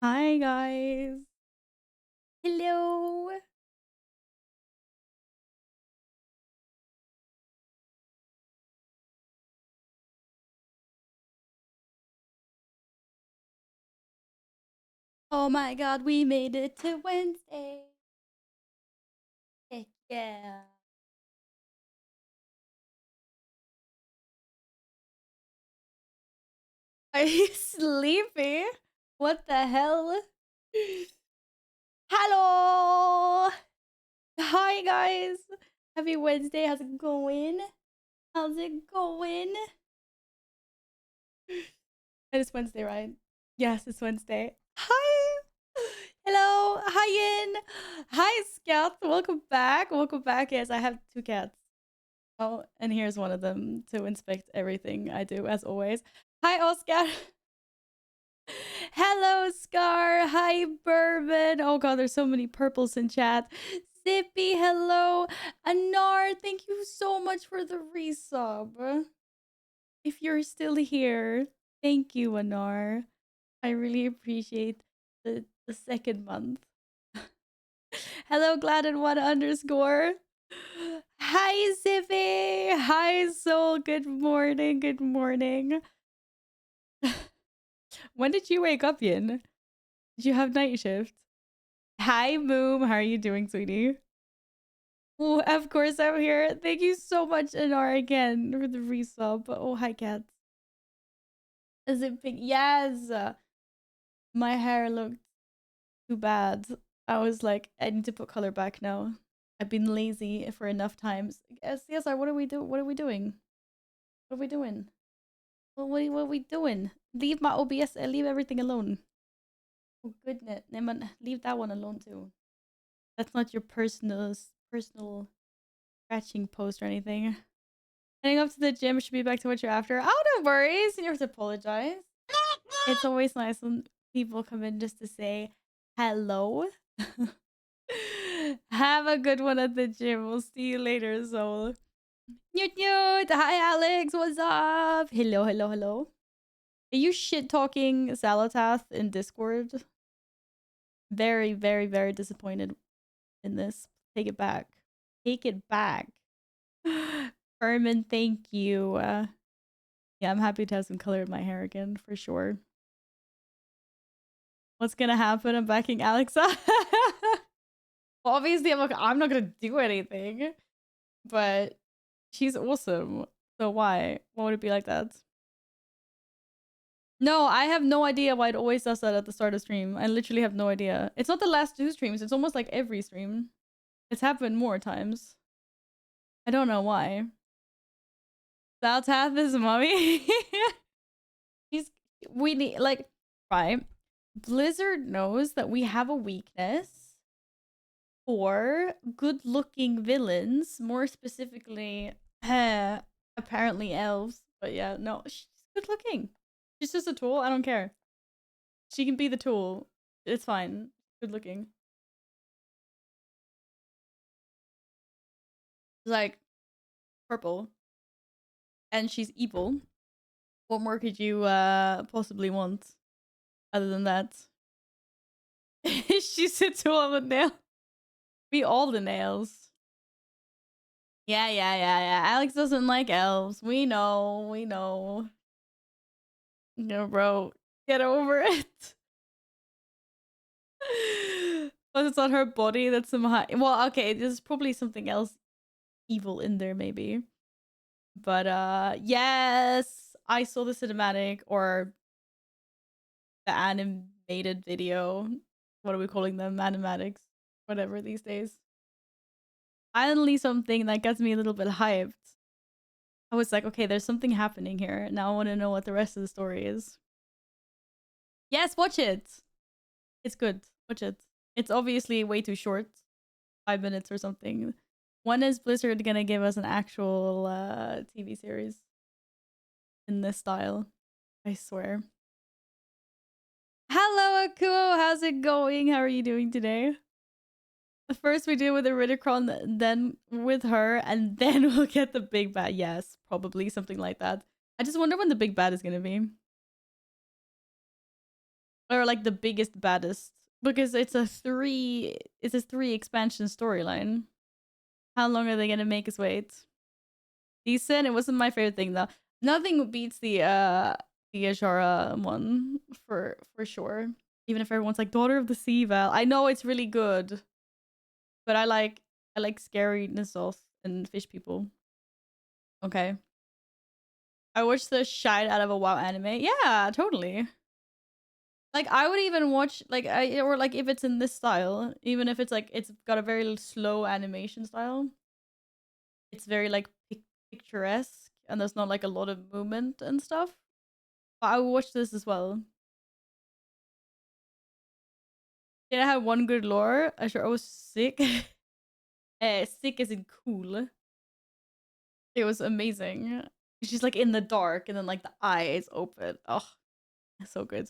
Hi guys. Hello. Oh my god, we made it to Wednesday. Heck yeah. Are you sleepy? What the hell? Hello. Hi guys. Happy Wednesday. How's it going? How's it going? It is Wednesday, right? Yes, it's Wednesday. Hi. Hello. Hi, Yin. Hi, Scout. Welcome back. Welcome back. Yes, I have two cats. Oh, and here's one of them to inspect everything I do, as always. Hi, Oscar. Hello, Scar. Hi, Bourbon. Oh, God, there's so many purples in chat. Zippy, hello. Anar, thank you so much for the resub. If you're still here, thank you, Anar. I really appreciate the second month. Hello, Gladden1 underscore. Hi, Zippy. Hi, Soul. Good morning. Good morning. When did you wake up, Yin? Did you have night shift? Hi, Moom. How are you doing, sweetie? Oh, of course I'm here. Thank you so much, Anar, again for the resub. Oh, hi, cats. Is it pink? Yes. My hair looked too bad. I was like, I need to put color back now. I've been lazy for enough times. CSR, what are we doing? What are we doing? What are we doing? What are we doing? Leave my OBS. Leave everything alone. Oh goodness, Neman, leave that one alone too. That's not your personal scratching post or anything. Heading up to the gym, should be back to what you're after. Oh, no worries. You don't have to apologize. It's always nice when people come in just to say hello. Have a good one at the gym. We'll see you later, Soul. Newt. Hi, Alex. What's up? Hello. Are you shit talking Salatath in Discord? Very, very, very disappointed in this. Take it back. Take it back. Furman, thank you. Yeah, I'm happy to have some color in my hair again, for sure. What's gonna happen? I'm backing Alexa. Obviously, I'm not gonna do anything, but she's awesome. So why? Why would it be like that? No, I have no idea why it always does that at the start of stream. I literally have no idea. It's not the last 2 streams. It's almost like every stream. It's happened more times. I don't know why. Saltath is mommy. We need, like, right? Blizzard knows that we have a weakness for good-looking villains, more specifically, apparently elves. But yeah, no, she's good-looking. She's just a tool. I don't care. She can be the tool. It's fine. Good-looking. Like, purple. And she's evil. What more could you possibly want other than that? She's a tool of a nail. We all the nails. Yeah. Alex doesn't like elves. We know. No, bro. Get over it. But it's on her body that's some high. Well, okay, there's probably something else evil in there, maybe. But yes, I saw the cinematic or the animated video. What are we calling them? Animatics, whatever these days. Finally, something that gets me a little bit hyped. I was like, okay, there's something happening here. Now I want to know what the rest of the story is. Yes, watch it. It's good. Watch it. It's obviously way too short. 5 minutes or something. When is Blizzard gonna give us an actual TV series in this style? I swear. Hello, Akuo. How's it going? How are you doing today? First we do with the Ridicron, then with her, and then we'll get the big bad. Yes, probably something like that. I just wonder when the big bad is gonna be. Or like the biggest baddest. Because it's a 3 expansion storyline. How long are they gonna make us wait? Decent. It wasn't my favorite thing though. Nothing beats the Ashara one for sure. Even if everyone's like Daughter of the Sea Val. I know it's really good. But I like scary Nissos and fish people. Okay. I watched the shite out of a WoW anime. Yeah, totally. Like I would even watch or like if it's in this style, even if it's like it's got a very slow animation style. It's very like picturesque and there's not like a lot of movement and stuff. But I would watch this as well. Did I have one good lore? I sure I was sick. Sick isn't cool. It was amazing. She's like in the dark and then like the eyes open. Oh, so good.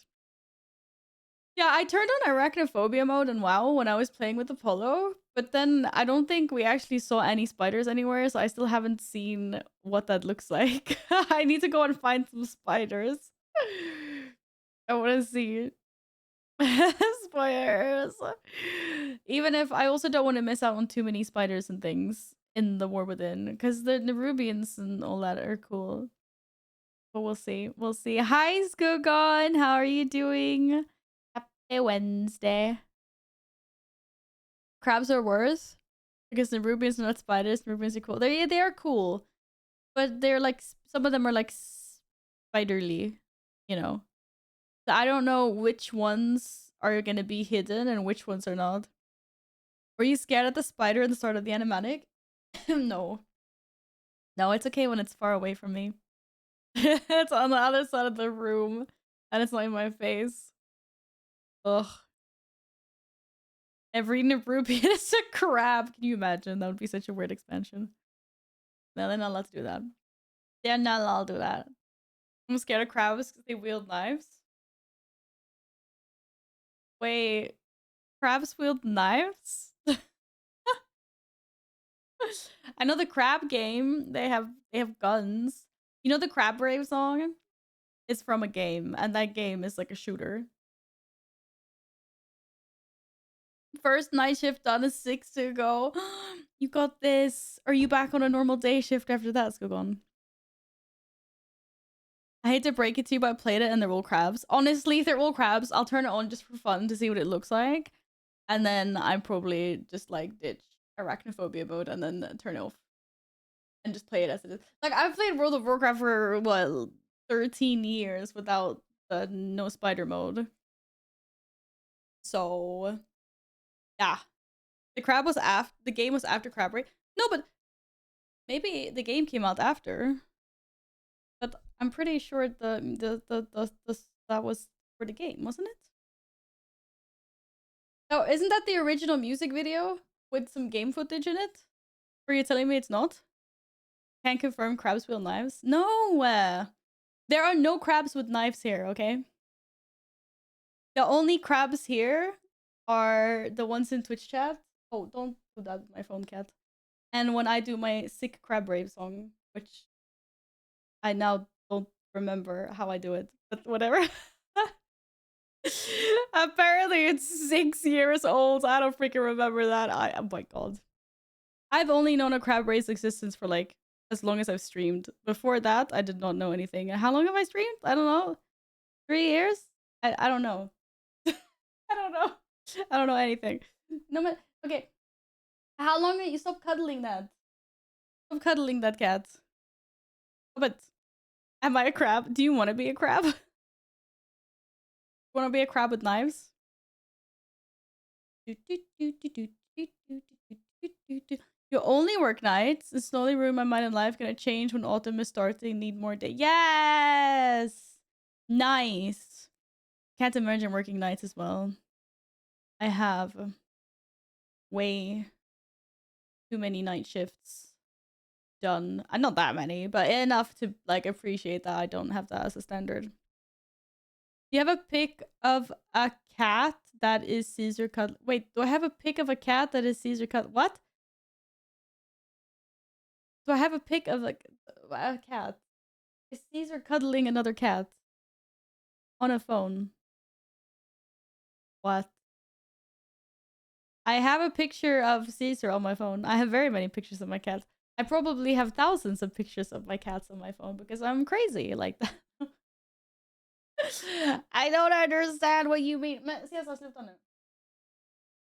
Yeah, I turned on arachnophobia mode in WoW when I was playing with Apollo, but then I don't think we actually saw any spiders anywhere, so I still haven't seen what that looks like. I need to go and find some spiders. I want to see. Spoilers. Even if I also don't want to miss out on too many spiders and things in the War Within, because the Nerubians and all that are cool. But we'll see. We'll see. Hi, Skogon. How are you doing? Happy Wednesday. Crabs are worse because the Nerubians are not spiders. Nerubians are cool. They are cool, but they're like some of them are like spiderly, you know. So I don't know which ones are gonna be hidden and which ones are not. Were you scared at the spider at the start of the animatic? No. No, it's okay when it's far away from me. It's on the other side of the room and it's not in my face. Ugh. Every Nerubian is a crab. Can you imagine? That would be such a weird expansion. No, they're not allowed to do that. They're not allowed to do that. I'm scared of crabs because they wield knives. Wait, crabs wield knives? I know the crab game. They have guns. You know the Crab Brave song? It's from a game, and that game is like a shooter. First night shift done is 6 to go. You got this. Are you back on a normal day shift after that, Skogon? I hate to break it to you, but I played it and they're all crabs. Honestly, they're all crabs. I'll turn it on just for fun to see what it looks like. And then I probably just like ditch arachnophobia mode and then turn it off. And just play it as it is. Like, I've played World of Warcraft for, what, 13 years without the no spider mode. So, yeah. The game was after Crab Raid. No, but maybe the game came out after. But I'm pretty sure that was for the game, wasn't it? Oh, isn't that the original music video with some game footage in it? Or are you telling me it's not? Can't confirm crabs wield knives. No, there are no crabs with knives here. Okay. The only crabs here are the ones in Twitch chat. Oh, don't do that with my phone, cat. And when I do my sick crab rave song, which I now don't remember how I do it, but whatever. Apparently it's 6 years old. I don't freaking remember that. Oh my god. I've only known a crab rave's existence for like as long as I've streamed. Before that, I did not know anything. How long have I streamed? I don't know. 3 years? I don't know. I don't know. I don't know anything. No, but okay. How long did you stop cuddling that? Stop cuddling that cat. But am I a crab? Do you want to be a crab? Want to be a crab with knives? You only work nights and slowly ruin my mind and life. Gonna change when autumn is starting. Need more day. Yes! Nice. Can't imagine working nights as well. I have way too many night shifts done. Not that many, but enough to like appreciate that I don't have that as a standard. Do you have a pic of a cat that is Caesar cut? Wait, do I have a pic of a cat that is Caesar cut? What? Do I have a pic of like a cat? Is Caesar cuddling another cat on a phone? What? I have a picture of Caesar on my phone. I have very many pictures of my cats. I probably have thousands of pictures of my cats on my phone because I'm crazy like that. I don't understand what you mean.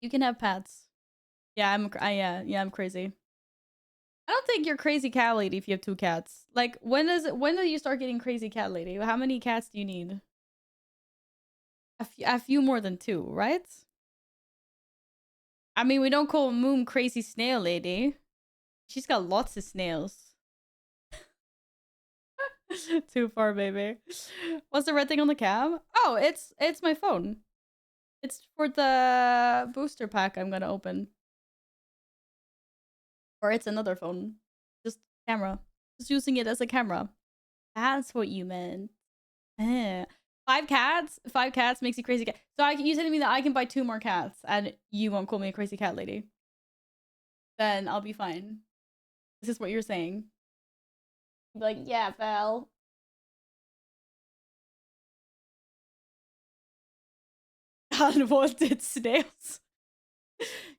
You can have pets. Yeah, I'm crazy. I don't think you're crazy cat lady if you have 2 cats. Like, when do you start getting crazy cat lady? How many cats do you need? A few more than 2, right? I mean, we don't call Moon crazy snail lady. She's got lots of snails. Too far, baby. What's the red thing on the cam? Oh, it's my phone. It's for the booster pack I'm gonna open. Or it's another phone. Just camera. Just using it as a camera. That's what you meant. 5 cats? 5 cats makes you crazy cat. So you telling me that I can buy 2 more cats and you won't call me a crazy cat lady? Then I'll be fine. This is what you're saying. You'd be like, yeah, Val. Unwanted snails.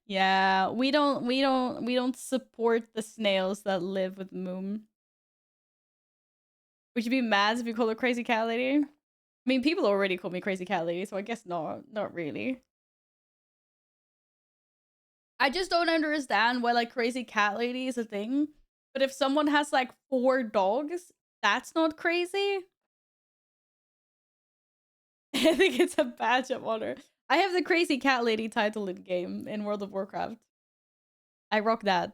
Yeah, we don't support the snails that live with Moom. Would you be mad if you call her crazy cat lady? I mean, people already call me crazy cat lady, so I guess not really. I just don't understand why like crazy cat lady is a thing. But if someone has like 4 dogs, that's not crazy. I think it's a badge of honor. I have the crazy cat lady title in game in World of Warcraft. I rock that.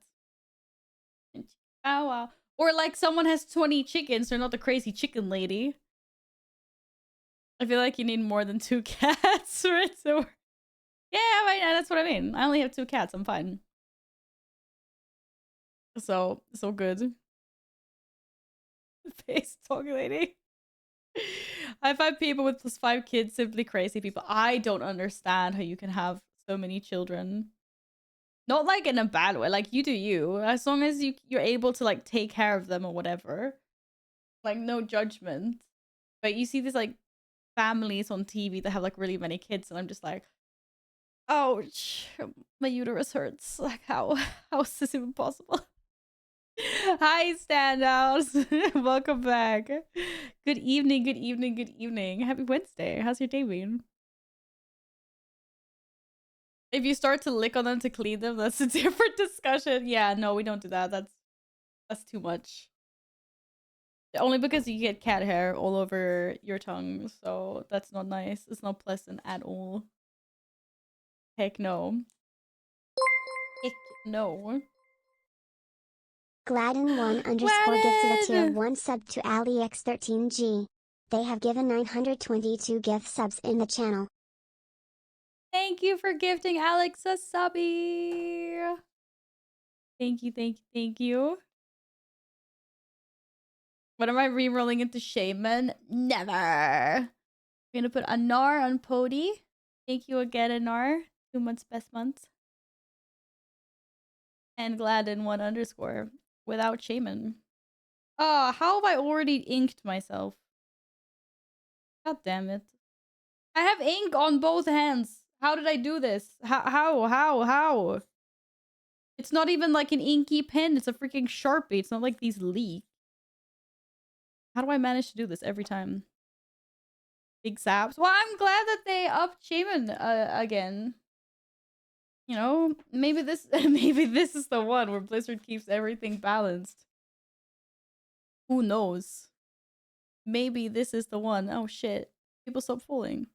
Oh wow. Or like someone has 20 chickens, they're not the crazy chicken lady. I feel like you need more than 2 cats for it to work. Yeah, that's what I mean. I only have 2 cats, I'm fine. So good. Face dog lady. I find people with +5 kids simply crazy people. I don't understand how you can have so many children. Not like in a bad way. Like you do you. As long as you're able to like take care of them or whatever. Like no judgment. But you see these like families on TV that have like really many kids, and I'm just like, ouch, my uterus hurts. Like how is this even possible? Hi, standouts. Welcome back. Good evening, good evening, good evening. Happy Wednesday. How's your day been? If you start to lick on them to clean them, that's a different discussion. Yeah, no, we don't do that. That's too much. Only because you get cat hair all over your tongue, so that's not nice. It's not pleasant at all. Heck no. Heck no. Gladden1 underscore gifted a tier 1 sub to AliX13G. They have given 922 gift subs in the channel. Thank you for gifting Alex a subby. Thank you, thank you, thank you. What am I re-rolling into Shaman? Never. I'm gonna put Anar on Pody. Thank you again, Anar. 2 months, best month. And Gladden1 underscore without Shaman. Oh, how have I already inked myself? God damn it. I have ink on both hands. How did I do this? How? It's not even like an inky pen. It's a freaking Sharpie. It's not like these leak. How do I manage to do this every time? Big saps. Well, I'm glad that they upped Shaman again. You know, maybe this is the one where Blizzard keeps everything balanced. Who knows? Maybe this is the one. Oh shit. People stop fooling.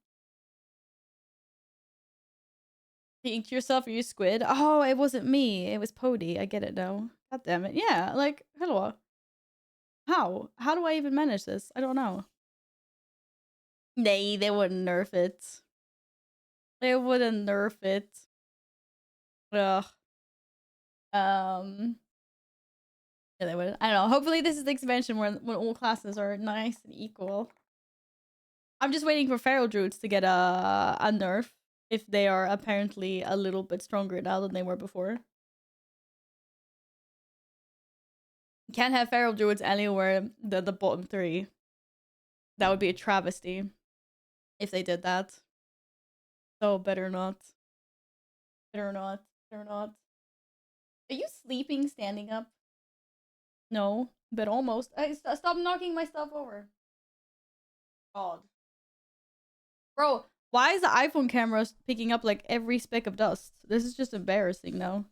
You inked yourself or you squid? Oh, it wasn't me. It was Pody. I get it now. God damn it. Yeah, like, hello. How? How do I even manage this? I don't know. Nay, they wouldn't nerf it. They wouldn't nerf it. Ugh. Yeah, they wouldn't. I don't know. Hopefully this is the expansion when all classes are nice and equal. I'm just waiting for Feral Druids to get a nerf if they are apparently a little bit stronger now than they were before. Can't have Feral Druids anywhere the bottom 3. That would be a travesty if they did that. So better not. Better not. Better not. Are you sleeping standing up? No, but almost. Stop knocking my stuff over. God. Bro, why is the iPhone camera picking up like every speck of dust? This is just embarrassing now.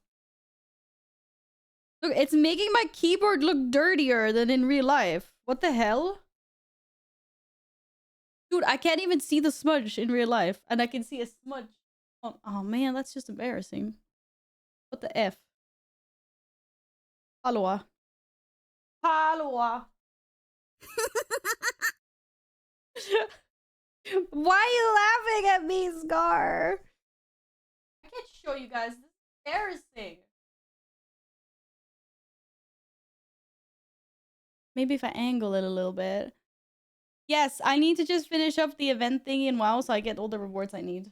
Look, it's making my keyboard look dirtier than in real life. What the hell? Dude, I can't even see the smudge in real life. And I can see a smudge. Oh man, that's just embarrassing. What the F? Halloa. Halloa. Why are you laughing at me, Scar? I can't show you guys. This is embarrassing. Maybe if I angle it a little bit. Yes, I need to just finish up the event thingy in WoW so I get all the rewards I need.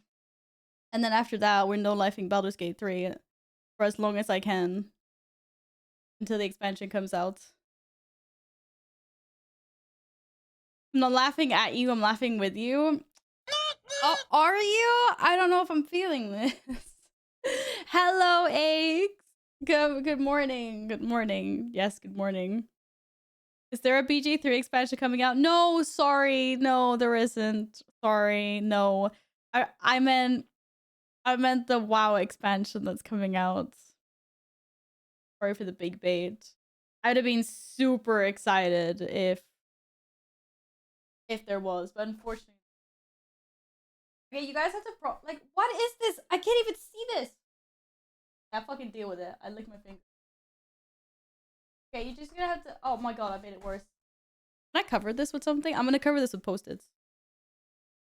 And then after that, we're no-lifing Baldur's Gate 3 for as long as I can. Until the expansion comes out. I'm not laughing at you, I'm laughing with you. Oh, are you? I don't know if I'm feeling this. Hello, Aches. Good morning. Good morning. Yes, good morning. Is there a BG3 expansion coming out? No, sorry. No, there isn't. Sorry. No. I meant the WoW expansion that's coming out. Sorry for the big bait. I'd have been super excited if there was, but unfortunately. Okay, you guys have to like, what is this? I can't even see this. I fucking deal with it. I lick my finger. Okay, you're just gonna have to. Oh my god, I made it worse. Can I cover this with something? I'm gonna cover this with post-its.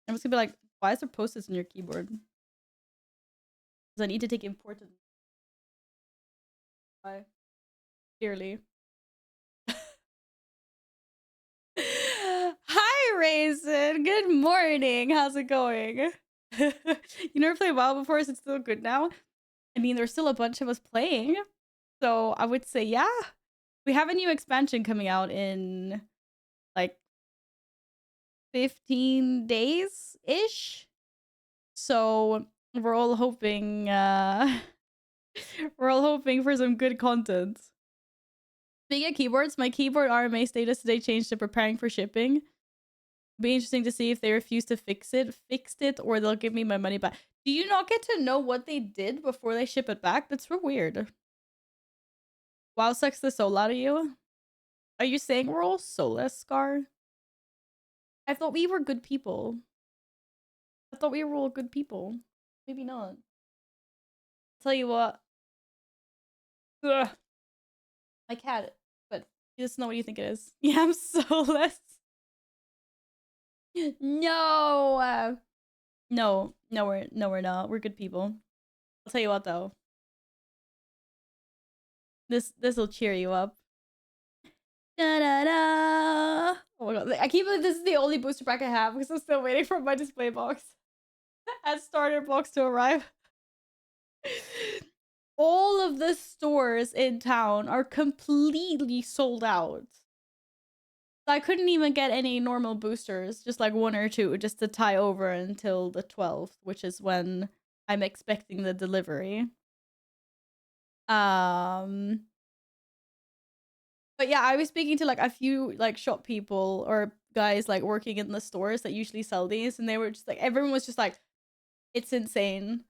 I'm just gonna be like, why is there post-its on your keyboard? Because I need to take important. Why? Clearly. Hi, Raisin. Good morning. How's it going? You never played WoW before, is it still good now? I mean, there's still a bunch of us playing. So I would say, yeah. We have a new expansion coming out in like 15 days-ish. So we're all hoping we're all hoping for some good content. Speaking of keyboards, my keyboard RMA status today changed to preparing for shipping. Be interesting to see if they refuse to fixed it, or they'll give me my money back. Do you not get to know what they did before they ship it back? That's real weird. WoW sucks the soul out of you. Are you saying we're all soulless, Scar? I thought we were good people. I thought we were all good people. Maybe not. Tell you what. Ugh. My cat. But it's not what you think it is. Yeah, I'm soulless. No. No, we're not. We're good people. I'll tell you what though. This'll cheer you up. Da da da. Oh my god! I keep believe this is the only booster pack I have because I'm still waiting for my display box and starter box to arrive. All of the stores in town are completely sold out. I couldn't even get any normal boosters, just like one or two, just to tie over until the 12th, which is when I'm expecting the delivery. But yeah, I was speaking to like a few like shop people or guys like working in the stores that usually sell these, and they were just like, everyone was just like, it's insane.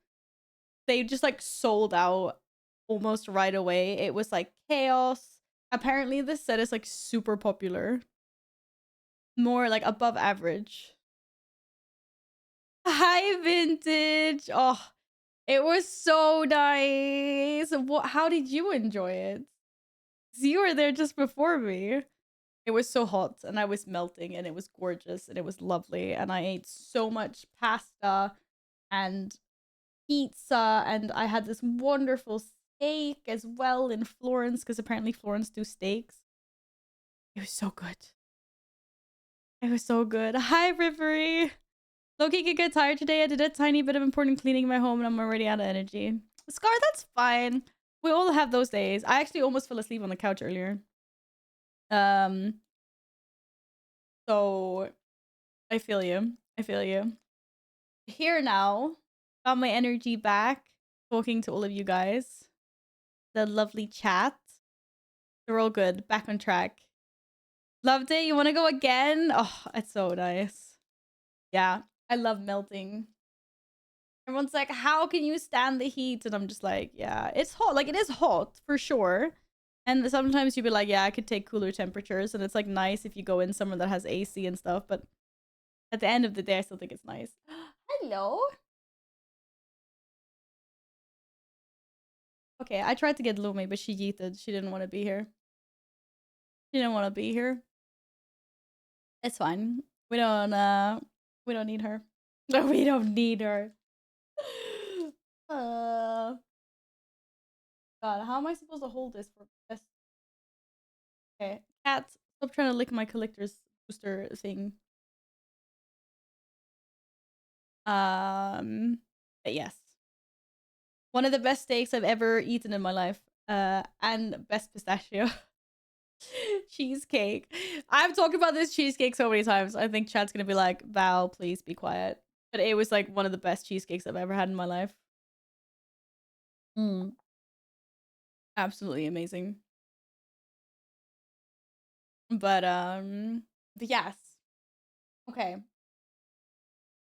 They just like sold out almost right away. It was like chaos. Apparently this set is like super popular. More like above average. Hi, Vintage. Oh, it was so nice. How did you enjoy it? You were there just before me. It was so hot and I was melting and it was gorgeous and it was lovely. And I ate so much pasta and pizza, and I had this wonderful steak as well in Florence, because apparently Florence do steaks. It was so good. It was so good. Hi, Rivery. Loki could get tired today. I did a tiny bit of important cleaning in my home and I'm already out of energy. Scar, that's fine. We all have those days. I actually almost fell asleep on the couch earlier. So I feel you. I feel you. Here now. Got my energy back. Talking to all of you guys. The lovely chat. They're all good. Back on track. Loved it. You want to go again? Oh, it's so nice. Yeah. I love melting. Everyone's like, how can you stand the heat? And I'm just like, yeah, it's hot. Like, it is hot for sure. And sometimes you'd be like, yeah, I could take cooler temperatures. And it's like nice if you go in somewhere that has AC and stuff. But at the end of the day, I still think it's nice. Hello. Okay, I tried to get Lumi, but she yeeted. She didn't want to be here. She didn't want to be here. It's fine. We don't need her. No, we don't need her. God, how am I supposed to hold this for this? Okay, cat, stop trying to lick my collector's booster thing. But yes. One of the best steaks I've ever eaten in my life. And best pistachio. Cheesecake. I've talked about this cheesecake so many times. I think Chad's gonna be like, Val, please be quiet. But it was like one of the best cheesecakes I've ever had in my life. Absolutely amazing. But yes. Okay.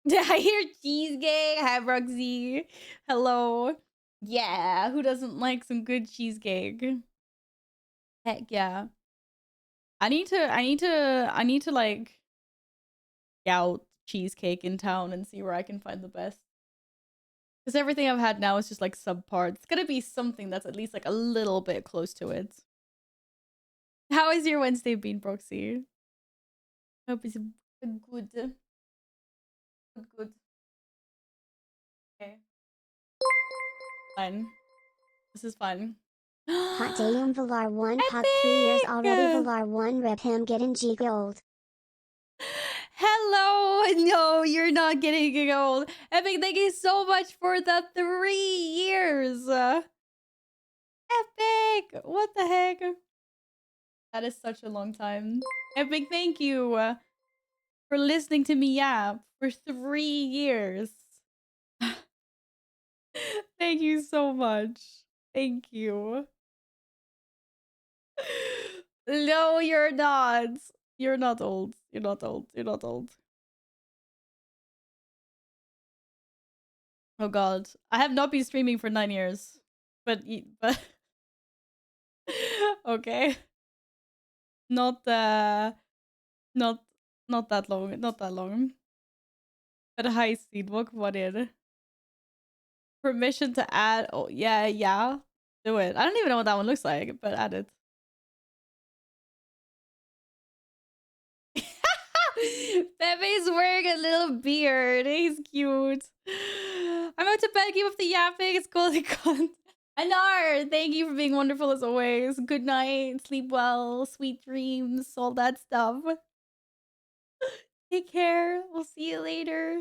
I hear cheesecake. Hi, Roxy. Hello. Yeah, who doesn't like some good cheesecake? Heck yeah. I need to like scout cheesecake in town and see where I can find the best. Because everything I've had now is just like subpar. It's gonna be something that's at least like a little bit close to it. How is your Wednesday been, Proxy? Hope it's good. Good. Okay. Fine. This is fun. Hot Dayum Valar 1 Puck 3 years Epic! already Valar 1 Rip him getting G Gold. Hello! No, you're not getting old. Epic, thank you so much for the 3 years. Epic! What the heck? That is such a long time. Epic, thank you for listening to me yap for 3 years. Thank you so much. Thank you. No, you're not. You're not old. You're not old. You're not old. Oh god. I have not been streaming for 9 years. But okay. Not not not that long. Not that long. But high speed, what in? Permission to add. Oh yeah, yeah. Do it. I don't even know what that one looks like, but add it. Pepe's wearing a little beard. He's cute. I'm out to bed. Keep up the yapping. It's cool. Anar, thank you for being wonderful as always. Good night. Sleep well. Sweet dreams. All that stuff. Take care. We'll see you later.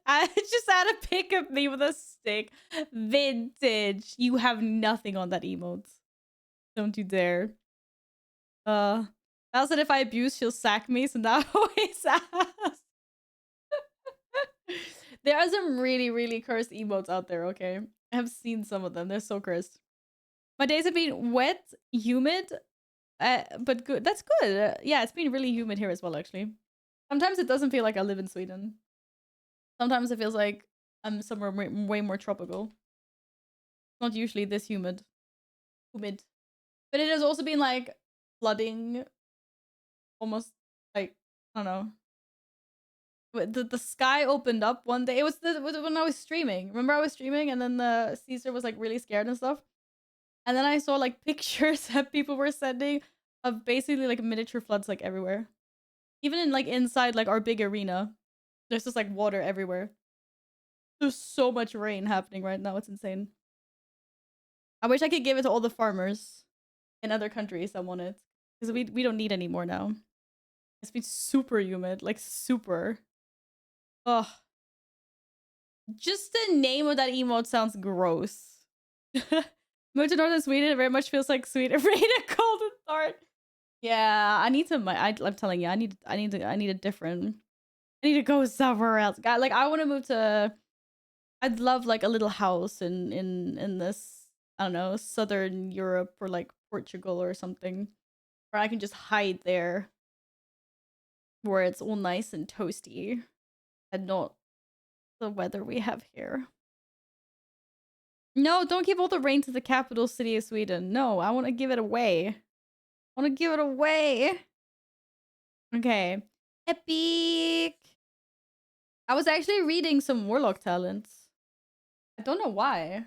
I just had a pic of me with a stick. Vintage. You have nothing on that emote. Don't you dare. Al said if I abuse, she'll sack me, so now I always ask. There are some really, really cursed emotes out there, okay? I have seen some of them. They're so cursed. My days have been wet, humid, but good. That's good. Yeah, it's been really humid here as well, actually. Sometimes it doesn't feel like I live in Sweden. Sometimes it feels like I'm somewhere way more tropical. Not usually this humid. Humid. But it has also been like flooding almost like, I don't know. The sky opened up one day. It was when I was streaming. Remember I was streaming and then the Caesar was like really scared and stuff. And then I saw like pictures that people were sending of basically like miniature floods like everywhere. Even in like inside like our big arena. There's just like water everywhere. There's so much rain happening right now. It's insane. I wish I could give it to all the farmers in other countries that want it. Because we don't need any more now. It's been super humid. Like super. Ugh. Just the name of that emote sounds gross. Moved to northern Sweden, it very much feels like Sweden. Rain and cold and start. Yeah, I need to. I'm telling you, I need a different. I need to go somewhere else. God, like I want to move to. I'd love like a little house in this. I don't know, southern Europe or like Portugal or something, where I can just hide there, where it's all nice and toasty, and not the weather we have here. No, don't give all the rain to the capital city of Sweden. No, I want to give it away. I want to give it away. Okay. Epic. I was actually reading some Warlock talents. I don't know why.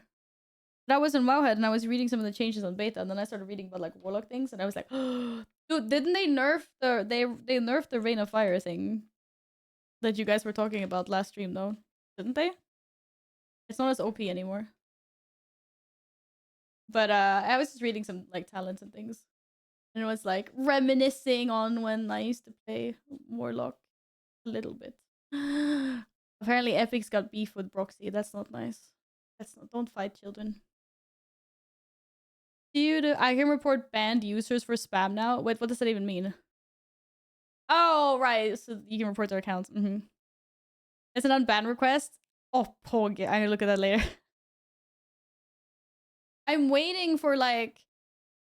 But I was in Wowhead and I was reading some of the changes on beta, and then I started reading about like Warlock things, and I was like, dude, didn't they nerf they nerfed the Rain of Fire thing that you guys were talking about last stream though? Didn't they? It's not as OP anymore. But I was just reading some like talents and things. And it was like reminiscing on when I used to play Warlock a little bit. Apparently Epic's got beef with Broxy. That's not nice. Don't fight children. I can report banned users for spam now. Wait, what does that even mean? Oh, right. So you can report their accounts. It's an unban request. Oh, pog. I'm gonna look at that later. I'm waiting for like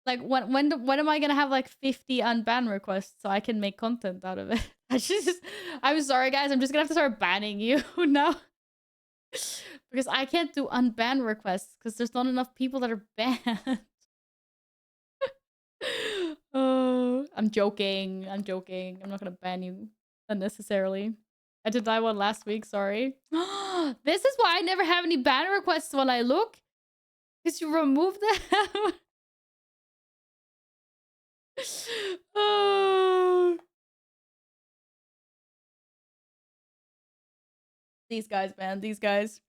when am I gonna have like 50 unban requests so I can make content out of it? I'm sorry guys, I'm just gonna have to start banning you now. Because I can't do unban requests because there's not enough people that are banned. Oh, I'm joking. I'm joking. I'm not gonna ban you unnecessarily. I did die one last week, sorry. This is why I never have any ban requests when I look. Because you remove them. Oh. These guys, man. These guys.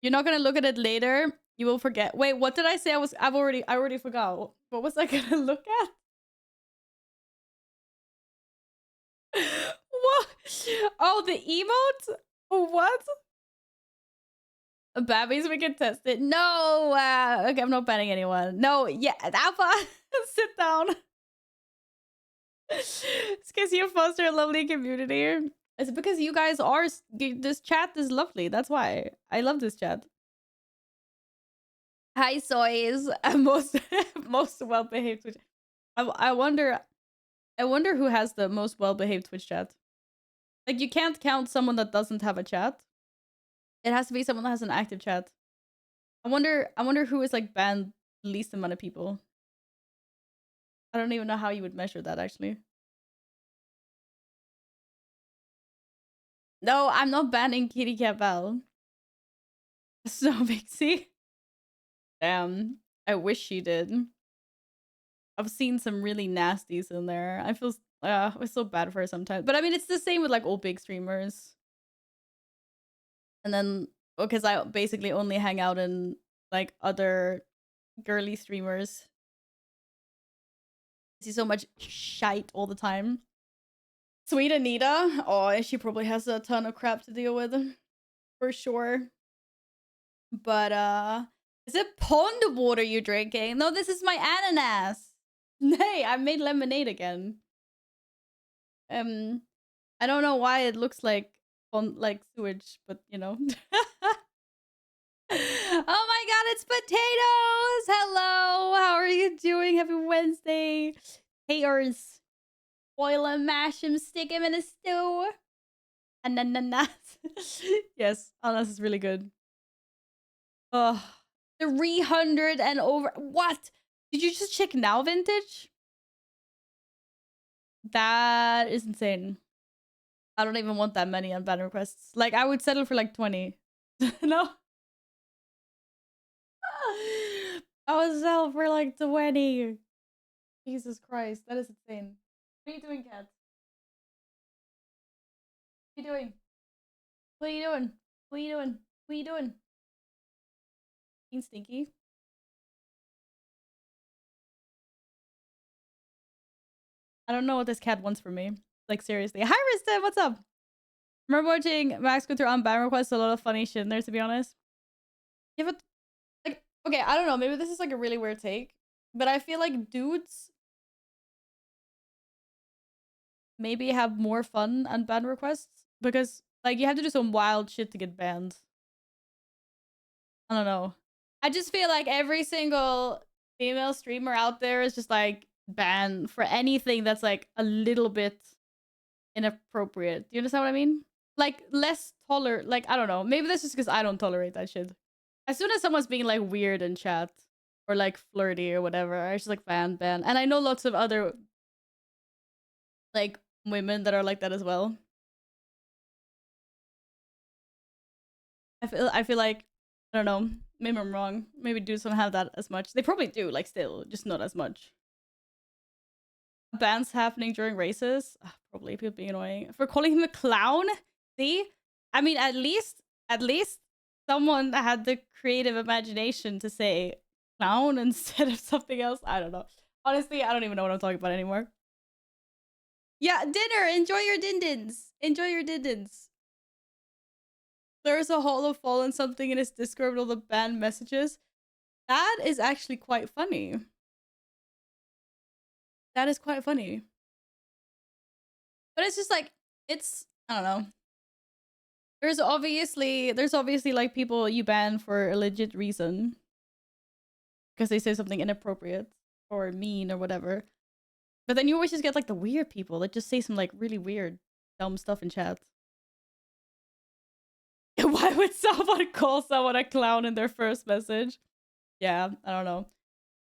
You're not gonna look at it later. You will forget. Wait, what did I say? I already forgot. What was I gonna look at? What? Oh, the emote? What? Babbies, we can test it. No, okay, I'm not banning anyone. No, yeah, Alpha, sit down. It's because you foster a lovely community. It's because you guys are. This chat is lovely. That's why I love this chat. Hi, soys. Most most well behaved Twitch. I wonder who has the most well behaved Twitch chat. Like you can't count someone that doesn't have a chat. It has to be someone that has an active chat. I wonder who is like banned the least amount of people. I don't even know how you would measure that actually. No, I'm not banning Kitty Cat Bell. So Mixie. Damn. I wish she did. I've seen some really nasties in there. I feel it's so bad for her sometimes. But I mean it's the same with like all big streamers. And then because I basically only hang out in like other girly streamers. I see so much shite all the time. Sweet Anita. Oh, she probably has a ton of crap to deal with. For sure. But is it pond water you're drinking? No, this is my ananas. Hey, I made lemonade again. I don't know why it looks like like sewage, but you know. Oh my god, it's potatoes! Hello, how are you doing? Happy Wednesday. Haters. Boil and mash him, stick him in a stew. Ananas. Yes, ananas is really good. Oh, 300 and over. What? Did you just check now vintage? That is insane. I don't even want that many on ban requests. Like, I would settle for like 20. No? I would settle for like 20. Jesus Christ, that is insane. What are you doing, cat? What are you doing? What are you doing? What are you doing? What are you doing? Being stinky. I don't know what this cat wants from me. Like, seriously. Hi, Rista, what's up? Remember watching Max go through on ban requests? A lot of funny shit in there, to be honest. Yeah, but like, okay, I don't know. Maybe this is like a really weird take, but I feel like dudes maybe have more fun on ban requests because like you have to do some wild shit to get banned. I don't know. I just feel like every single female streamer out there is just like banned for anything that's like a little bit inappropriate. Do you understand what I mean? Like less like I don't know. Maybe that's just because I don't tolerate that shit. As soon as someone's being like weird in chat or like flirty or whatever, I just like ban. And I know lots of other like women that are like that as well. I feel like I don't know. Maybe I'm wrong. Maybe dudes don't have that as much. They probably do, like still, just not as much. Bans happening during races. Probably people being annoying. For calling him a clown. See? I mean at least someone had the creative imagination to say clown instead of something else. I don't know. Honestly, I don't even know what I'm talking about anymore. Yeah, dinner. Enjoy your dindins. Enjoy your dindins. There's a hole of fallen something in his Discord with all the banned messages. That is actually quite funny. That is quite funny. But it's just like, it's, I don't know. There's obviously like people you ban for a legit reason. Because they say something inappropriate or mean or whatever. But then you always just get like the weird people that just say some like really weird, dumb stuff in chat. Why would someone call someone a clown in their first message? Yeah, I don't know.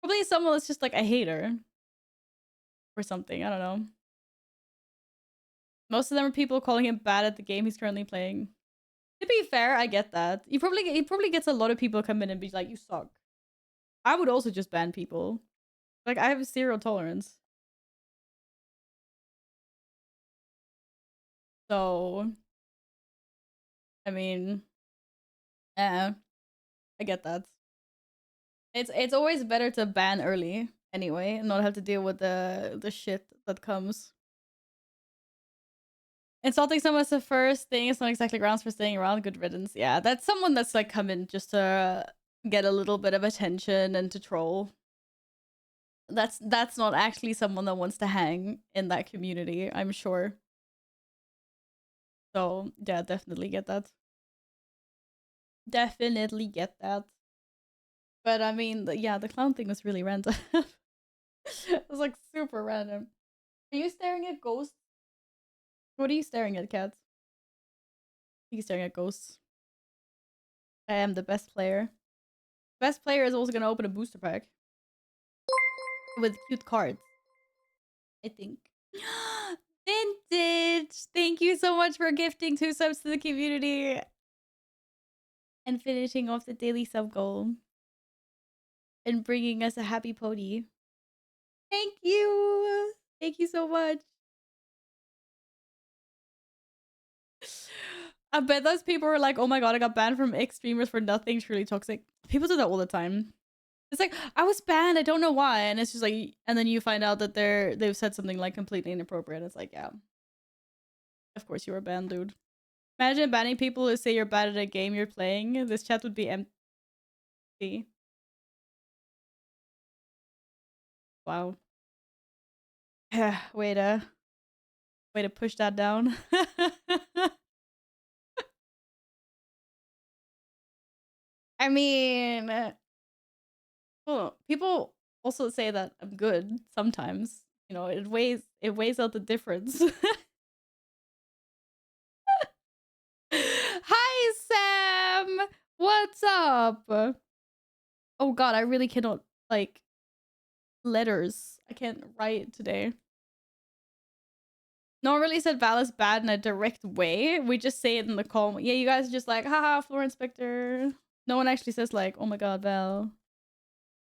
Probably someone that's just like a hater. Or something, I don't know. Most of them are people calling him bad at the game he's currently playing. To be fair, I get that. He probably gets a lot of people come in and be like, you suck. I would also just ban people. Like, I have zero tolerance. So, I mean, I get that. It's always better to ban early anyway, and not have to deal with the shit that comes. Insulting someone's the first thing. It's not exactly grounds for staying around. Good riddance. Yeah, that's someone that's like come in just to get a little bit of attention and to troll. That's not actually someone that wants to hang in that community, I'm sure. So yeah, definitely get that. Definitely get that. But I mean, yeah, the clown thing was really random. It was like super random. Are you staring at ghosts? What are you staring at, Kat? He's staring at ghosts. I am the best player. Best player is also gonna open a booster pack with cute cards, I think. Vintage! Thank you so much for gifting 2 subs to the community and finishing off the daily sub goal and bringing us a happy pony. Thank you! Thank you so much. I bet those people were like, oh my god, I got banned from X streamers for nothing, truly toxic. People do that all the time. It's like, I was banned, I don't know why. And it's just like, and then you find out that they've said something like completely inappropriate. It's like, yeah. Of course you were banned, dude. Imagine banning people who say you're bad at a game you're playing. This chat would be empty. Wow. way to push that down. I mean, well, people also say that I'm good sometimes. You know, it weighs out the difference. Hi, Sam. What's up? Oh god, I really cannot like letters. I can't write today. No one really said Val is bad in a direct way. We just say it in the call. Yeah, you guys are just like, haha, floor inspector. No one actually says like, oh my god, Val,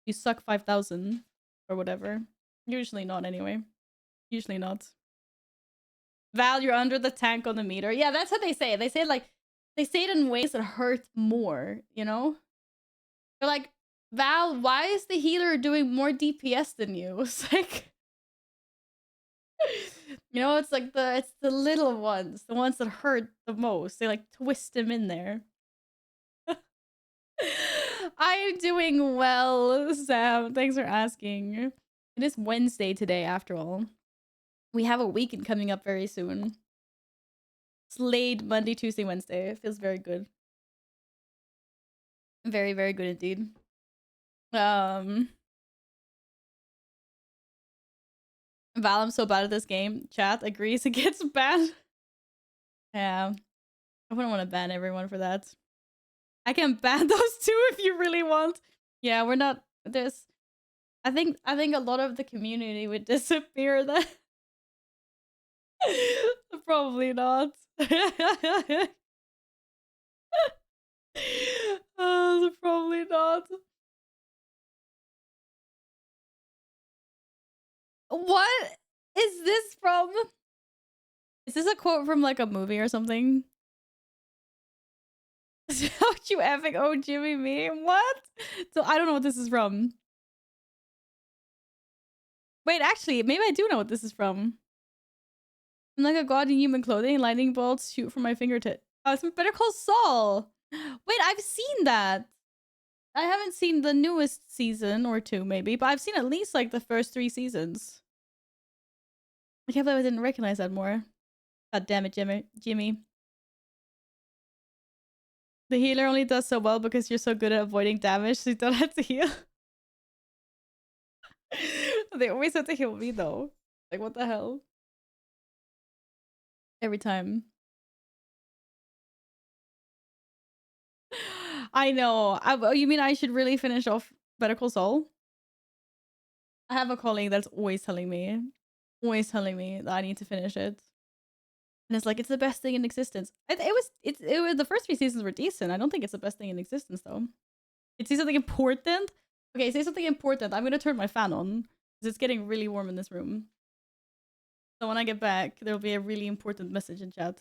you suck 5,000 or whatever. Usually not anyway. Usually not. Val, you're under the tank on the meter. Yeah, that's what they say. They say it like, they say it in ways that hurt more, you know? They're like, Val, why is the healer doing more DPS than you? It's like, you know, it's like it's the little ones, the ones that hurt the most. They like twist him in there. I am doing well, Sam. Thanks for asking. It is Wednesday today, after all. We have a weekend coming up very soon. Slade Monday, Tuesday, Wednesday. It feels very good. Very, very good indeed. Val, I'm so bad at this game. Chat agrees it gets banned. Yeah. I wouldn't want to ban everyone for that. I can ban those two if you really want. Yeah, we're not this. I think a lot of the community would disappear then. Probably not. Oh, probably not. What is this from? Is this a quote from like a movie or something? Don't you effing oh Jimmy me? What? So I don't know what this is from. Wait, actually, maybe I do know what this is from. I'm like a god in human clothing, lightning bolts shoot from my fingertip. Oh, it's Better Call Saul. Wait, I've seen that. I haven't seen the newest season or 2 maybe, but I've seen at least like the first 3 seasons. I can't believe I didn't recognize that more. God damn it, Jimmy. The healer only does so well because you're so good at avoiding damage, so you don't have to heal. They always have to heal me though. Like, what the hell? Every time. I know. You mean I should really finish off Better Call Saul? I have a colleague that's always telling me that I need to finish it. And it's like, it's the best thing in existence. It was the first 3 seasons were decent. I don't think it's the best thing in existence though. It say something important. Okay, say something important. I'm gonna turn my fan on because it's getting really warm in this room. So when I get back, there'll be a really important message in chat.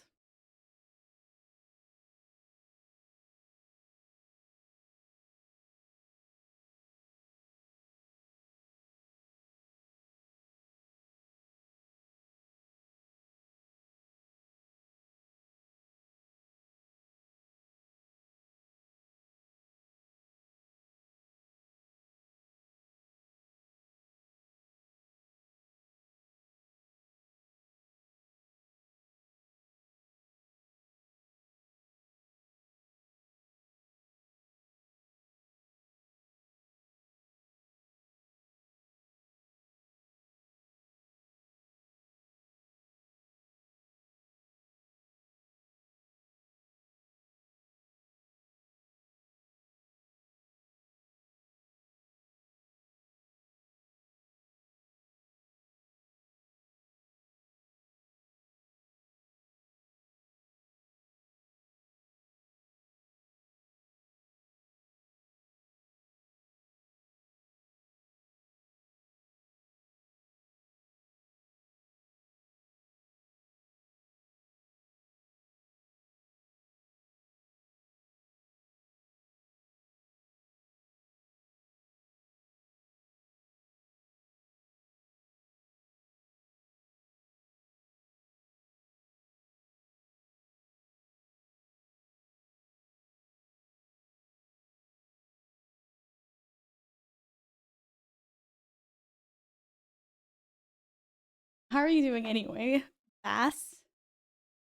How are you doing anyway? Bass?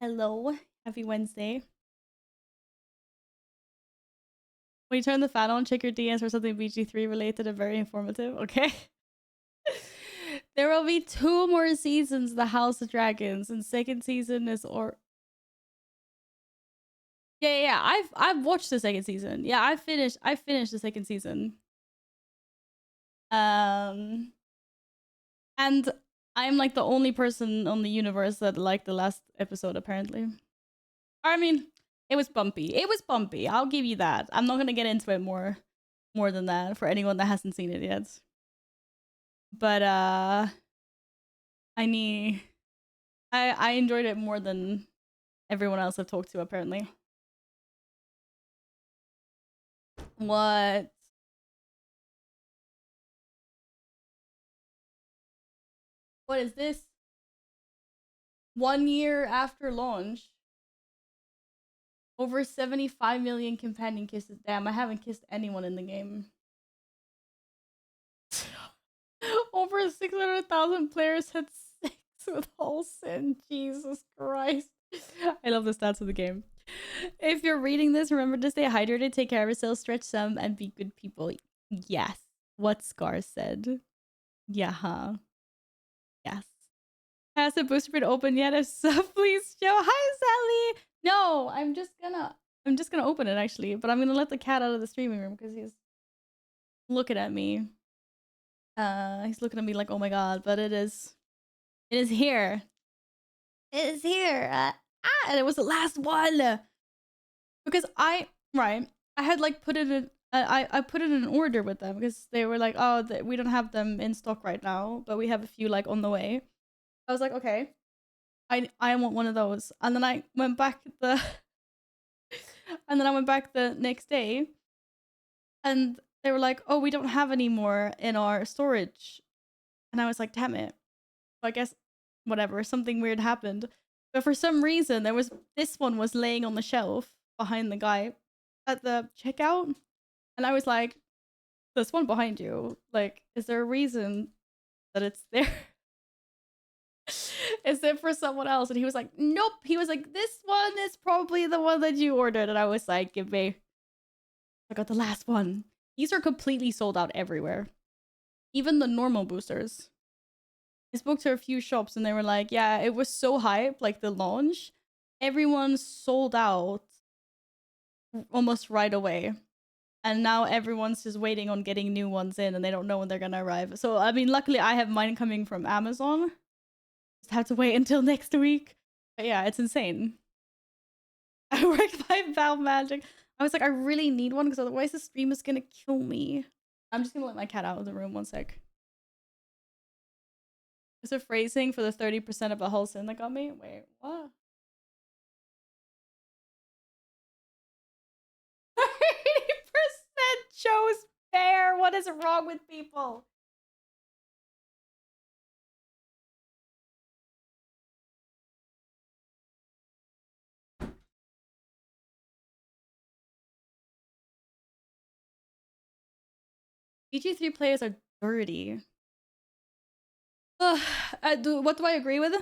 Hello. Happy Wednesday. When you turn the fan on, check your DMs for something BG3 related and very informative. Okay. There will be 2 more seasons of The House of Dragons, and second season is yeah. I've watched the second season. Yeah, I finished the second season. And I'm like the only person on the universe that liked the last episode, apparently. I mean, it was bumpy. It was bumpy. I'll give you that. I'm not gonna get into it more than that for anyone that hasn't seen it yet. But I enjoyed it more than everyone else I've talked to, apparently. What? What is this? 1 year after launch. Over 75 million companion kisses. Damn, I haven't kissed anyone in the game. Over 600,000 players had sex with Olsen. Jesus Christ. I love the stats of the game. If you're reading this, remember to stay hydrated, take care of yourself, stretch some, and be good people. Yes. What Scar said. Yeah, huh? Yes. Has the booster been open yet? If so, please show. Hi, Sally. No, I'm just gonna open it actually, but I'm gonna let the cat out of the streaming room because he's looking at me. He's looking at me like, oh my god, but it is here. It is here. And it was the last one because I had like put it in. I put it in order with them because they were like, oh, we don't have them in stock right now, but we have a few like on the way. I was like, okay, I want one of those, and then I went back the next day, and they were like, oh, we don't have any more in our storage, and I was like, damn it. So I guess whatever, something weird happened, but for some reason this one was laying on the shelf behind the guy at the checkout, and I was like, this one behind you, like, is there a reason that it's there? Is it for someone else? And he was like, nope. He was like, this one is probably the one that you ordered. And I was like, give me. I got the last one. These are completely sold out everywhere. Even the normal boosters. I spoke to a few shops and they were like, yeah, it was so hype, like the launch. Everyone sold out almost right away. And now everyone's just waiting on getting new ones in and they don't know when they're gonna arrive. So, I mean, luckily I have mine coming from Amazon. Just have to wait until next week. But yeah, it's insane. I worked my Val Magic. I was like, I really need one because otherwise the stream is gonna kill me. I'm just gonna let my cat out of the room 1 sec. Is there phrasing for the 30% of a whole sin that got me? Wait, what? 30% chose bear. What is wrong with people? EG3 players are dirty. What do I agree with?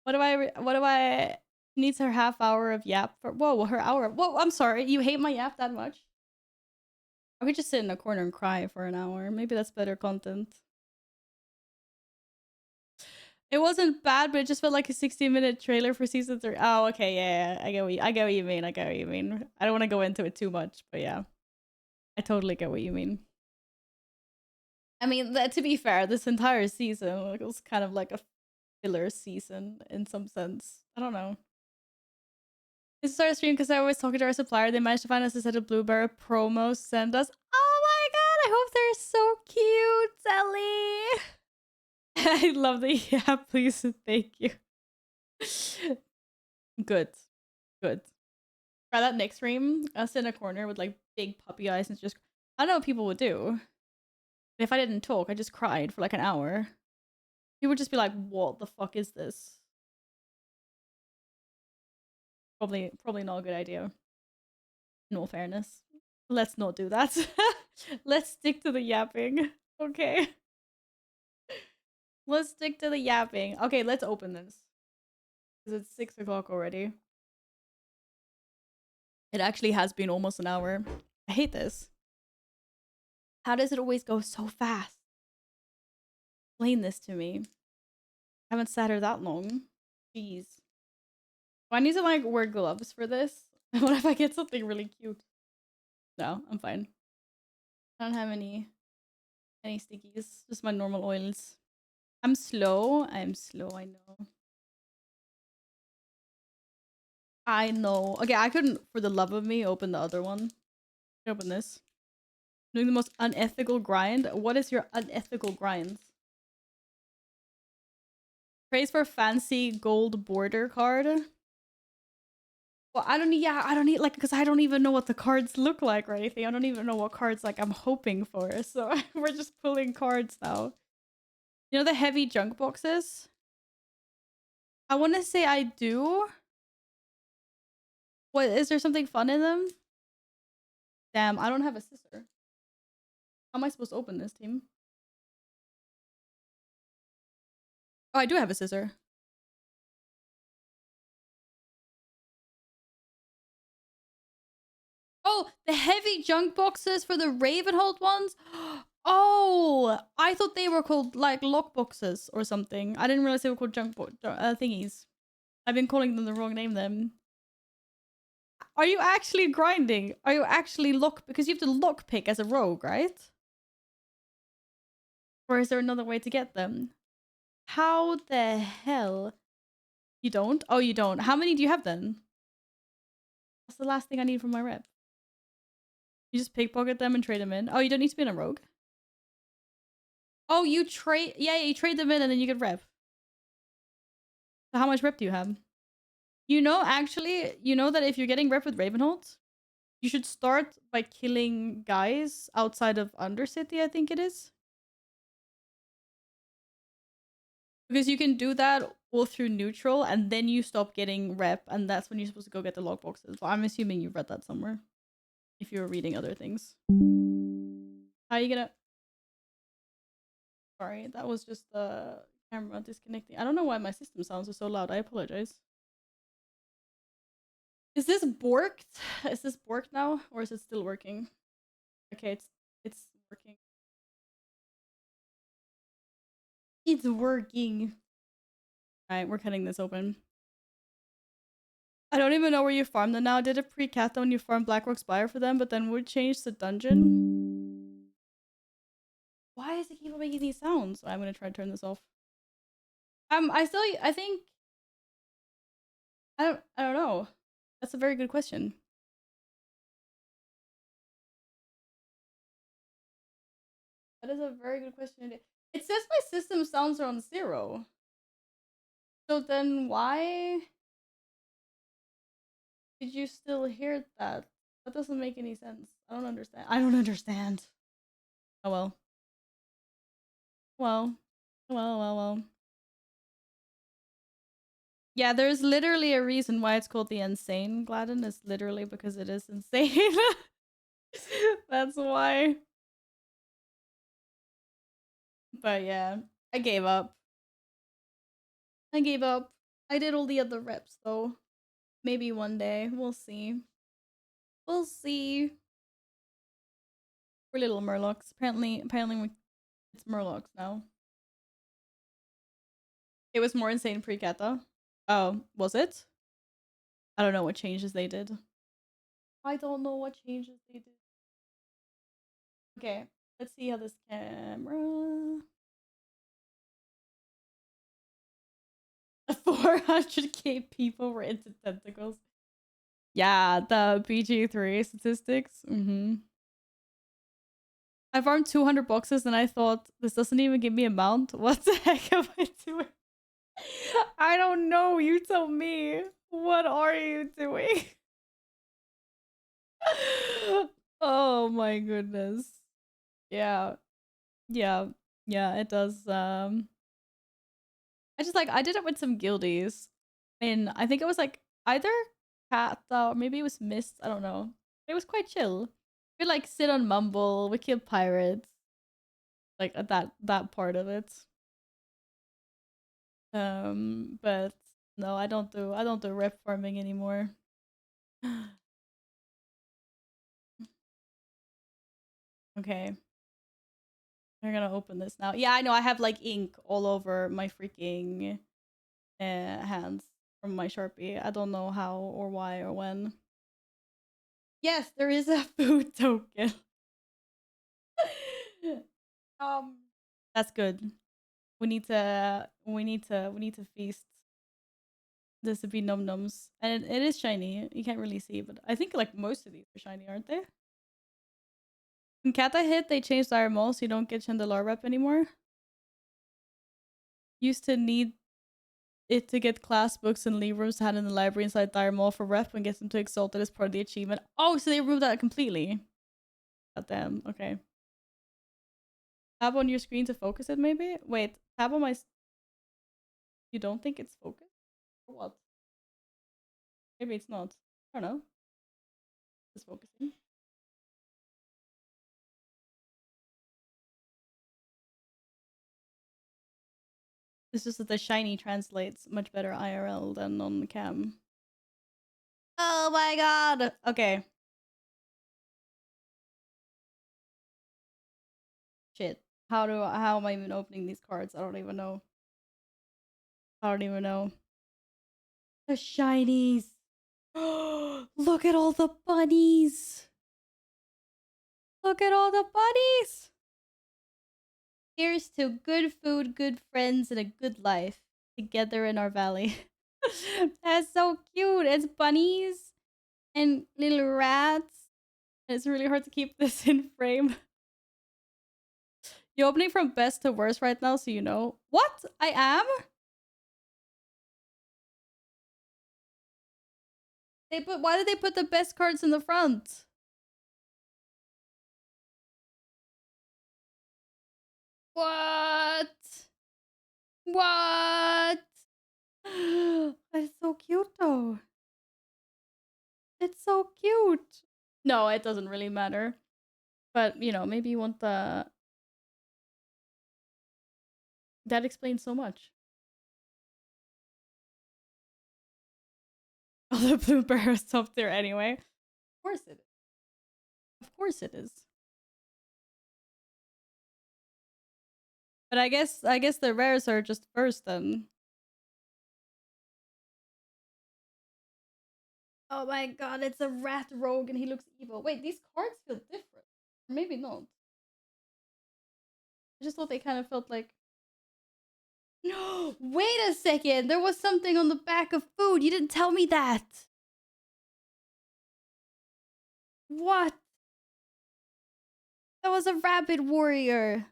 What do I needs her half hour of yap for? Whoa, her hour. Whoa, I'm sorry. You hate my yap that much? I could just sit in a corner and cry for an hour. Maybe that's better content. It wasn't bad, but it just felt like a 60-minute trailer for season 3. Oh, okay, yeah. I get what you mean. I don't want to go into it too much, but yeah. I totally get what you mean. I mean, to be fair, this entire season was kind of like a filler season in some sense. I don't know. This is our stream because I was talking to our supplier. They managed to find us a set of Blueberry promos. Send us. Oh my god! I hope they're so cute, Ellie. I love the yeah. Please, thank you. Good. Try that next stream. Us in a corner with like big puppy eyes and just. I don't know what people would do. If I didn't talk, I just cried for like an hour. People would just be like, "What the fuck is this?" Probably not a good idea. In all fairness, let's not do that. Let's stick to the yapping. Okay. Let's stick to the yapping. Okay, let's open this. Because it's 6 o'clock already. It actually has been almost an hour. I hate this. How does it always go so fast? Explain this to me. I haven't sat here that long. Jeez. Do I need to like wear gloves for this? What if I get something really cute? No, I'm fine. I don't have any stickies. Just my normal oils. I'm slow, I know. Okay, I couldn't, for the love of me, open the other one. Open this. Doing the most unethical grind? What is your unethical grinds? Praise for fancy gold border card? Well, I don't need, like, because I don't even know what the cards look like or anything. I don't even know what cards, like, I'm hoping for. So we're just pulling cards now. You know the heavy junk boxes? I want to say I do. What, is there something fun in them? Damn, I don't have a scissor. How am I supposed to open this, team? Oh, I do have a scissor. Oh, the heavy junk boxes for the Ravenhold ones? Oh, I thought they were called, like, lock boxes or something. I didn't realize they were called junk thingies. I've been calling them the wrong name then. Are you actually grinding? Are you actually because you have to lockpick as a rogue, right? Or is there another way to get them? How the hell? You don't? Oh, you don't. How many do you have then? That's the last thing I need from my rep. You just pickpocket them and trade them in. Oh, you don't need to be in a rogue? Oh, you trade... Yeah, you trade them in and then you get rep. So how much rep do you have? You know, actually, you know that if you're getting rep with Ravenhold, you should start by killing guys outside of Undercity, I think it is. Because you can do that all through neutral and then you stop getting rep and that's when you're supposed to go get the log boxes. But I'm assuming you've read that somewhere. If you're reading other things. How are you gonna... Sorry, that was just the Camera disconnecting. I don't know why my system sounds so loud. I apologize. Is this borked? Is this borked now, or is it still working? Okay, it's working. It's working. All right, we're cutting this open. I don't even know where you farmed them now. I did a pre-cat when you farmed Blackrock Spire for them, but then we changed the dungeon. Why does it keep on making these sounds? I'm gonna try to turn this off. I think I don't know. That's a very good question. That is a very good question. It says my system sounds are on 0. So then why did you still hear that? That doesn't make any sense. I don't understand. I don't understand. Oh well. Well. Well. Yeah, there's literally a reason why it's called the Insane Gladden. It's literally because it is insane. That's why. But yeah, I gave up. I gave up. I did all the other reps though. Maybe one day. We'll see. We'll see. We're little Murlocs. Apparently it's Murlocs now. It was more insane pre-Kata. Oh, was it? I don't know what changes they did. I don't know what changes they did. Okay, let's see how this camera. 400k people were into tentacles. Yeah, the BG3 statistics. I farmed 200 boxes and I thought, this doesn't even give me a mount. What the heck am I doing? I don't know. You tell me. What are you doing? Oh my goodness. Yeah. It does. I did it with some guildies. And I think it was like either Cat or maybe it was Mist. I don't know. It was quite chill. We like sit on Mumble, we kill pirates. Like that part of it. But no, I don't do rep farming anymore. Okay. We're gonna open this now. Yeah, I know I have like ink all over my freaking hands from my Sharpie. I don't know how or why or when. Yes, there is a food token. um that's good. We need to feast. This would be num nums. And it is shiny. You can't really see, but I think like most of these are shiny, aren't they? When Kata hit, they changed Iron Mall so you don't get Chandelar rep anymore. Used to need it to get class books and leave rooms to hand in the library inside Dire Mall for rep and gets them to Exalted as part of the achievement. Oh, so they removed that completely. God damn. Okay. Tab on your screen to focus it, maybe? Wait, tab on my... You don't think it's focused? Or what? Maybe it's not. I don't know. It's focusing. It's just that the shiny translates much better IRL than on the cam. Oh my god! Okay. Shit. How am I even opening these cards? I don't even know. I don't even know. The shinies! Look at all the bunnies! Look at all the bunnies! Here's to good food, good friends, and a good life together in our valley. That's so cute. It's bunnies and little rats. It's really hard to keep this in frame. You're opening from best to worst right now, so you know. What? I am? Why did they put the best cards in the front? What? What? That's so cute though. It's so cute. No, it doesn't really matter. But, you know, maybe you want the... That explains so much. Oh, the blue bear is up there anyway. Of course it is. Of course it is. But I guess the rares are just first then. Oh my god, it's a rat rogue and he looks evil. Wait, these cards feel different. Or maybe not. I just thought they kind of felt like... No! Wait a second! There was something on the back of food! You didn't tell me that! What? That was a rabbit warrior!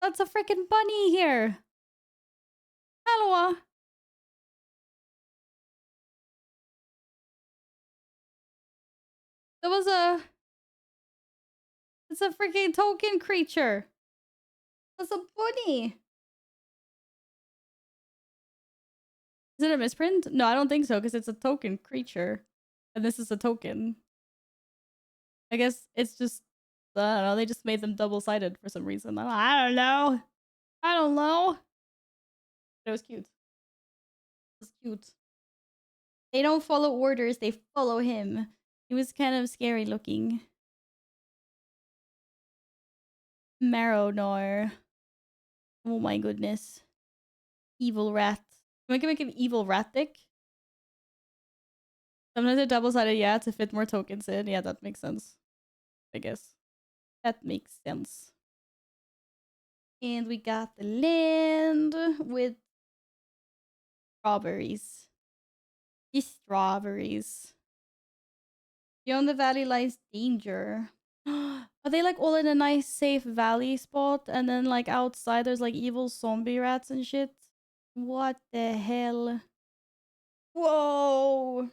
That's a freaking bunny here! Hello! That was a... It's a freaking token creature! That's a bunny! Is it a misprint? No, I don't think so, because it's a token creature. And this is a token. I guess it's just... I don't know, they just made them double-sided for some reason. I don't know! I don't know! But it was cute. It was cute. They don't follow orders, they follow him. He was kind of scary looking. Marrownor. Oh my goodness. Evil rat. We can make an evil rat deck. Sometimes a double-sided, yeah, to fit more tokens in. Yeah, that makes sense. I guess. That makes sense. And we got the land with strawberries. These strawberries. Beyond the valley lies danger. Are they like all in a nice safe valley spot? And then like outside there's like evil zombie rats and shit? What the hell? Whoa!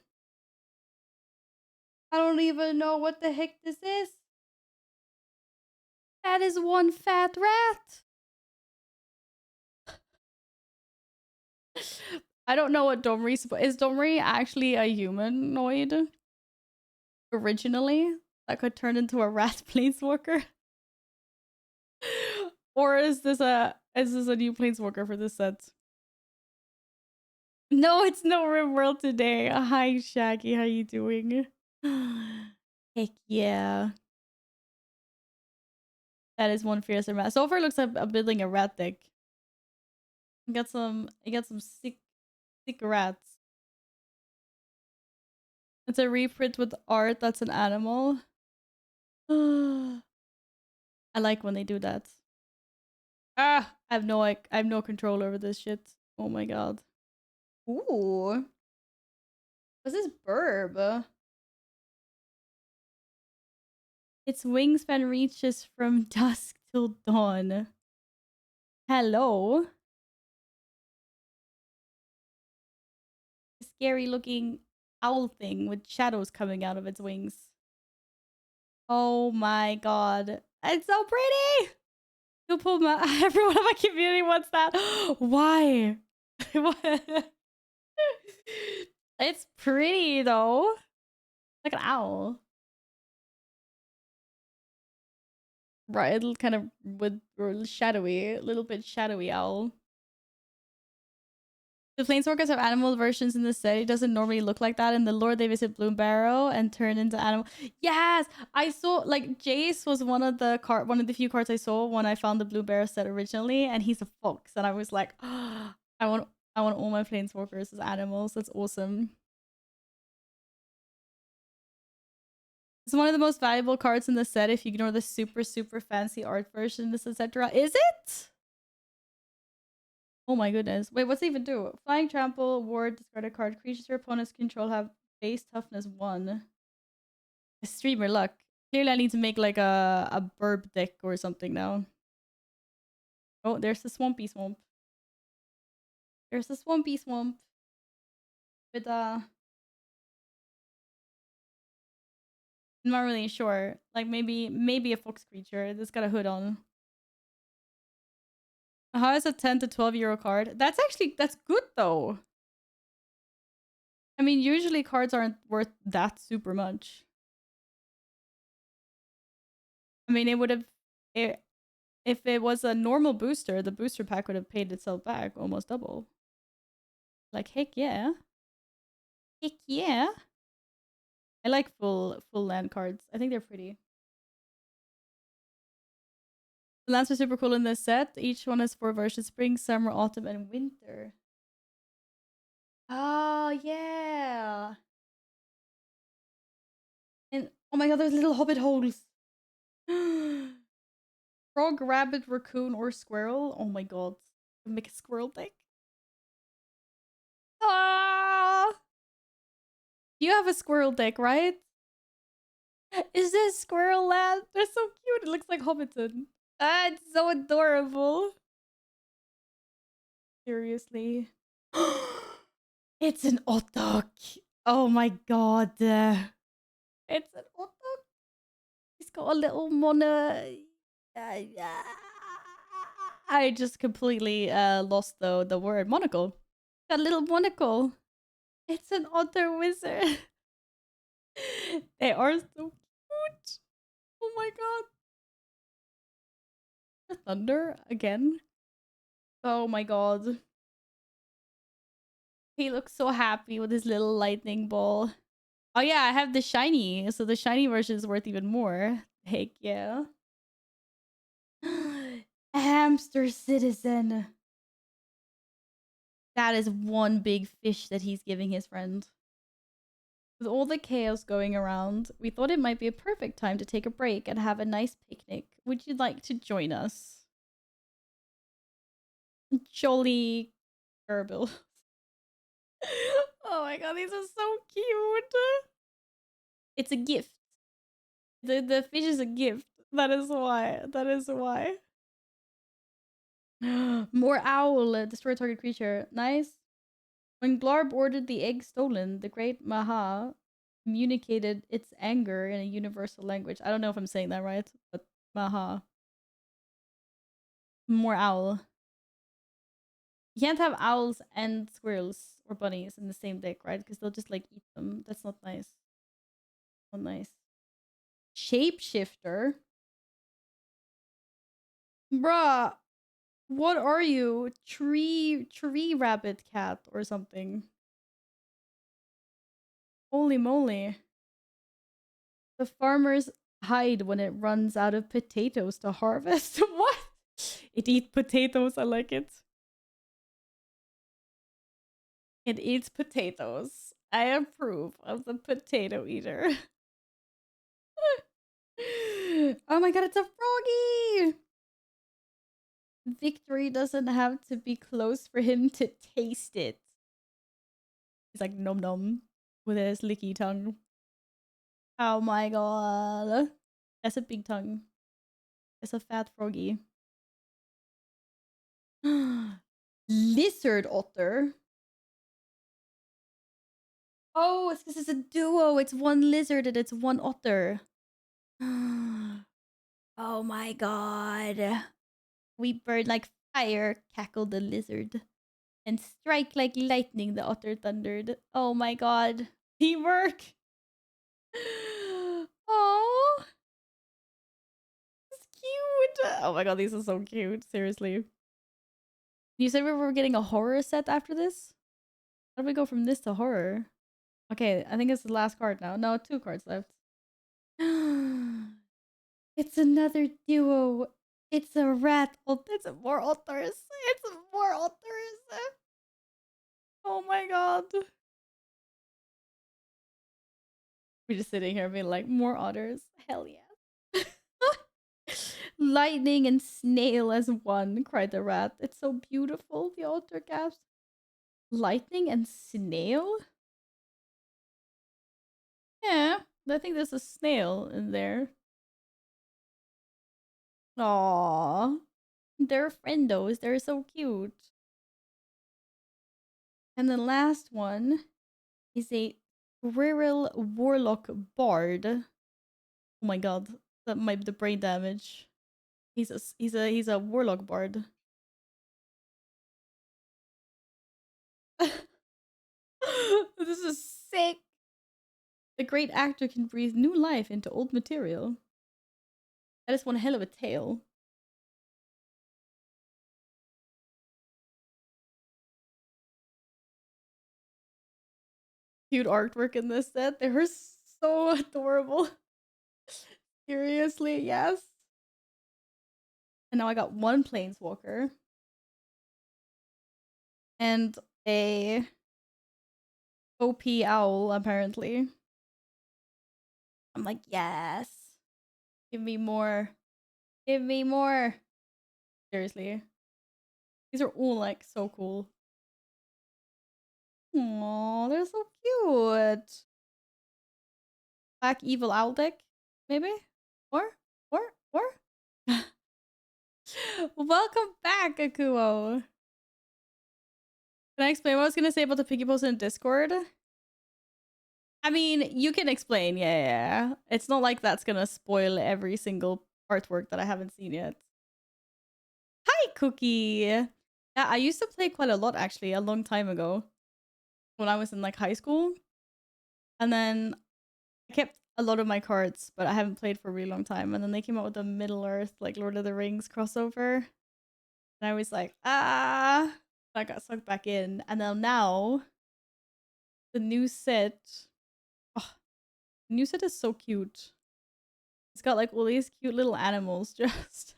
I don't even know what the heck this is. That is one fat rat. I don't know what Domri's... Is Domri actually a humanoid? Originally? That could turn into a rat planeswalker? Or is this a new planeswalker for this set? No, it's no RimWorld today. Hi, Shaggy. How you doing? Heck yeah. That is one fiercer rat. So far, it looks like I'm building a rat deck. I got some sick rats. It's a reprint with art that's an animal. I like when they do that. Ah, I have no control over this shit. Oh my god. Ooh. What's this burb? Its wingspan reaches from dusk till dawn. Hello? A scary looking owl thing with shadows coming out of its wings. Oh my god. It's so pretty! You'll pull my... Everyone in my community wants that. Why? It's pretty though. Like an owl. Right, it'll kind of with shadowy, a little bit shadowy owl. The planeswalkers have animal versions in the set. It doesn't normally look like that. In the lore, they visit Bloombarrow and turn into animal. Yes, I saw like Jace was one of the few cards I saw when I found the Bloombarrow set originally, and he's a fox, and I was like, oh, I want all my planeswalkers as animals. That's awesome. It's one of the most valuable cards in the set if you ignore the super fancy art versions, etc. Is it? Oh my goodness. Wait, what's it even do? Flying, trample, ward, discard a card. Creatures your opponents control have base toughness 1. Streamer luck. Clearly I need to make like a burb deck or something now. Oh, there's the swampy swamp. There's the swampy swamp. With I'm not really sure. Like maybe a fox creature. That's got a hood on. How is a 10 to 12 euro card? That's good though. I mean, usually cards aren't worth that super much. I mean, it would have... If it was a normal booster, the booster pack would have paid itself back almost double. Like, heck yeah. Heck yeah. I like full land cards. I think they're pretty. The lands are super cool in this set. Each one has 4 versions: spring, summer, autumn, and winter. Oh, yeah. And oh my god, there's little hobbit holes. Frog, rabbit, raccoon, or squirrel. Oh my god. Make a squirrel deck. Ah! You have a squirrel deck, right? Is this squirrel land? They're so cute. It looks like Hobbiton. Ah, it's so adorable. Seriously. It's an Otok. Oh my god. It's an Otok. He's got a little I just completely lost the word. Monocle. Got a little monocle. It's an otter wizard. They are so cute. Oh my god. The thunder again. Oh my god. He looks so happy with his little lightning ball. Oh yeah, I have the shiny. So the shiny version is worth even more. Heck yeah. Hamster citizen. That is one big fish that he's giving his friend. With all the chaos going around, we thought it might be a perfect time to take a break and have a nice picnic. Would you like to join us? Jolly Gerbil. Oh my god, these are so cute. It's a gift. The fish is a gift. That is why. That is why. More owl. Destroy target creature. Nice. When Glarb ordered the egg stolen, the great Maha communicated its anger in a universal language. I don't know if I'm saying that right, but Maha. More owl. You can't have owls and squirrels or bunnies in the same deck, right? Because they'll just like eat them. That's not nice. Not nice. Shapeshifter. Bruh. What are you? Tree rabbit cat or something. Holy moly. The farmers hide when it runs out of potatoes to harvest. What? It eats potatoes. I like it. It eats potatoes. I approve of the potato eater. Oh my god, it's a froggy! Victory doesn't have to be close for him to taste it. He's like nom nom with his licky tongue. Oh my god. That's a big tongue. It's a fat froggy. Lizard otter. Oh, it's because it's a duo. It's one lizard and it's one otter. Oh my god. We burn like fire, cackled the lizard. And strike like lightning, the otter thundered. Oh my god. Teamwork! Oh, it's cute. Oh my god, these are so cute. Seriously. You said we were getting a horror set after this? How do we go from this to horror? Okay, I think it's the last card now. No, 2 cards left. It's another duo. It's a rat. Oh, it's more otters. It's more otters. Oh my god. We're just sitting here being like, more otters. Hell yeah. Lightning and snail as one, cried the rat. It's so beautiful, the otter gasped. Lightning and snail? Yeah, I think there's a snail in there. Aww. They're friendos. They're so cute. And the last one is a Squirrel Warlock Bard. Oh my god, that might be the brain damage. He's a Warlock Bard. This is sick. The great actor can breathe new life into old material. That is one hell of a tale. cute artwork in this set. They were so adorable. Seriously, yes. And now I got one planeswalker. And a OP owl, apparently. I'm like, yes. Give me more. Give me more. Seriously. These are all like so cool. Aww, they're so cute. Black evil owl deck, maybe? Or? Welcome back, Akuo. Can I explain what I was gonna say about the Piggy post in Discord? I mean, you can explain, yeah. It's not like that's gonna spoil every single artwork that I haven't seen yet. Hi, Cookie! Yeah, I used to play quite a lot, actually, a long time ago. When I was in, like, high school. And then I kept a lot of my cards, but I haven't played for a really long time. And then they came out with the Middle-earth, like, Lord of the Rings crossover. And I was like, ah! I got sucked back in. And then now, the new set... Oh, the new set is so cute. It's got, like, all these cute little animals just...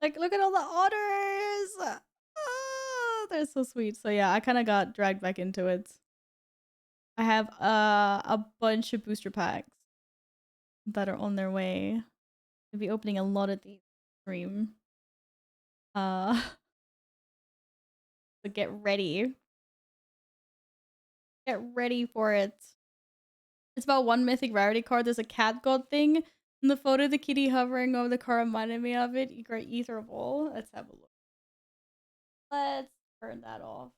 like, look at all the otters! Oh, they're so sweet. So yeah, I kind of got dragged back into it. I have a bunch of booster packs that are on their way. I'll be opening a lot of these stream. So get ready. Get ready for it. It's about one mythic rarity card. There's a cat god thing. In the photo, the kitty hovering over the card reminded me of it. Great ether ball. Let's have a look. Let's turn that off.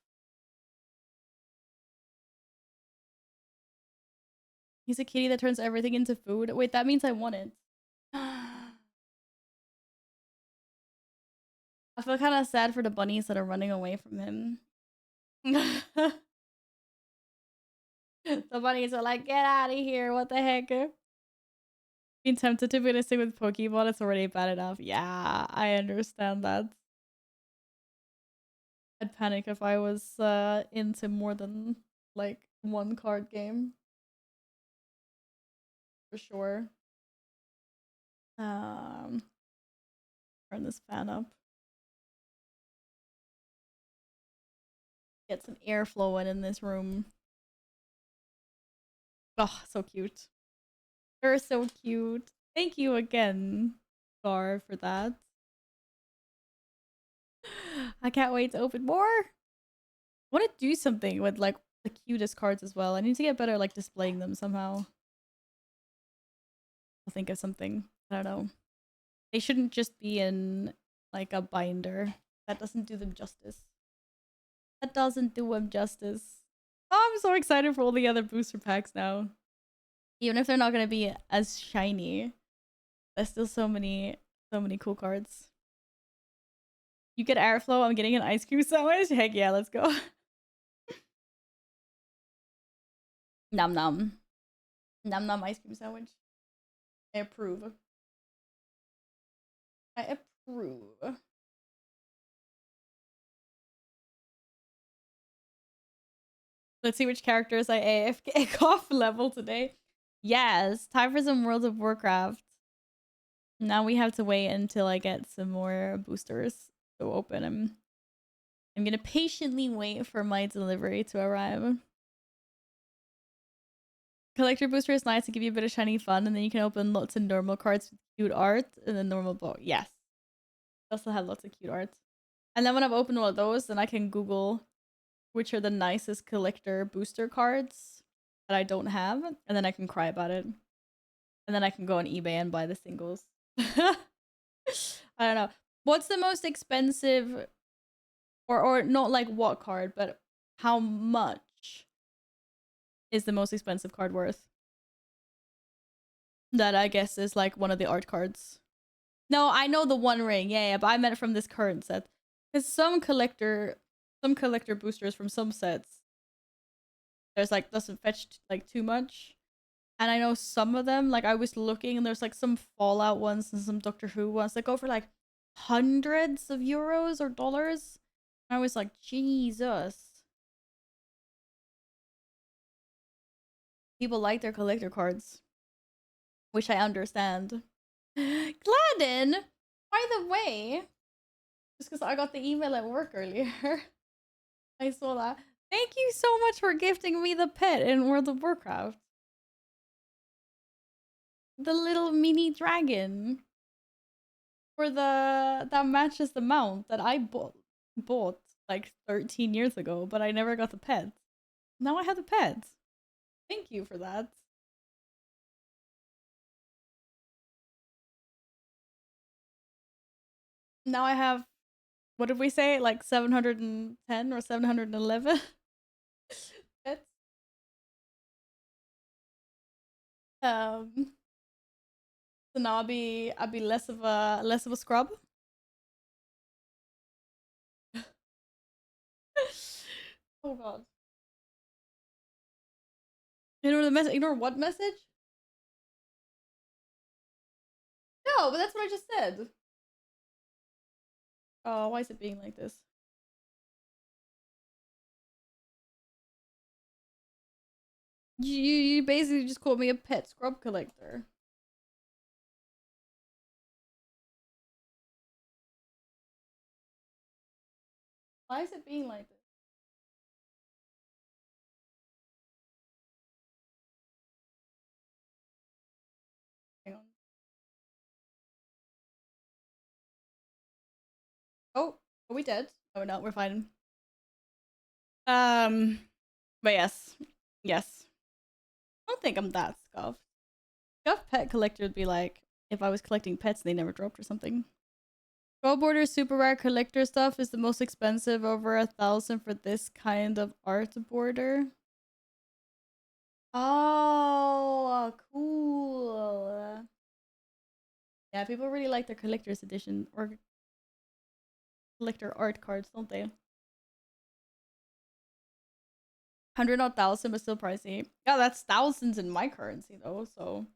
He's a kitty that turns everything into food. Wait, that means I want it. I feel kind of sad for the bunnies that are running away from him. The bunnies are like, get out of here. What the heck? Being tempted to be a stick with Pokemon, it's already bad enough. Yeah, I understand that. I'd panic if I was into more than like one card game. For sure. Turn this fan up. Get some air flowing in this room. Oh, so cute. They're so cute. Thank you again, Gar, for that. I can't wait to open more. I want to do something with like the cutest cards as well. I need to get better like displaying them somehow. I'll think of something. I don't know. They shouldn't just be in like a binder. That doesn't do them justice. That doesn't do them justice. Oh, I'm so excited for all the other booster packs now. Even if they're not gonna be as shiny, there's still so many cool cards. You get airflow, I'm getting an ice cream sandwich. Heck yeah, let's go. Nom nom. Nom nom ice cream sandwich. I approve. I approve. Let's see which characters I AFK off level today. Yes, time for some World of Warcraft. Now we have to wait until I get some more boosters to open them. I'm gonna patiently wait for my delivery to arrive. Collector booster is nice to give you a bit of shiny fun, and then you can open lots of normal cards with cute art and then normal book. Yes. I also have lots of cute art. And then when I've opened all of those, then I can Google which are the nicest collector booster cards that I don't have, and then I can cry about it. And then I can go on eBay and buy the singles. I don't know. What's the most expensive, or not like what card, but how much is the most expensive card worth? That I guess is like one of the art cards. No, I know the One Ring. Yeah, but I meant from this current set. Because some collector boosters from some sets, there's like doesn't fetch like too much. And I know some of them, like I was looking and there's like some Fallout ones and some Doctor Who ones that go for like hundreds of euros or dollars. And I was like, Jesus. People like their collector cards, which I understand. Gladden, by the way, just because I got the email at work earlier, I saw that. Thank you so much for gifting me the pet in World of Warcraft. The little mini dragon for the that matches the mount that I bought like 13 years ago, but I never got the pet. Now I have the pet. Thank you for that. Now I have, what did we say? Like 710 or 711 pets. Um so now I'll be less of a scrub. Oh god. Ignore the message. Ignore what message? No, but that's what I just said. Oh, why is it being like this? You basically just called me a pet scrub collector. Why is it being like this? Hang on. Oh, are we dead? Oh no, we're fine. But yes. Yes. I don't think I'm that scuffed. Scuffed pet collector would be like if I was collecting pets and they never dropped or something. Gold border super rare collector stuff is the most expensive, over 1,000 for this kind of art border. Oh, cool. Yeah, people really like their collector's edition or collector art cards, don't they? 100, not 1,000, but still pricey. Yeah, that's thousands in my currency though. So,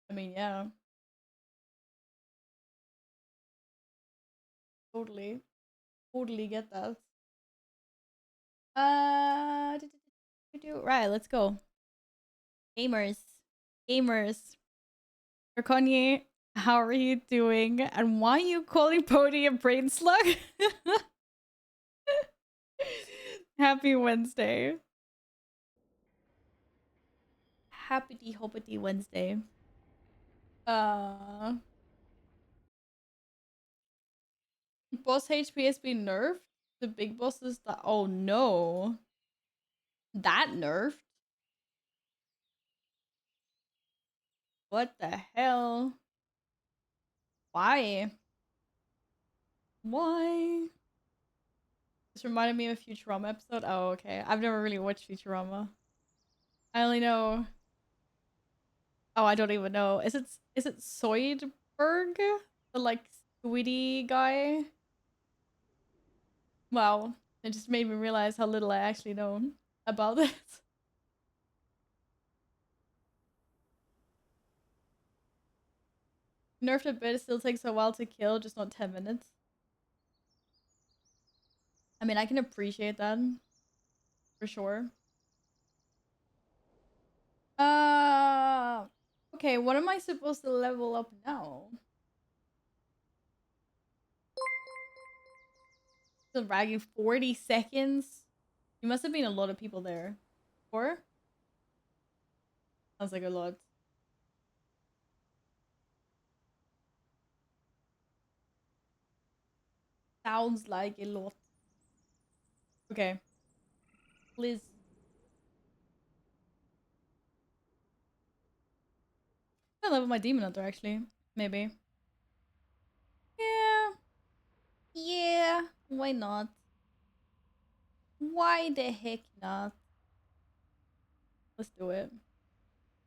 I mean, yeah, totally, totally get that. Right, let's go. Gamers, gamers. Kanye, how are you doing? And why are you calling Pody a brain slug? Happy Wednesday. Happy hoppity Wednesday. Uh, boss HP has been nerfed. The big boss is the, oh no, that nerfed. What the hell? Why? Why? This reminded me of a Futurama episode. Oh, okay. I've never really watched Futurama. I only know. Oh, I don't even know. Is it Zoidberg? The like squiddy guy? Wow. It just made me realize how little I actually know about it. Nerfed a bit, it still takes a while to kill, just not 10 minutes. I mean, I can appreciate that for sure. Uh okay, what am I supposed to level up now? Still bragging 40 seconds. You must have been a lot of people there. Or? Sounds like a lot. Sounds like a lot. Okay. Please. I level my demon hunter actually. Maybe. Yeah. Yeah. Why not? Why the heck not? Let's do it.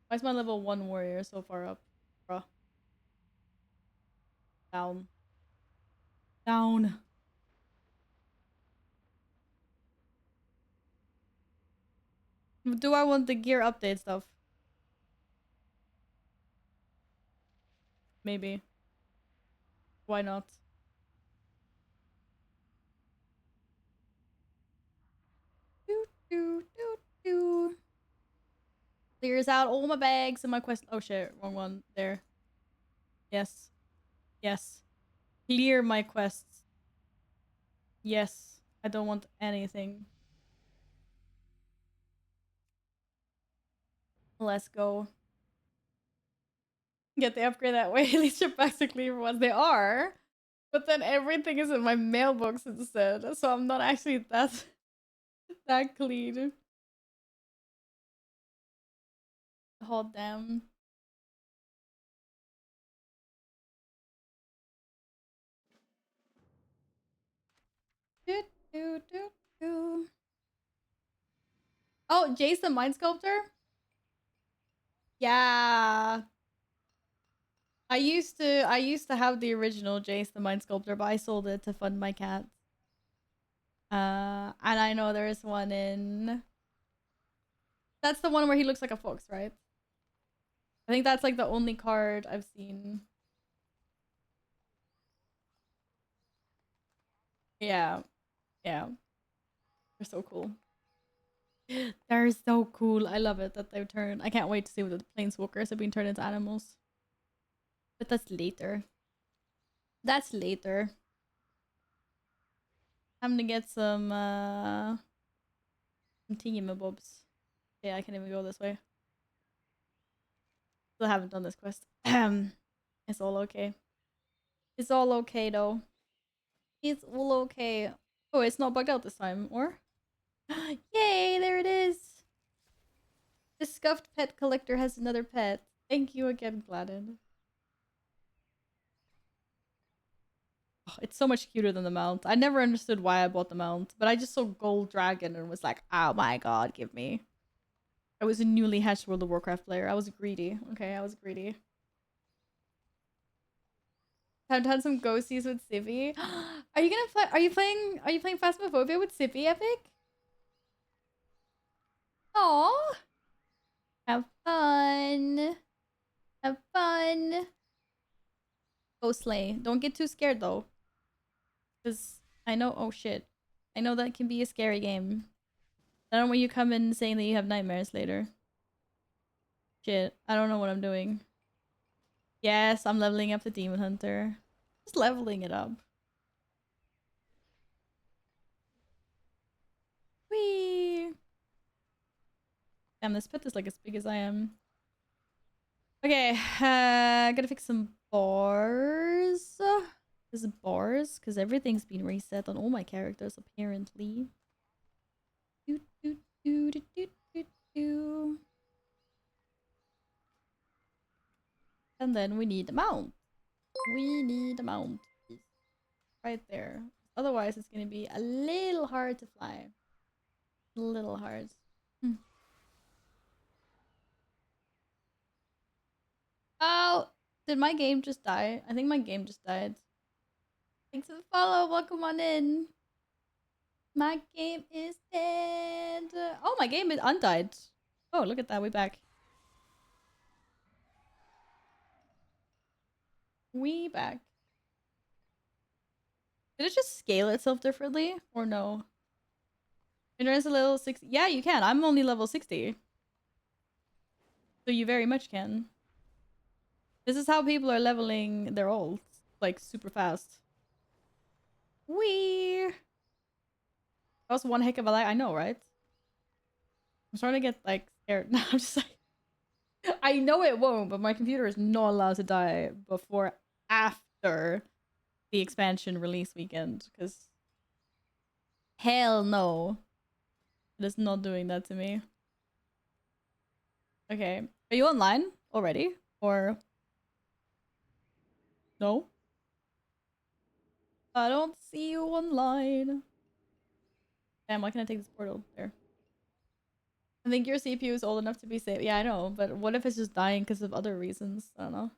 Why is my level 1 warrior so far up? Bruh. Down. Down. Do I want the gear update stuff? Maybe. Why not? Do, do, do, do. Clears out all my bags and my quest. Oh shit, wrong one. There. Yes. Yes. Clear my quests. Yes. I don't want anything. Let's go. Get the upgrade that way. At least your bags are clear ones. They are. But then everything is in my mailbox instead. So I'm not actually that clean. Hot damn. Do, do, do, do. Oh, Jace the Mind Sculptor? Yeah. I used to have the original Jace the Mind Sculptor, but I sold it to fund my cat. And I know there's one in. That's the one where he looks like a fox, right? I think that's like the only card I've seen. Yeah, yeah, they're so cool. They're so cool. I love it that they've turned. I can't wait to see what the planeswalkers have been turned into animals. But that's later. That's later. I'm gonna get some thingamabobs. Yeah, I can't even go this way. Still haven't done this quest. It's all okay. It's all okay though. It's all okay. Oh, it's not bugged out this time, or? Yay, there it is. The scuffed pet collector has another pet. Thank you again, Gladden. Oh, it's so much cuter than the mount. I never understood why I bought the mount, but I just saw Gold Dragon and was like, oh my god, give me. I was a newly hatched World of Warcraft player. I was greedy. Okay, I was greedy. Have done some ghosties with Civi. Are you gonna play? Are you playing Phasmophobia with Civi Epic? Aw, have fun. Have fun. Go slay. Don't get too scared though, because I know. Oh shit, I know that can be a scary game. I don't want you come in saying that you have nightmares later. Shit, I don't know what I'm doing. Yes, I'm leveling up the Demon Hunter. Just leveling it up. Whee! Damn, this pet is like as big as I am. Okay, gotta fix some bars. This is bars, because everything's been reset on all my characters, apparently. Do, do, do, do, do, do, do. And then we need a mount. We need a mount. Right there. Otherwise, it's gonna be a little hard to fly. A little hard. Oh, did my game just die? I think my game just died. Thanks for the follow. Welcome on in. My game is dead. Oh, my game is undied. Oh, look at that. We're back. We back. Did it just scale itself differently? Or no? Endurance a level 60. Yeah, you can. I'm only level 60. So you very much can. This is how people are leveling their ults. Like, super fast. Wee. That was one heck of a lag. I know, right? I'm starting to get, like, scared. Now I'm just like... I know it won't, but my computer is not allowed to die before after the expansion release weekend, because hell no. It is not doing that to me. Okay. Are you online already? Or no? I don't see you online. Damn, why can't I take this portal? There. I think your CPU is old enough to be safe. Yeah, I know, but what if it's just dying because of other reasons? I don't know.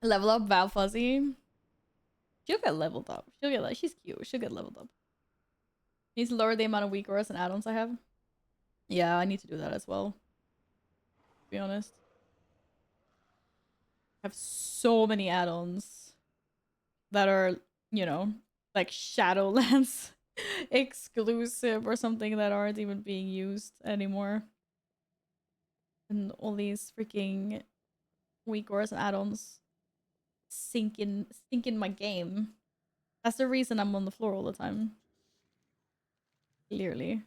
Level up Val Fuzzy. She'll get leveled up. She'll get like she's cute. She'll get leveled up. Needs to lower the amount of weak auras and add-ons I have. Yeah, I need to do that as well. To be honest. I have so many add-ons that are, you know, like Shadowlands exclusive or something that aren't even being used anymore. And all these freaking weak ores and add-ons sink in my game. That's the reason I'm on the floor all the time. Clearly.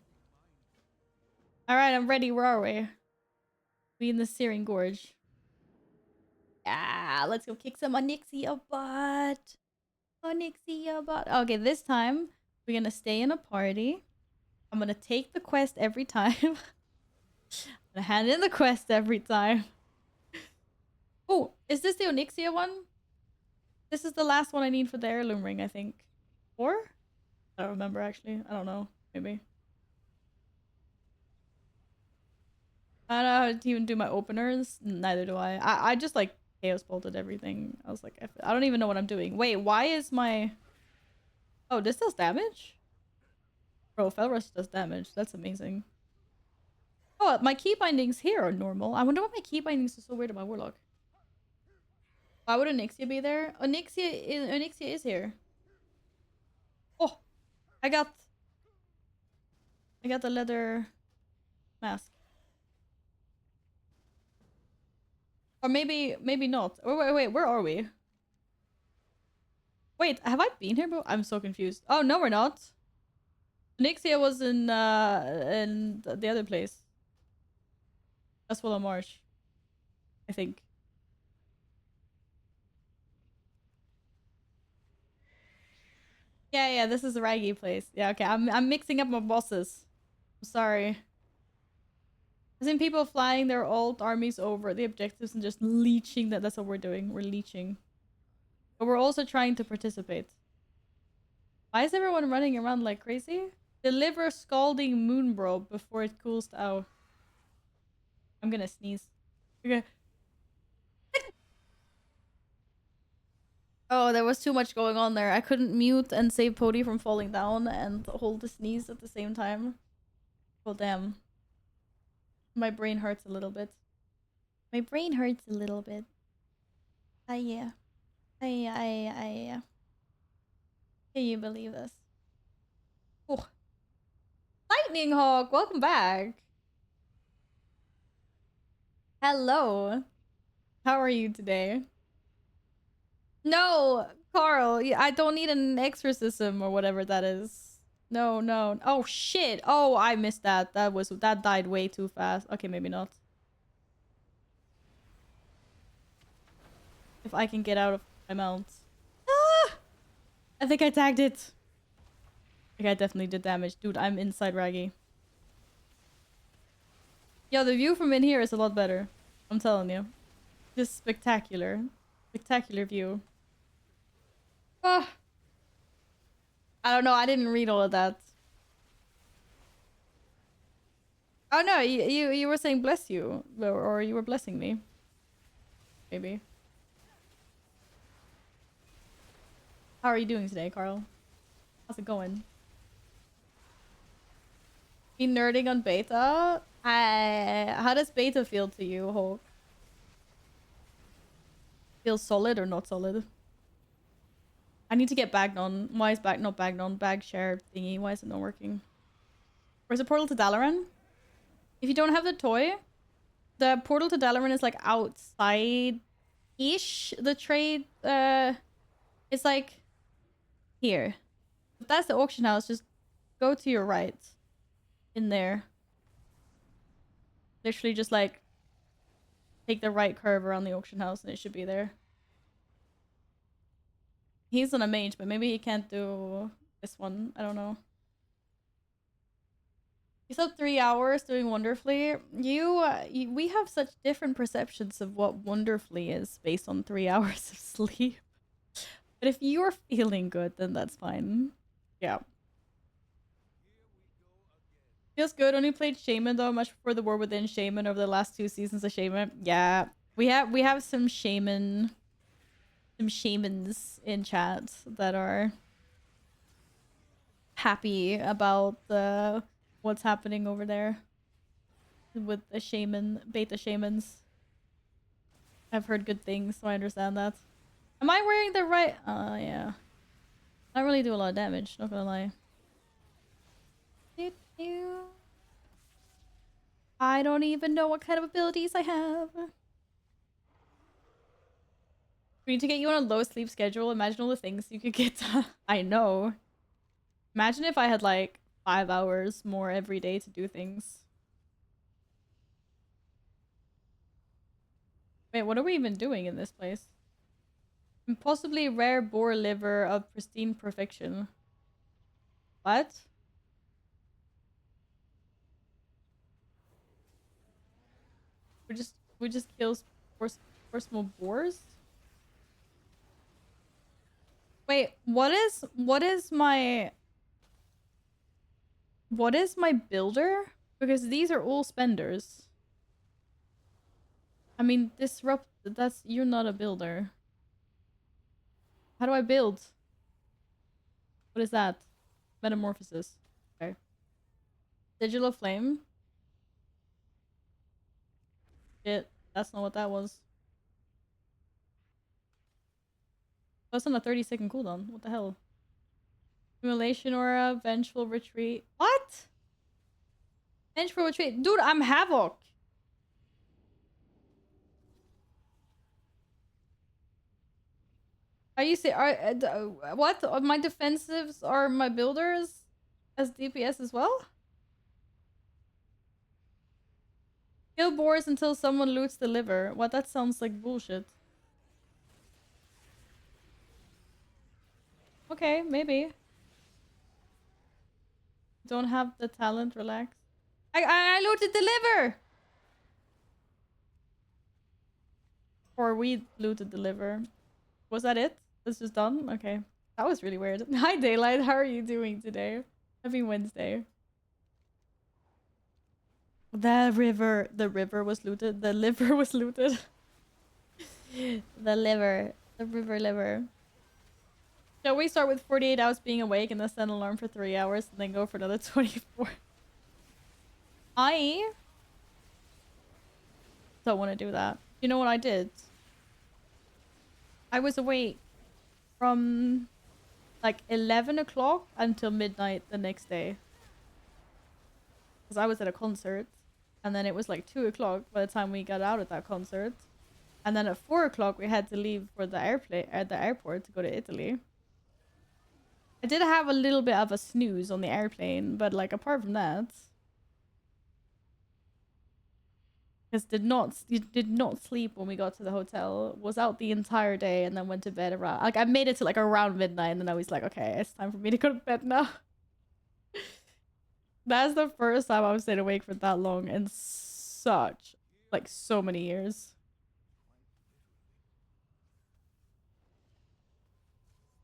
Alright, I'm ready. Where are we? We in the Searing Gorge. Yeah, let's go kick some Onyxia butt. Onyxia butt. Okay, this time we're gonna stay in a party. I'm gonna take the quest every time. I'm gonna hand in the quest every time. Oh, is this the Onyxia one? This is the last one I need for the heirloom ring, I think. Or? I don't remember actually. I don't know. Maybe. I don't know how to even do my openers. Neither do I. I just like chaos bolted everything. I was like, I don't even know what I'm doing. Wait, why is my... Oh, this does damage? Bro, Fell Rush does damage. That's amazing. Oh, my key bindings here are normal. I wonder why my key bindings are so weird on my Warlock. Why would Onyxia be there? Onyxia is here. Oh, I got the leather mask. Or maybe not. Oh, wait, where are we? Wait, have I been here, bro? I'm so confused. Oh, no, we're not. Onyxia was in the other place. That's Willow Marsh, I think. Yeah, this is the Raggy place. Yeah, okay. I'm mixing up my bosses. I'm sorry. I've seen people flying their old armies over the objectives and just leeching that. That's what we're doing. We're leeching. But we're also trying to participate. Why is everyone running around like crazy? Deliver scalding moonbro before it cools out. I'm gonna sneeze. Okay. Oh, there was too much going on there. I couldn't mute and save Pody from falling down and hold the sneeze at the same time. Well, damn. My brain hurts a little bit. My brain hurts a little bit. Yeah. Can you believe this? Oh. Lightning Hawk, welcome back. Hello. How are you today? No, Carl, I don't need an exorcism or whatever that is. No. Oh shit. Oh, I missed that. That died way too fast. Okay, maybe not. If I can get out of my mount. Ah! I think I tagged it. I think I definitely did damage. Dude, I'm inside Raggy. Yo, the view from in here is a lot better. I'm telling you. Just spectacular. Spectacular view. Ah! I don't know. I didn't read all of that. Oh no, you were saying bless you. Or you were blessing me. Maybe. How are you doing today, Carl? How's it going? Be nerding on beta? How does beta feel to you, Hulk? Feels solid or not solid? I need to get bagged on. Why is not bagged on? Bag share thingy. Why is it not working? Where's the portal to Dalaran? If you don't have the toy, the portal to Dalaran is like outside-ish. The trade, it's like here. If that's the auction house, just go to your right. In there. Literally just like take the right curve around the auction house and it should be there. He's on a mage, but maybe he can't do this one. I don't know. You slept 3 hours doing wonderfully. We have such different perceptions of what wonderfully is based on 3 hours of sleep. But if you're feeling good, then that's fine. Yeah. Feels good. Only played Shaman though. Much prefer the War Within Shaman over the last 2 seasons of Shaman. Yeah. We have some shamans in chat that are happy about what's happening over there with the beta shamans. I've heard good things, so I understand that. Am I wearing the right? Yeah. I don't really do a lot of damage, not gonna lie. I don't even know what kind of abilities I have. We need to get you on a low sleep schedule. Imagine all the things you could get done. I know. Imagine if I had like 5 hours more every day to do things. Wait, what are we even doing in this place? Impossibly rare boar liver of pristine perfection. What? We just kill four small boars? Wait, what is my builder? Because these are all spenders. I mean, disrupt. You're not a builder. How do I build? What is that? Metamorphosis. Okay. Digital flame. Shit, that's not what that was. That's on a 30-second cooldown. What the hell? Simulation aura, vengeful retreat. What? Vengeful retreat. Dude, I'm Havoc. Are you say what? My defensives are my builders as DPS as well? Kill boars until someone loots the liver. What? That sounds like bullshit. Okay, maybe. Don't have the talent. Relax. I looted the liver. Or we looted the liver. Was that it? This just done? Okay. That was really weird. Hi, Daylight. How are you doing today? Happy Wednesday. The river was looted. The liver was looted. The liver. The river liver. Shall we start with 48 hours being awake and then set an alarm for 3 hours and then go for another 24? I don't want to do that. You know what I did? I was awake from like 11 o'clock until midnight the next day. Because I was at a concert. And then it was like 2 o'clock by the time we got out of that concert. And then at 4 o'clock we had to leave for the airplane at the airport to go to Italy. I did have a little bit of a snooze on the airplane, but like apart from that, because you did not sleep when we got to the hotel. Was out the entire day and then went to bed around I made it to like around midnight and then I was like, okay, it's time for me to go to bed now. That's the first time I was staying awake for that long in such like so many years.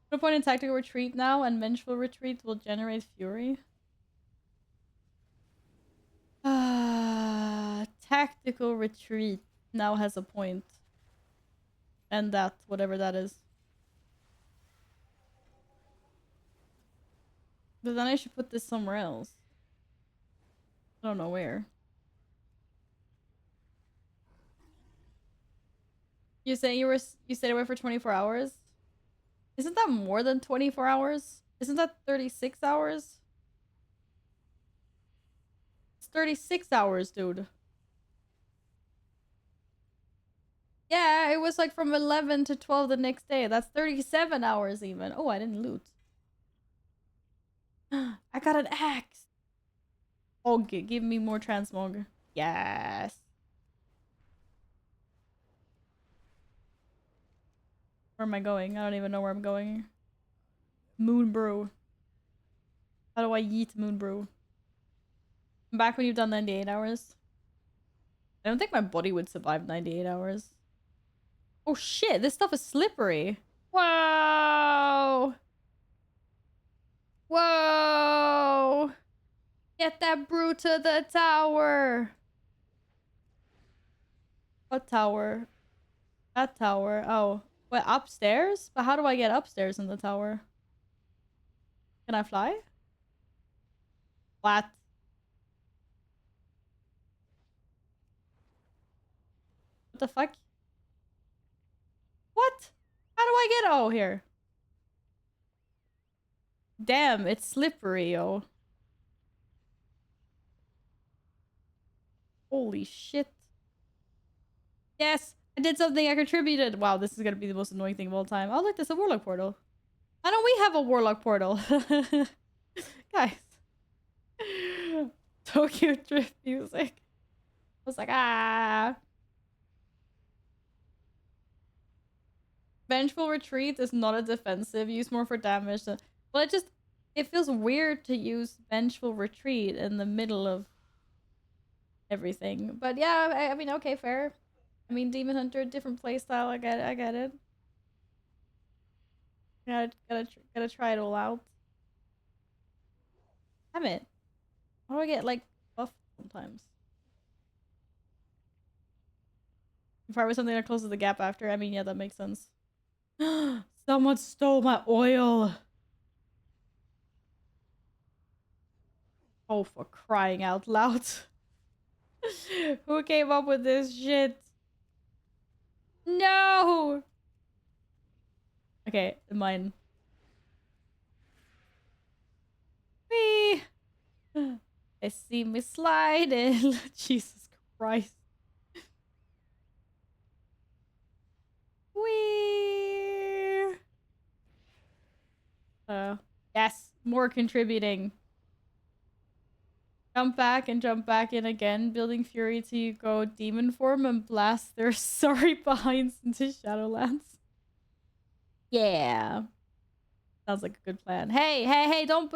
No point in tactical retreat now, and vengeful retreat will generate fury. Tactical retreat now has a point. And that, whatever that is. But then I should put this somewhere else. I don't know where. You say you stayed away for 24 hours? Isn't that more than 24 hours? Isn't that 36 hours? It's 36 hours, dude. Yeah, it was like from 11 to 12 the next day. That's 37 hours even. Oh, I didn't loot. I got an axe. Oh, give me more transmog. Yes. Where am I going? I don't even know where I'm going. Moonbrew. How do I yeet Moonbrew? I'm back when you've done 98 hours. I don't think my body would survive 98 hours. Oh shit, this stuff is slippery. Whoa! Whoa! Get that brew to the tower! What tower? That tower. Oh. What, upstairs? But how do I get upstairs in the tower? Can I fly? What? What the fuck? What? How do I get... Oh, here. Damn, it's slippery, yo. Holy shit. Yes, I did something. I contributed. Wow, this is gonna be the most annoying thing of all time. Oh, look, there's a Warlock portal. Why don't we have a Warlock portal? Guys. Tokyo Drift music. I was like, ah. Vengeful Retreat is not a defensive. Use more for damage. Well, it feels weird to use Vengeful Retreat in the middle of everything. But yeah, I mean, okay, fair. I mean, Demon Hunter, different playstyle. I get it. I get it. Gotta try it all out. Damn it. How do I get, like, buffed sometimes? If I was something that closes the gap after, I mean, yeah, that makes sense. Someone stole my oil. Oh, for crying out loud. Who came up with this shit? No! Okay, mine. Whee! I see me sliding. Jesus Christ. Whee! Yes, more contributing. Jump back and jump back in again, building fury till you go demon form and blast their sorry behinds into Shadowlands. Yeah. Sounds like a good plan. Hey, don't.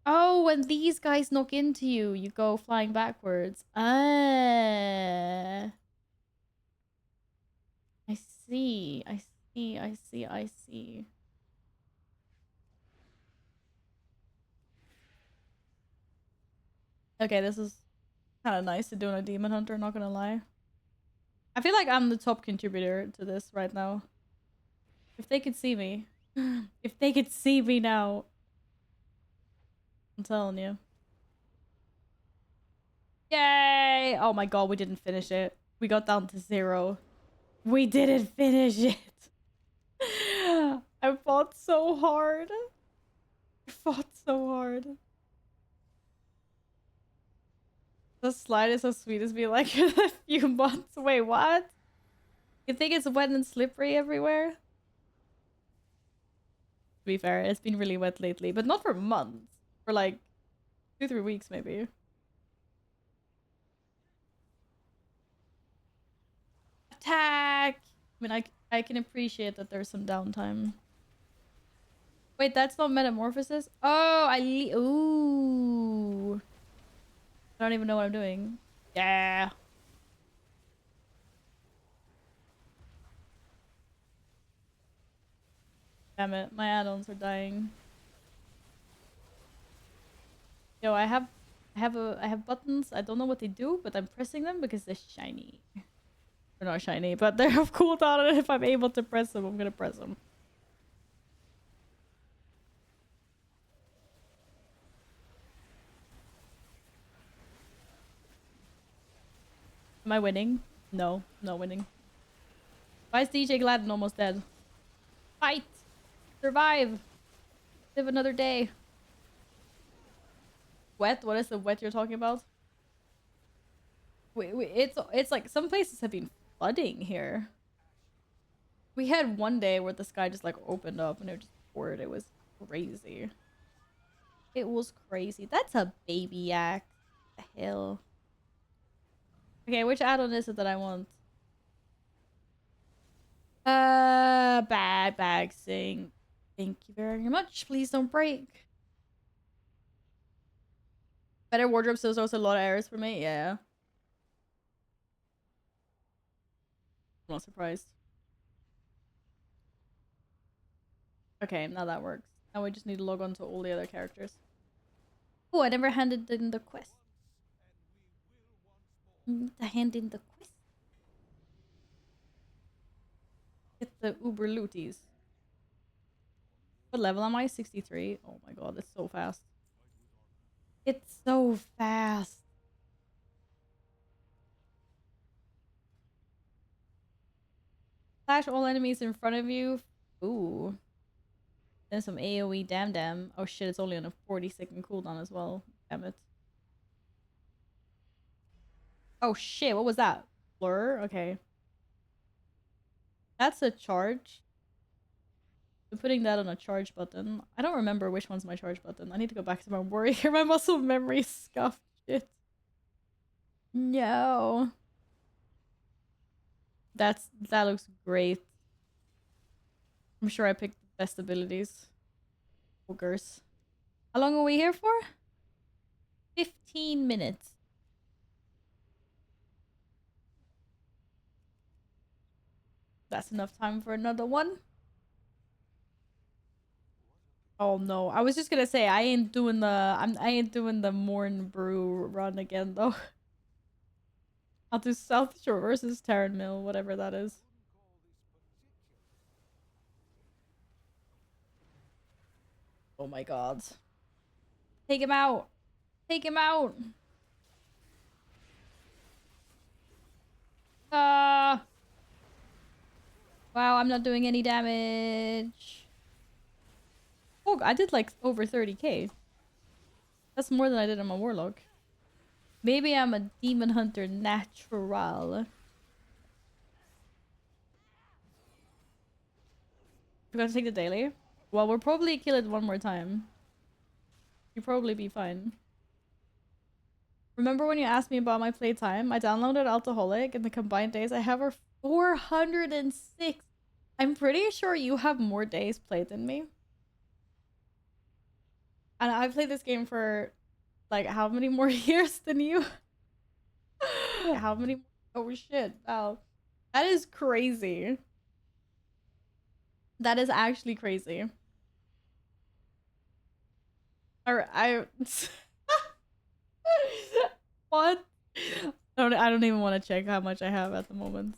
Oh, when these guys knock into you, you go flying backwards. I see. I see. Okay, this is kind of nice to do on a Demon Hunter, not gonna lie. I feel like I'm the top contributor to this right now. If they could see me. If they could see me now. I'm telling you. Yay! Oh my god, we didn't finish it. We got down to 0. We didn't finish it. I fought so hard. I fought so hard. The slide is as sweet as me like a few months. Wait, what? You think it's wet and slippery everywhere? To be fair, it's been really wet lately, but not for months. For like 2-3 weeks maybe. Attack! I mean, I can appreciate that there's some downtime. Wait, that's not metamorphosis? Oh, ooh. I don't even know what I'm doing. Yeah. Damn it, my add-ons are dying. Yo, I have buttons. I don't know what they do, but I'm pressing them because they're shiny. They're not shiny, but they have cooldown, and if I'm able to press them, I'm gonna press them. Am I winning? No, not winning. Why is DJ Gladden almost dead? Fight! Survive! Live another day. Wet? What is the wet you're talking about? Wait, it's like some places have been flooding here. We had one day where the sky just like opened up and it just poured. It was crazy. It was crazy. That's a baby yak. The hell. Okay, which add-on is it that I want? Bag sing. Thank you very much. Please don't break. Better wardrobe, so there's also a lot of errors for me. Yeah. I'm not surprised. Okay, now that works. Now we just need to log on to all the other characters. Oh, I never handed in the quest. To hand in the quest. Get the Uber looties. What level am I? 63. Oh my god, it's so fast. It's so fast. Slash all enemies in front of you. Ooh. Then some AoE damn. Oh shit, it's only on a 40-second cooldown as well. Damn it. Oh shit, what was that? Blur? Okay. That's a charge. I'm putting that on a charge button. I don't remember which one's my charge button. I need to go back to my warrior. My muscle memory scuffed shit. No. That looks great. I'm sure I picked the best abilities. Ogres. How long are we here for? 15 minutes. That's enough time for another one. Oh no, I was just gonna say I ain't doing the Morn Brew run again though. I'll do South Shore versus Terran Mill, whatever that is. Oh my god. Take him out. Take him out. Wow, I'm not doing any damage. Oh, I did like over 30k. That's more than I did on my Warlock. Maybe I'm a Demon Hunter natural. We gotta take the daily. Well, we'll probably kill it one more time. You'll probably be fine. Remember when you asked me about my playtime? I downloaded Alcoholic and the combined days I have are 406. I'm pretty sure you have more days played than me. And I've played this game for like how many more years than you? How many? Oh shit! Wow, that is crazy. That is actually crazy. I what? I don't even want to check how much I have at the moment.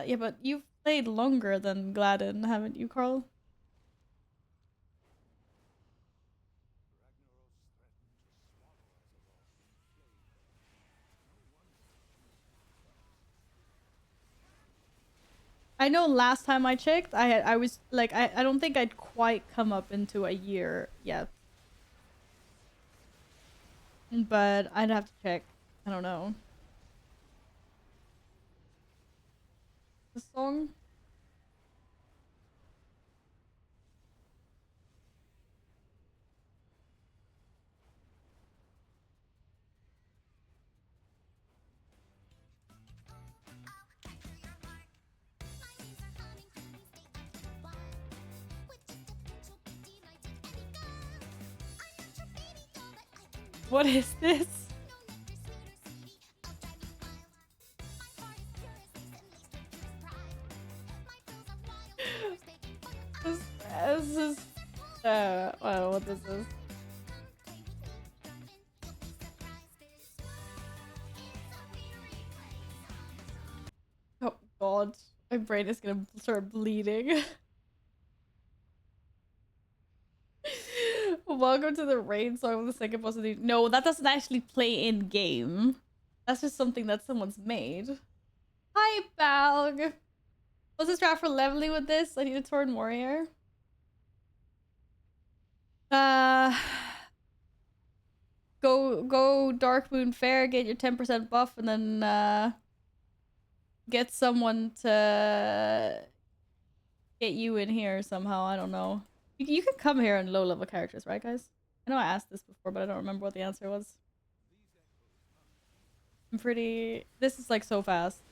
Yeah, but you've played longer than Gladden, haven't you, Carl? I know last time I checked, I was like I don't think I'd quite come up into a year yet. But I'd have to check. I don't know. The song? What is this? This is well, what is this? Oh god, my brain is gonna start bleeding. Welcome to the rain song of the second boss of the. No, that doesn't actually play in game. That's just something that someone's made. Hi, Balg. What's the strat for leveling with this? I need a Tauren warrior. Uh, go Darkmoon Fair, get your 10% buff, and then get someone to get you in here somehow. I don't know. You can come here on low level characters, right, guys? I know I asked this before, but I don't remember what the answer was. I'm pretty. This is like so fast.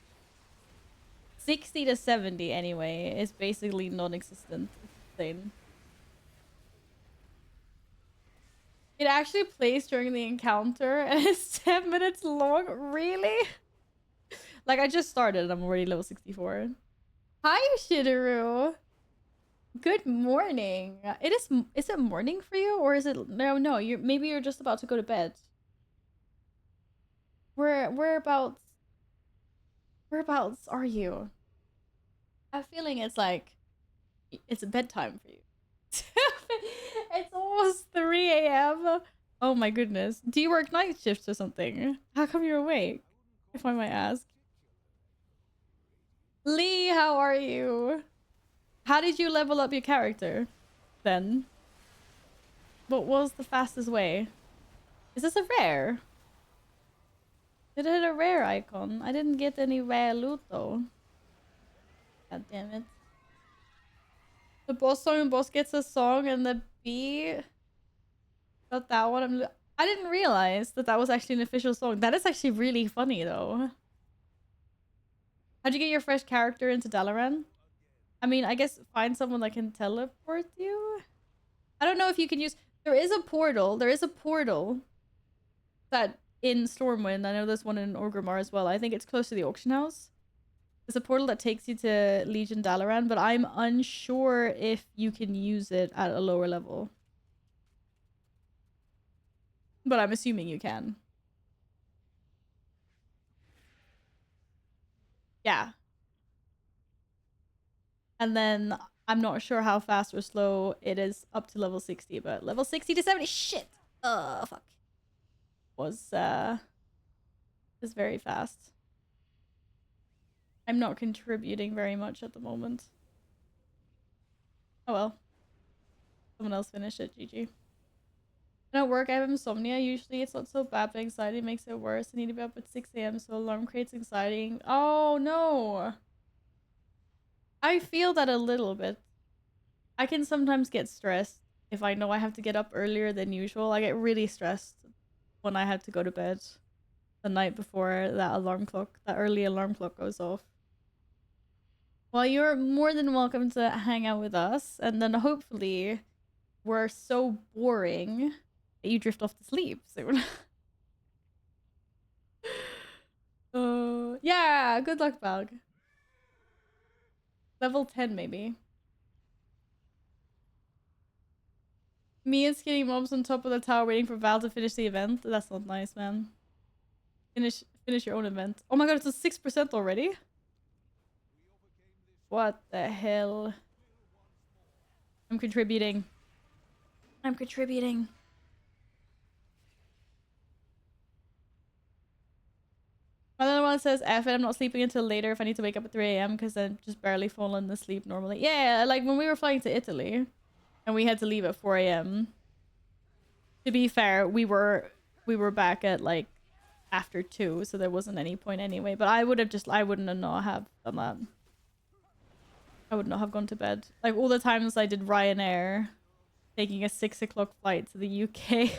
60 to 70 anyway is basically non-existent. It's insane. It actually plays during the encounter and it's 10 minutes long. Really? Like I just started and I'm already level 64. Hi, Shidoru. Good morning. Is it morning for you or is it no, maybe you're just about to go to bed. Whereabouts are you? I have a feeling it's like it's bedtime for you. It's almost 3 a.m. Oh my goodness. Do you work night shifts or something? How come you're awake? If I might ask. Lee, how are you? How did you level up your character then? What was the fastest way? Is this a rare? Did it hit a rare icon? I didn't get any rare loot though. God damn it. The boss song and boss gets a song and the B. Got that one. I didn't realize that that was actually an official song. That is actually really funny though. How'd you get your fresh character into Dalaran? I mean, I guess find someone that can teleport you? I don't know if you can use... There is a portal. There is a portal that in Stormwind. I know there's one in Orgrimmar as well. I think it's close to the auction house. There's a portal that takes you to Legion Dalaran, but I'm unsure if you can use it at a lower level. But I'm assuming you can. Yeah. And then I'm not sure how fast or slow it is up to level 60, but level 60 to 70, shit! Fuck. Is very fast. I'm not contributing very much at the moment. Oh well. Someone else finish it, GG. At work, I have insomnia. Usually it's not so bad, but anxiety makes it worse. I need to be up at 6 a.m. so alarm creates anxiety. Oh no! I feel that a little bit. I can sometimes get stressed if I know I have to get up earlier than usual. I get really stressed when I have to go to bed the night before that early alarm clock goes off. Well, you're more than welcome to hang out with us, and then hopefully we're so boring that you drift off to sleep soon. Yeah, good luck, Balg. Level 10, maybe. Me and Skinny Mom's on top of the tower waiting for Val to finish the event. That's not nice, man. Finish your own event. Oh my god, it's a 6% already? What the hell? I'm contributing. I'm contributing. My little one says, F it, I'm not sleeping until later if I need to wake up at 3 a.m. because I'm just barely falling asleep normally. Yeah, like when we were flying to Italy and we had to leave at 4 a.m. To be fair, we were back at like after 2, so there wasn't any point anyway. But I wouldn't have not have done that. I would not have gone to bed. Like all the times I did Ryanair, taking a 6 o'clock flight to the UK,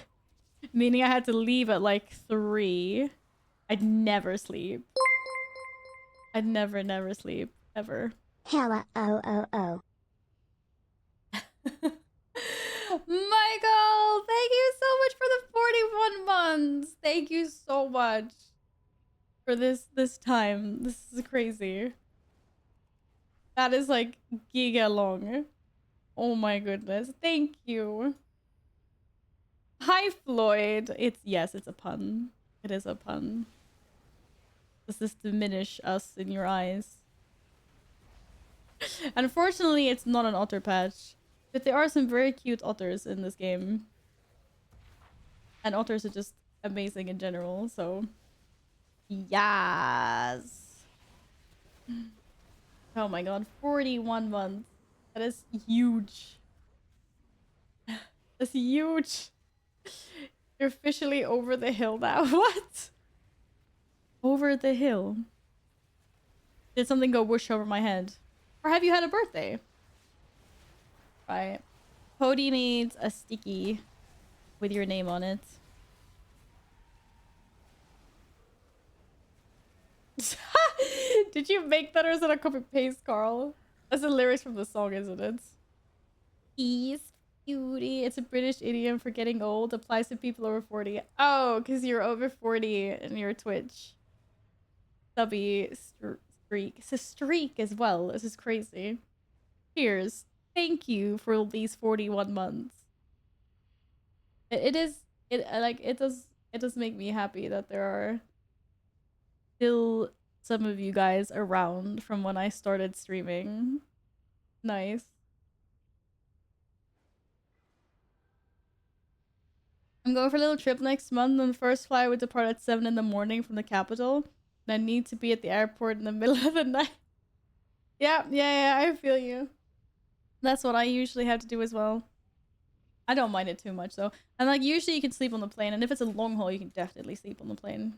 meaning I had to leave at like 3. I'd never sleep. I'd never sleep. Ever. Hella oh. Michael, thank you so much for the 41 months. Thank you so much for this time. This is crazy. That is like giga long. Oh my goodness. Thank you. Hi, Floyd. Yes, it's a pun. It is a pun. Does this diminish us in your eyes? Unfortunately, it's not an otter patch. But there are some very cute otters in this game. And otters are just amazing in general, so... Yes! Oh my god, 41 months. That is huge. That's huge. You're officially over the hill now. What? Over the hill? Did something go whoosh over my head? Or have you had a birthday? Right. Cody needs a sticky with your name on it. Did you make that or is it a copy paste, Carl? That's the lyrics from the song, isn't it? He's cutie. It's a British idiom for getting old. Applies to people over 40. Oh, because you're over 40 in your Twitch. Stubby streak. It's a streak as well. This is crazy. Cheers. Thank you for these 41 months. It does make me happy that there are still some of you guys around from when I started streaming. Nice. I'm going for a little trip next month, and the first flight would depart at 7 in the morning from the capital. And I need to be at the airport in the middle of the night. Yeah, I feel you. That's what I usually have to do as well. I don't mind it too much though. And like usually you can sleep on the plane, and if it's a long haul, you can definitely sleep on the plane.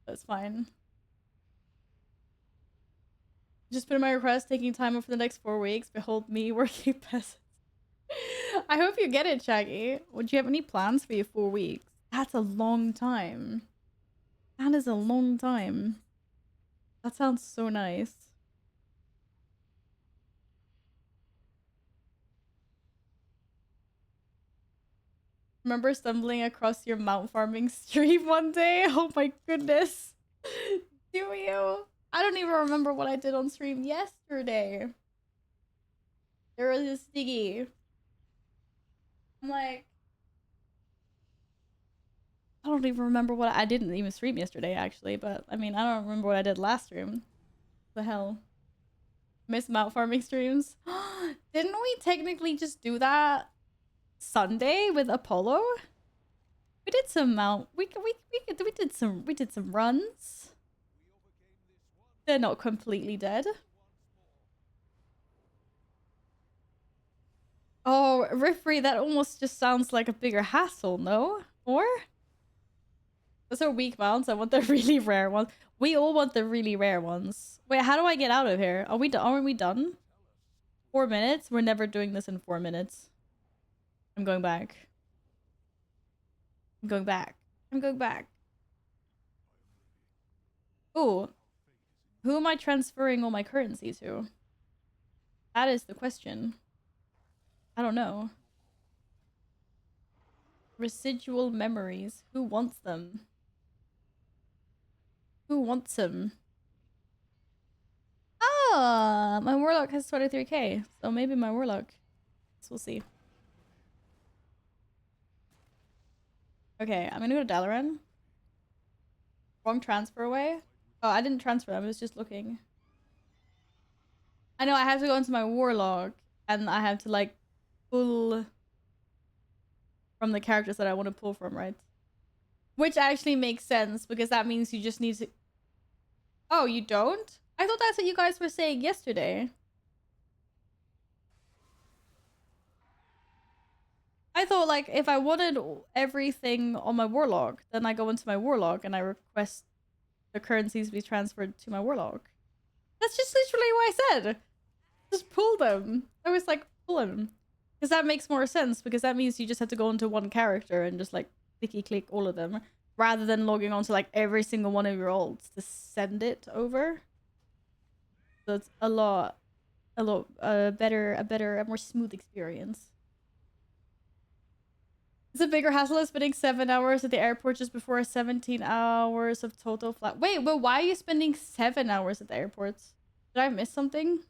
That's fine. Just put in my request, taking time off for the next 4 weeks. Behold me working peasants. I hope you get it, Shaggy. Would you have any plans for your 4 weeks? That's a long time. That is a long time. That sounds so nice. Remember stumbling across your mount farming stream one day? Oh my goodness. Do you? I don't even remember what I did on stream yesterday. There was a Stiggy. I'm like, I don't even remember what I didn't even stream yesterday, actually. But I mean, I don't remember what I did last stream. The hell? Miss mount farming streams? Didn't we technically just do that Sunday with Apollo? We did some mount. We did some runs. They're not completely dead. Oh, Riffrey, that almost just sounds like a bigger hassle, no? Or? Those are weak mounts. I want the really rare ones. We all want the really rare ones. Wait, how do I get out of here? Are we done? Aren't we done? 4 minutes? We're never doing this in 4 minutes. I'm going back. I'm going back. I'm going back. Ooh. Who am I transferring all my currency to? That is the question. I don't know. Residual memories. Who wants them? Who wants them? Ah, my warlock has 23k. So maybe my warlock. So we'll see. Okay, I'm gonna go to Dalaran. Wrong transfer away. Oh, I didn't transfer. I was just looking. I know I have to go into my warlock, and I have to like pull from the characters that I want to pull from, right? Which actually makes sense because that means you just need to. Oh, you don't? I thought that's what you guys were saying yesterday. I thought like if I wanted everything on my warlock, then I go into my warlock and I request the currencies be transferred to my warlock. That's just literally what I said. Just pull them. I was like, pull them. Because that makes more sense, because that means you just have to go into one character and just like clicky click all of them, rather than logging onto like every single one of your ults to send it over. So it's a better, a more smooth experience. It's a bigger hassle than spending 7 hours at the airport just before 17 hours of total flight. Wait, but why are you spending 7 hours at the airports? Did I miss something?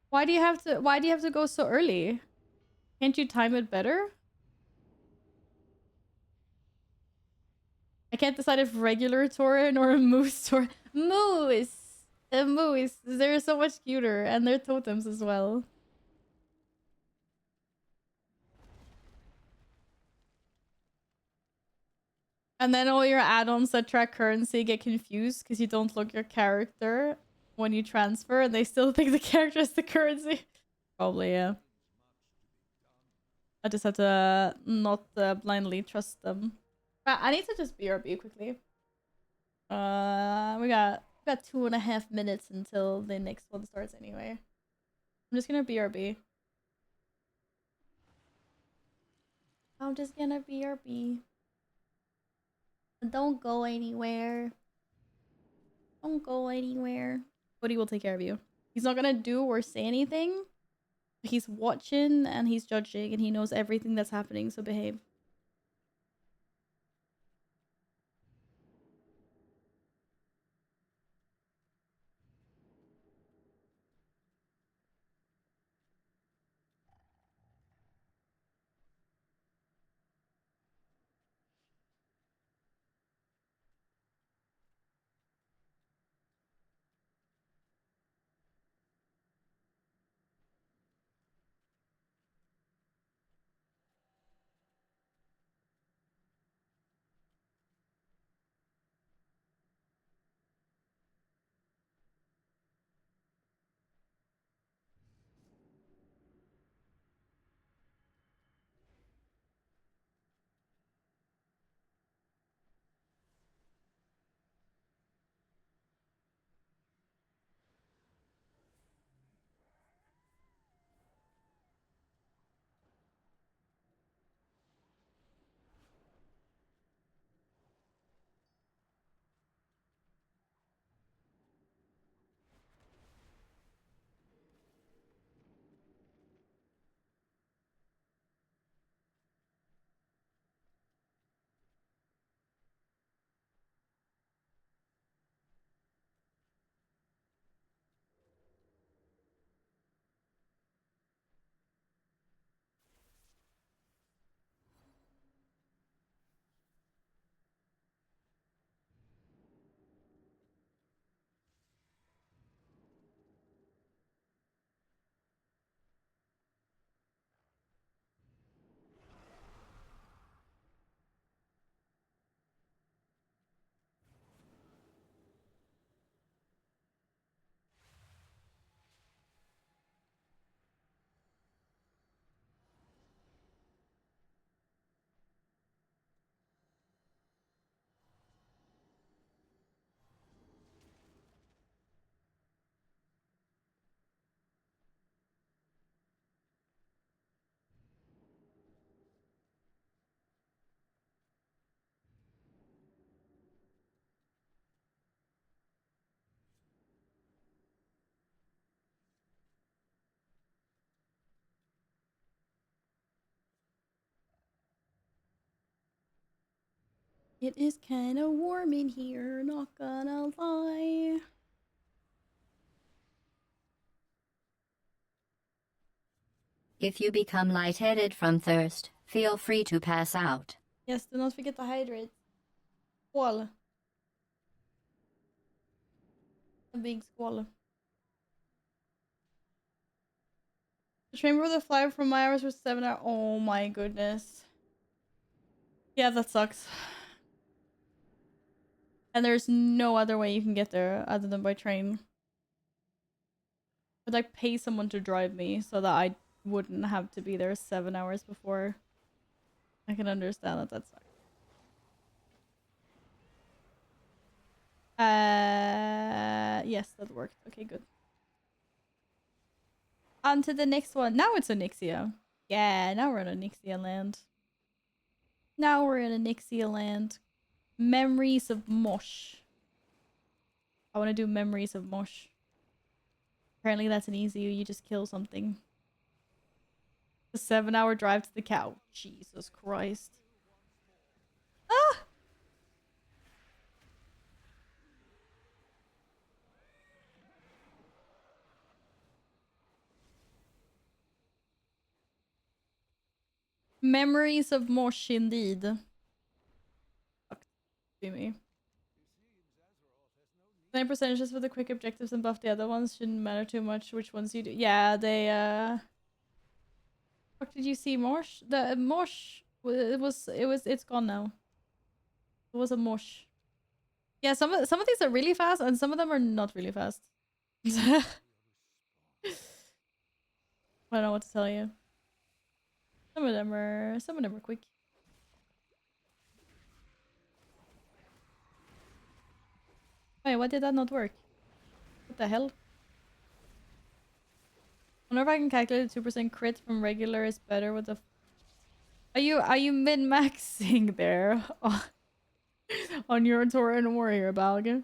Why do you have to go so early? Can't you time it better? I can't decide if regular Tauren or a moose Tauren. Moose! A moose. They're so much cuter, and they're totems as well. And then all your add-ons that track currency get confused because you don't look your character when you transfer, and they still think the character is the currency. Probably, yeah. I just have to not blindly trust them. I need to just BRB quickly. We got 2.5 minutes until the next one starts anyway. I'm just gonna BRB. I'm just gonna BRB. Don't go anywhere. Don't go anywhere. Cody will take care of you. He's not gonna do or say anything. He's watching and he's judging and he knows everything that's happening, so behave. It is kind of warm in here, not gonna lie. If you become lightheaded from thirst, feel free to pass out. Yes, do not forget to hydrate. Squall. A big squall. The train with the flight from my hours was 7 hours. Oh my goodness. Yeah, that sucks. And there's no other way you can get there other than by train. I'd like pay someone to drive me so that I wouldn't have to be there 7 hours before. I can understand that sucks. Yes, that worked. Okay, good. On to the next one. Now it's Onyxia. Yeah, now we're in Onyxia land. Now we're in Onyxia land. Memories of Mosh. I want to do Memories of Mosh. Apparently that's an easy, you just kill something. A 7-hour drive to the cow. Jesus Christ. Ah! Memories of Mosh indeed. Fuck me. 9 percentages for the quick objectives and buff the other ones shouldn't matter too much which ones you do. Yeah, they Fuck, did you see Mosh? The Mosh it's gone now. It was a Mosh. Yeah, some of these are really fast and some of them are not really fast. I don't know what to tell you. Some of them are quick. Wait, why did that not work? What the hell? I wonder if I can calculate 2% crit from regular is better with the. Are you min-maxing there on your Tauren warrior, Balga?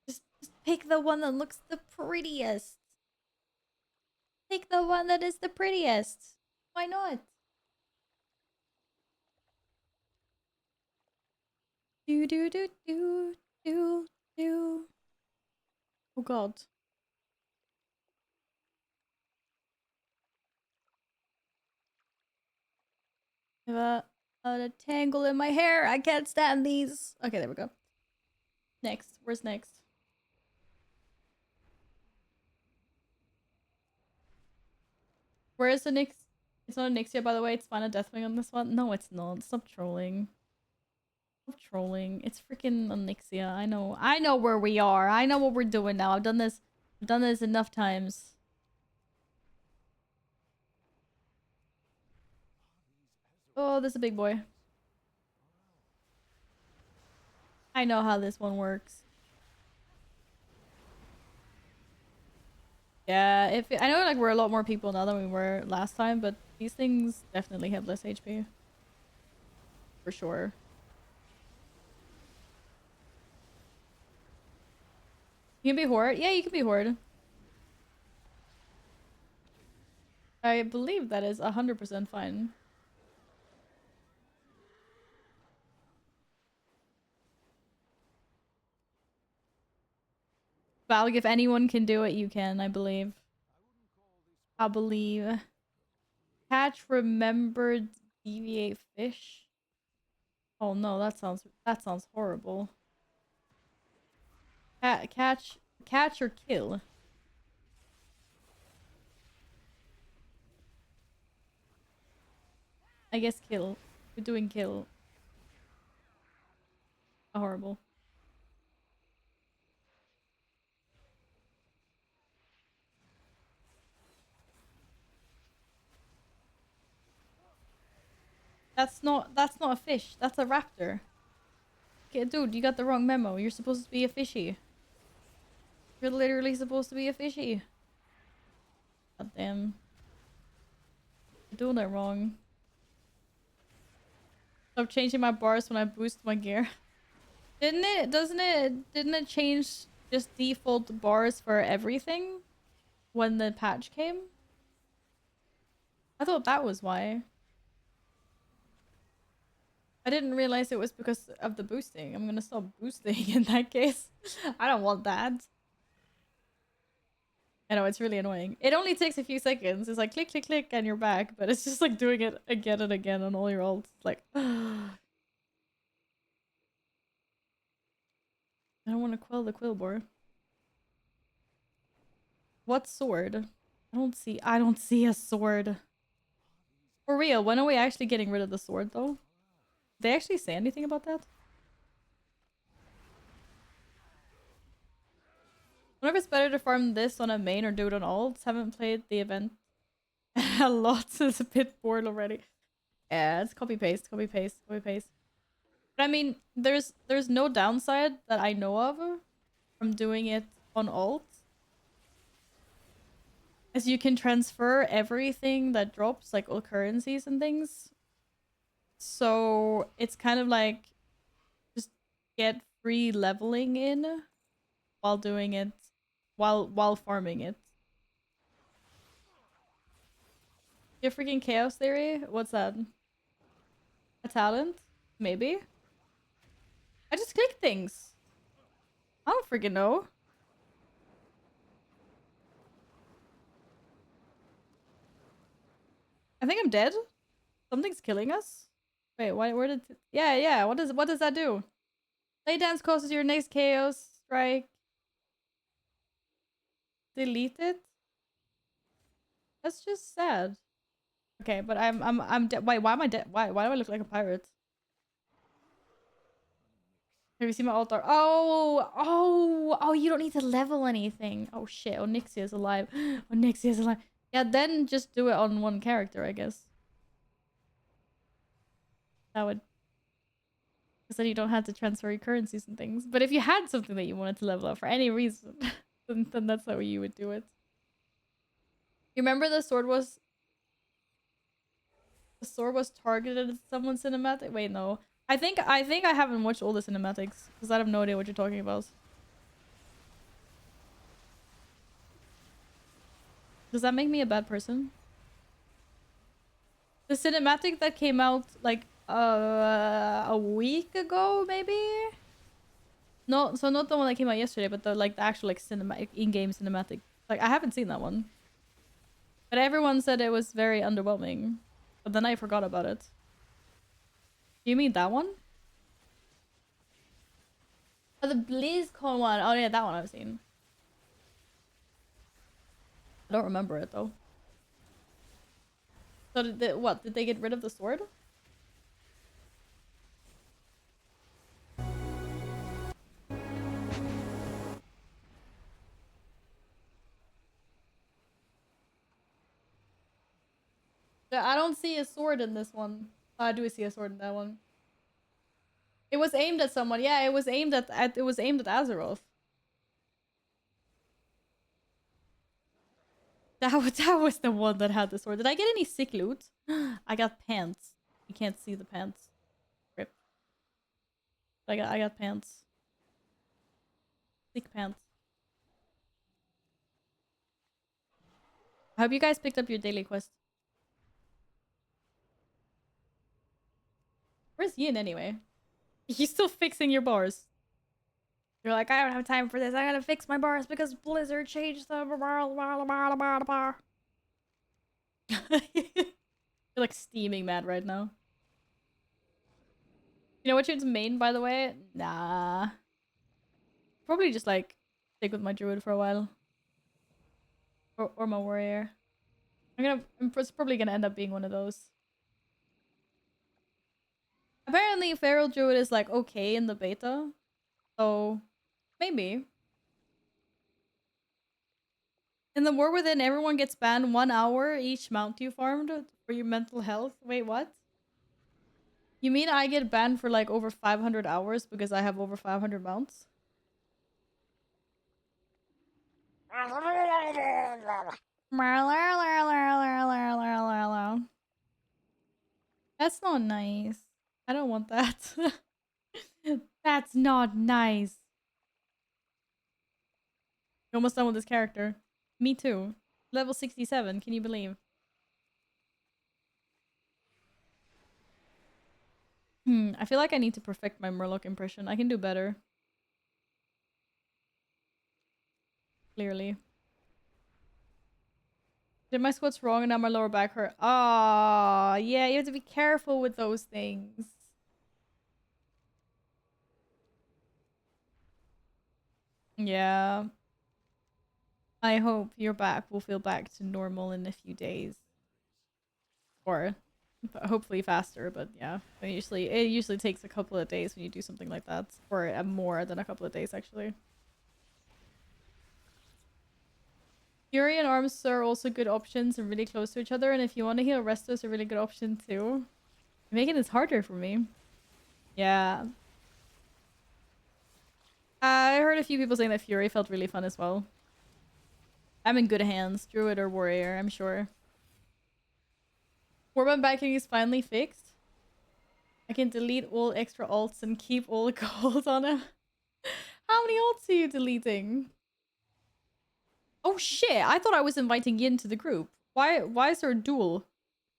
Just pick the one that looks the prettiest. Pick the one that is the prettiest. Why not? Do do do do do do. Oh god. I have a tangle in my hair. I can't stand these. Okay, there we go. Next. Where's next? Where is the Nyx? It's not a Nyxia, by the way. It's Final Deathwing on this one. No, it's not. Stop trolling. Stop trolling. It's freaking Onyxia. I know. I know where we are. I know what we're doing now. I've done this. I've done this enough times. Oh, this is a big boy. I know how this one works. Yeah, if I know, like, we're a lot more people now than we were last time, but these things definitely have less HP. For sure. You can be Horde? Yeah, you can be Horde. I believe that is 100% fine. Valg, if anyone can do it, you can, I believe. I believe. Catch remembered deviate fish? Oh no, that sounds horrible. Catch or kill? I guess kill. We're doing kill. Horrible. That's not a fish. That's a raptor. Okay, dude, you got the wrong memo. You're supposed to be a fishy. You're literally supposed to be a fishy. God damn. You're doing it wrong. Stop changing my bars when I boost my gear. Didn't it change just default bars for everything when the patch came? I thought that was why. I didn't realize it was because of the boosting. I'm gonna stop boosting in that case. I don't want that. I know, it's really annoying. It only takes a few seconds. It's like click, click, click, and you're back. But it's just like doing it again and again on all your ults. It's like, I don't want to quell the Quillbore. What sword? I don't see a sword. For real, when are we actually getting rid of the sword though? Did they actually say anything about that? I wonder if it's better to farm this on a main or do it on ults. Haven't played the event a lot, so it's a bit bored already. Yeah, it's copy paste, copy paste, copy paste. But I mean, there's no downside that I know of from doing it on alt. As you can transfer everything that drops, like all currencies and things. So it's kind of like just get free leveling in while doing it, while farming it. Your freaking chaos theory? What's that? A talent? Maybe? I just click things. I don't freaking know. I think I'm dead. Something's killing us. Wait, where did... Yeah, what does that do? Play dance causes your next chaos strike. Delete it? That's just sad. Okay, but I'm dead. Wait, why am I dead? Why do I look like a pirate? Have you seen my altar? Oh, you don't need to level anything. Oh shit, Onyxia's alive. Onyxia's alive. Yeah, then just do it on one character, I guess. That would... Because then you don't have to transfer your currencies and things. But if you had something that you wanted to level up for any reason, then that's how you would do it. You remember the sword was targeted at someone's cinematic? Wait, no. I think I haven't watched all the cinematics because I have no idea what you're talking about. Does that make me a bad person? The cinematic that came out like a week ago, maybe? No, so not the one that came out yesterday, but the actual like cinematic in-game cinematic. Like I haven't seen that one. But everyone said it was very underwhelming. But then I forgot about it. You mean that one? Oh, the BlizzCon one. Oh yeah, that one I've seen. I don't remember it though. So did they get rid of the sword? Yeah, I don't see a sword in this one. Oh, I do see a sword in that one. It was aimed at someone. Yeah, it was aimed at Azeroth. That was the one that had the sword. Did I get any sick loot? I got pants. You can't see the pants. Rip. I got pants. Sick pants. I hope you guys picked up your daily quest. Where's Yin anyway? He's still fixing your bars. You're like, I don't have time for this. I gotta fix my bars because Blizzard changed the bar. You're like steaming mad right now. You know what your main, by the way? Nah. Probably just like stick with my druid for a while. Or my warrior. I'm probably gonna end up being one of those. Apparently Feral Druid is like okay in the beta. So maybe. In the War Within, everyone gets banned 1 hour each mount you farmed for your mental health. Wait, what? You mean I get banned for like over 500 hours because I have over 500 mounts? That's not nice. I don't want that. That's not nice. You're almost done with this character. Me too. Level 67, can you believe? I feel like I need to perfect my Murloc impression. I can do better. Clearly. Did my squats wrong and now my lower back hurt? Ah, yeah, you have to be careful with those things. Yeah. I hope your back will feel back to normal in a few days. Or hopefully faster, but yeah. It usually takes a couple of days when you do something like that. Or more than a couple of days, actually. Fury and Arms are also good options and really close to each other. And if you want to heal, Resto is a really good option too. You're making this harder for me. Yeah. I heard a few people saying that Fury felt really fun as well. I'm in good hands. Druid or Warrior, I'm sure. Warband backing is finally fixed. I can delete all extra alts and keep all the gold on it. How many alts are you deleting? Oh shit, I thought I was inviting Yin to the group. Why is there a duel?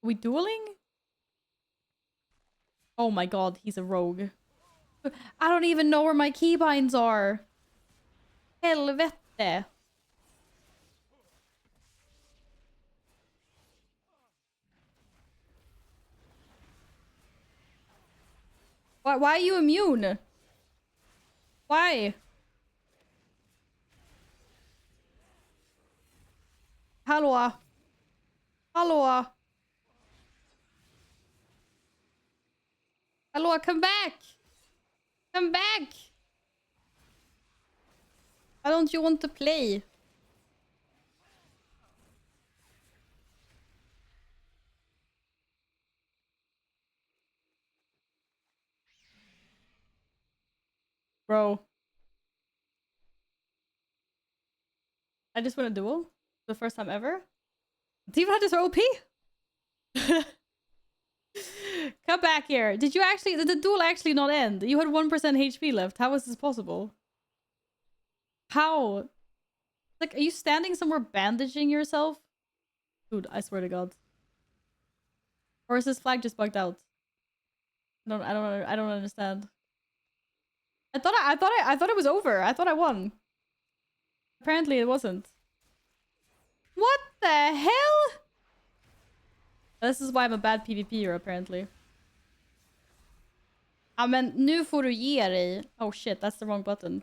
Are we dueling? Oh my god, he's a rogue. I don't even know where my keybinds are. Helvete. Why are you immune? Why? Hallå? Hallå? Hallå, come back! Come back! Why don't you want to play? Bro. I just won a duel. The first time ever. Demon Hunters are OP? Come back here. Did you actually... Did the duel actually not end? You had 1% HP left. How is this possible? How? Like, are you standing somewhere bandaging yourself? Dude, I swear to God. Or is this flag just bugged out? I don't understand. I thought it was over. I thought I won. Apparently it wasn't. What the hell? This is why I'm a bad PvPer, apparently. Ja, men nu får du ge dig. Oh shit, that's the wrong button.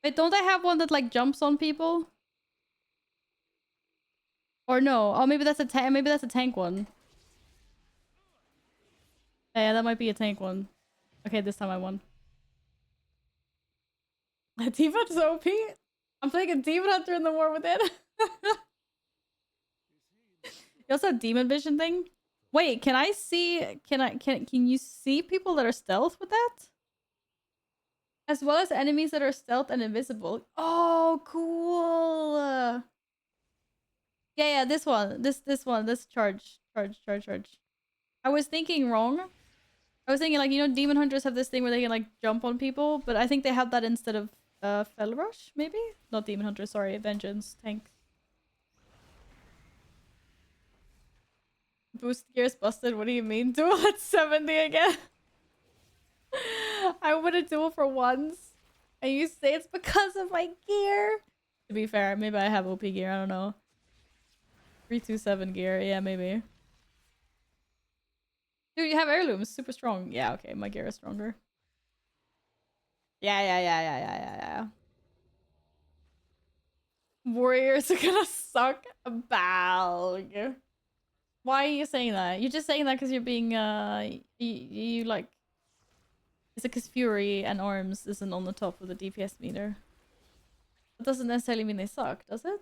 Wait, don't I have one that like jumps on people? Or no? Oh, maybe that's a tank. Maybe that's a tank one. Yeah, that might be a tank one. Okay, this time I won. Demon Hunter's OP? I'm playing a Demon Hunter in the War Within. You also have Demon Vision thing? Wait, can I see... Can you see people that are stealth with that? As well as enemies that are stealth and invisible. Oh, cool! Yeah, this one. This one. This charge. I was thinking wrong. I was thinking, like, you know, Demon Hunters have this thing where they can, like, jump on people, but I think they have that instead of Fell Rush, maybe? Not Demon Hunters, sorry. Vengeance. Tank. Boost gears busted. What do you mean? Duel at 70 again? I would have duel for once. And you say it's because of my gear? To be fair, maybe I have OP gear. I don't know. 327 gear. Yeah, maybe. Dude, you have heirlooms. Super strong. Yeah, okay. My gear is stronger. Yeah. Warriors are gonna suck a bag. Why are you saying that? You're just saying that because you're being, you like... It's because Fury and Arms isn't on the top of the DPS meter. That doesn't necessarily mean they suck, does it?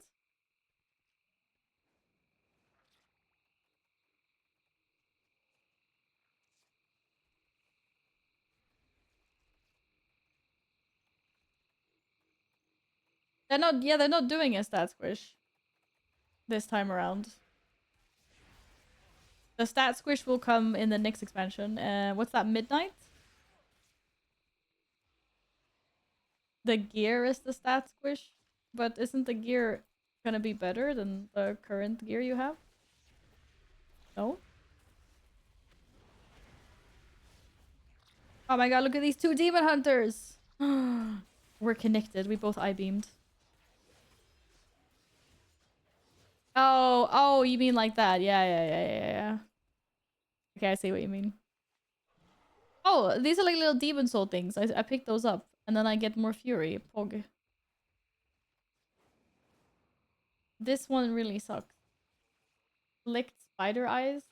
They're not doing a stat squish this time around. The stat squish will come in the next expansion. What's that, Midnight? The gear is the stat squish, but isn't the gear gonna be better than the current gear you have? No? Oh my god, look at these two demon hunters. We're connected. We both eye-beamed. Oh, you mean like that? Yeah. Okay, I see what you mean. Oh, these are like little demon soul things. I picked those up, and then I get more fury. Pog. This one really sucks. Licked spider eyes?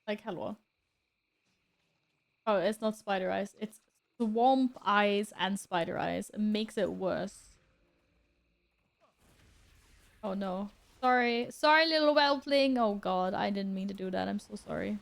Like, hello. Oh, it's not spider eyes. It's swamp eyes and spider eyes. It makes it worse. Oh no. Sorry. Sorry, little whelpling. Oh god, I didn't mean to do that. I'm so sorry.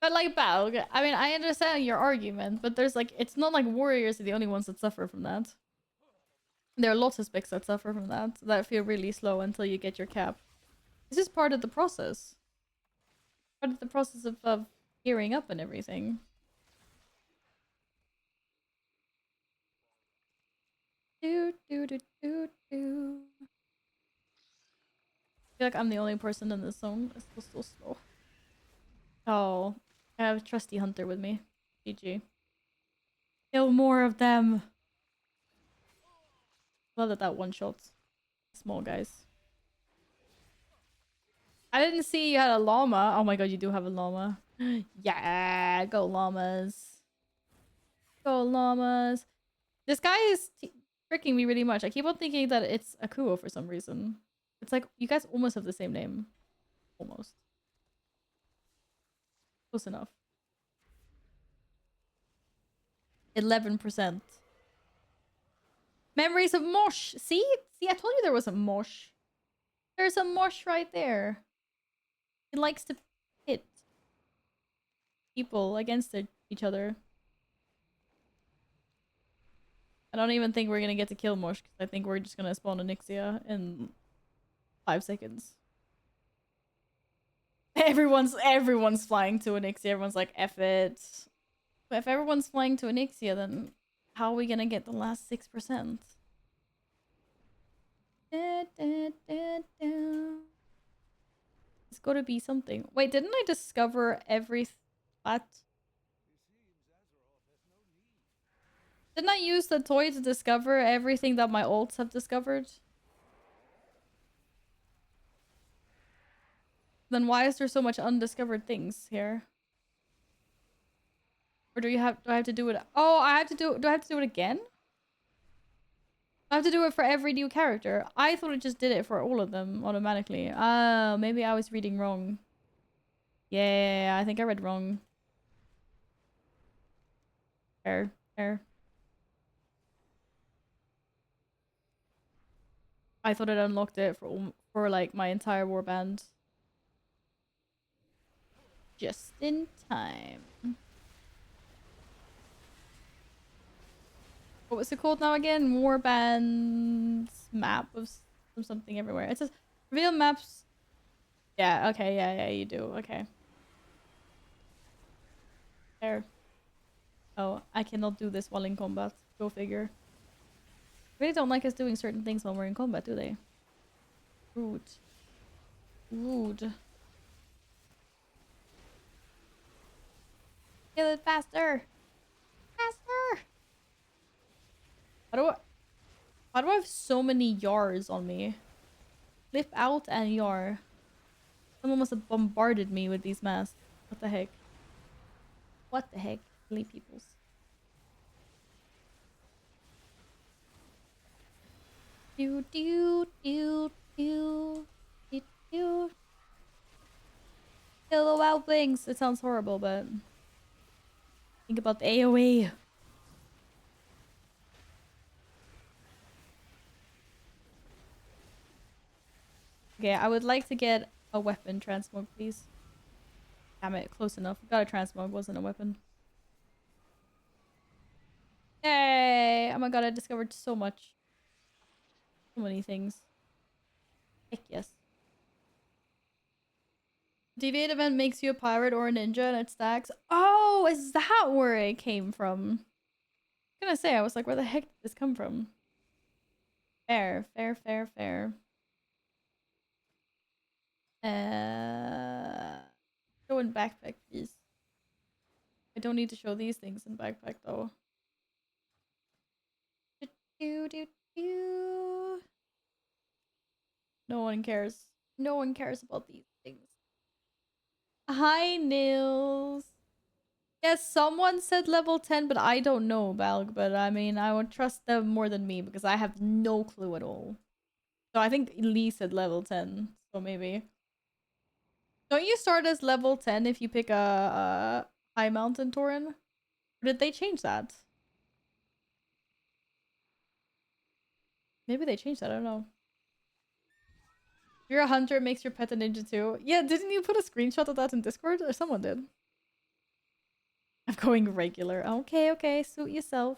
But like Balg, I mean, I understand your argument, but there's like, it's not like warriors are the only ones that suffer from that. There are lots of specs that suffer from that feel really slow until you get your cap. It's just part of the process. Part of the process of gearing up and everything. Do do do do do. I feel like I'm the only person in this zone. It's so slow. Oh, I have a trusty hunter with me. GG. Kill more of them. Love that one shot. Small guys. I didn't see you had a llama. Oh my god, you do have a llama. Yeah, go llamas. Go llamas. This guy is tricking me really much. I keep on thinking that it's Akuo for some reason. It's like, you guys almost have the same name. Almost. Close enough. 11%. Memories of Mosh. See? See, I told you there was a Mosh. There's a Mosh right there. He likes to hit people against each other. I don't even think we're gonna get to kill Mosh, because I think we're just gonna spawn Onyxia in 5 seconds. Everyone's flying to Onyxia. Everyone's like, F it. But if everyone's flying to Onyxia, then how are we gonna get the last 6%? It's gotta be something. Wait, didn't I discover every... What? Didn't I use the toy to discover everything that my ults have discovered? Then why is there so much undiscovered things here? Or do I have to do it? Oh, do I have to do it again? I have to do it for every new character. I thought it just did it for all of them automatically. Oh, maybe I was reading wrong. Yeah, I think I read wrong. Fair. I thought it unlocked it for like my entire warband. Just in time. What was it called now again? Warband's map of something everywhere. It says reveal maps. Yeah, okay, yeah, you do. Okay. There. Oh, I cannot do this while in combat. Go figure. Really don't like us doing certain things when we're in combat, do they? Rude. Kill it faster! Why do I have so many yars on me? Flip out and yar. Someone must have bombarded me with these masks. What the heck? What the heck? Silly peoples. Do. Kill the wild things. It sounds horrible, but think about the AoE. Okay, I would like to get a weapon transmog, please. Damn it, close enough. Got a transmog, wasn't a weapon. Yay! Oh my god, I discovered so much. So many things. Heck yes. Deviate event makes you a pirate or a ninja and it stacks. Oh, is that where it came from? I was gonna say, I was like, where the heck did this come from? Fair, fair, fair, fair. Show in backpack, please. I don't need to show these things in backpack though. Do, do, do. No one cares. No one cares about these things. Hi, Nils. Yes, someone said level 10, but I don't know, Balg. But I mean, I would trust them more than me because I have no clue at all. So I think Lee said level 10. So maybe. Don't you start as level 10 if you pick a high mountain Tauren? Or did they change that? Maybe they changed that. I don't know. If you're a hunter, it makes your pet a ninja too. Yeah, didn't you put a screenshot of that in Discord? Or someone did. I'm going regular. Okay, okay. Suit yourself.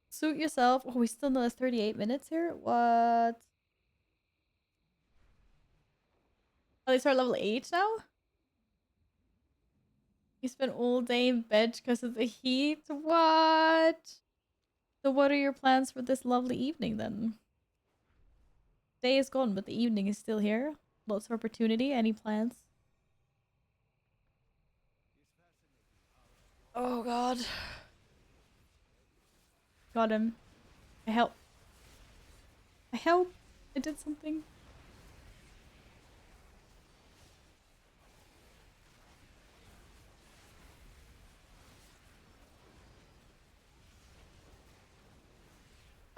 Suit yourself. Oh, we still know there's 38 minutes here? What? Oh, they start level 8 now? You spent all day in bed because of the heat? What? So what are your plans for this lovely evening then? Day is gone, but the evening is still here. Lots of opportunity. Any plans? Oh god. Got him. I help. I help. I did something.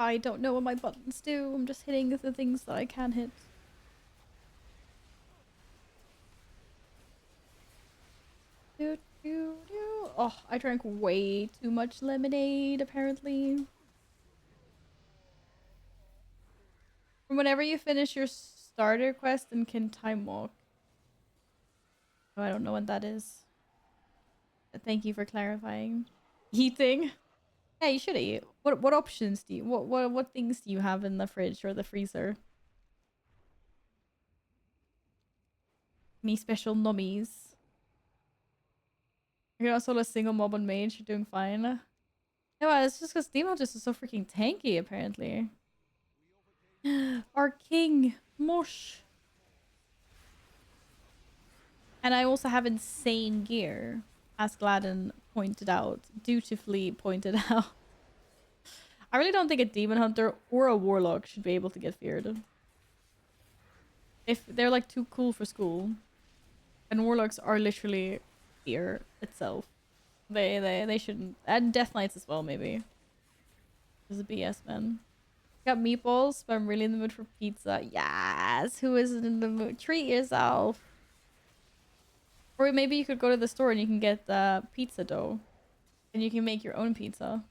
I don't know what my buttons do. I'm just hitting the things that I can hit. Do, do, do. Oh, I drank way too much lemonade, apparently. From whenever you finish your starter quest and can time walk. Oh, I don't know what that is. But thank you for clarifying. Eating? Yeah, you should eat. What options do you what things do you have in the fridge or the freezer? Any special nummies? You're not solo single mob on mage, you're doing fine. No, it's just because Demon just is so freaking tanky, apparently. Our king, Mosh. And I also have insane gear, as Gladden pointed out, dutifully pointed out. I really don't think a demon hunter or a warlock should be able to get feared. If they're like too cool for school. And warlocks are literally fear itself. They shouldn't. And death knights as well, maybe. This is BS, man. Got meatballs, but I'm really in the mood for pizza. Yes, who isn't in the mood? Treat yourself. Or maybe you could go to the store and you can get pizza dough. And you can make your own pizza.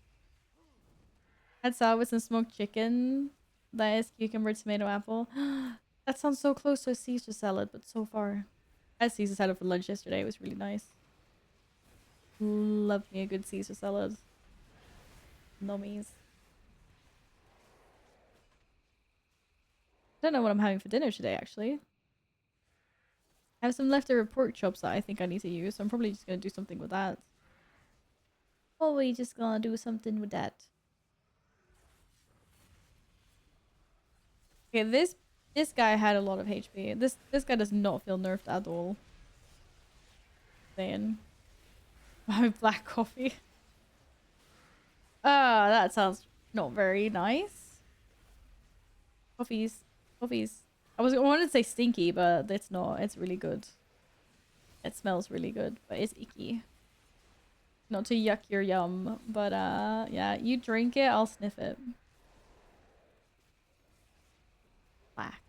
Had salad with some smoked chicken. That is cucumber, tomato, apple. That sounds so close to a Caesar salad, but so far. I had Caesar salad for lunch yesterday. It was really nice. Love me a good Caesar salad. Nummies. I don't know what I'm having for dinner today, actually. I have some leftover pork chops that I think I need to use. So I'm probably just gonna do something with that. Probably just gonna do something with that. Okay, this guy had a lot of HP. This guy does not feel nerfed at all. Saying, my black coffee. Ah, that sounds not very nice. Coffees. I wanted to say stinky, but it's not. It's really good. It smells really good, but it's icky. Not to yuck your yum, but yeah, you drink it, I'll sniff it. Black.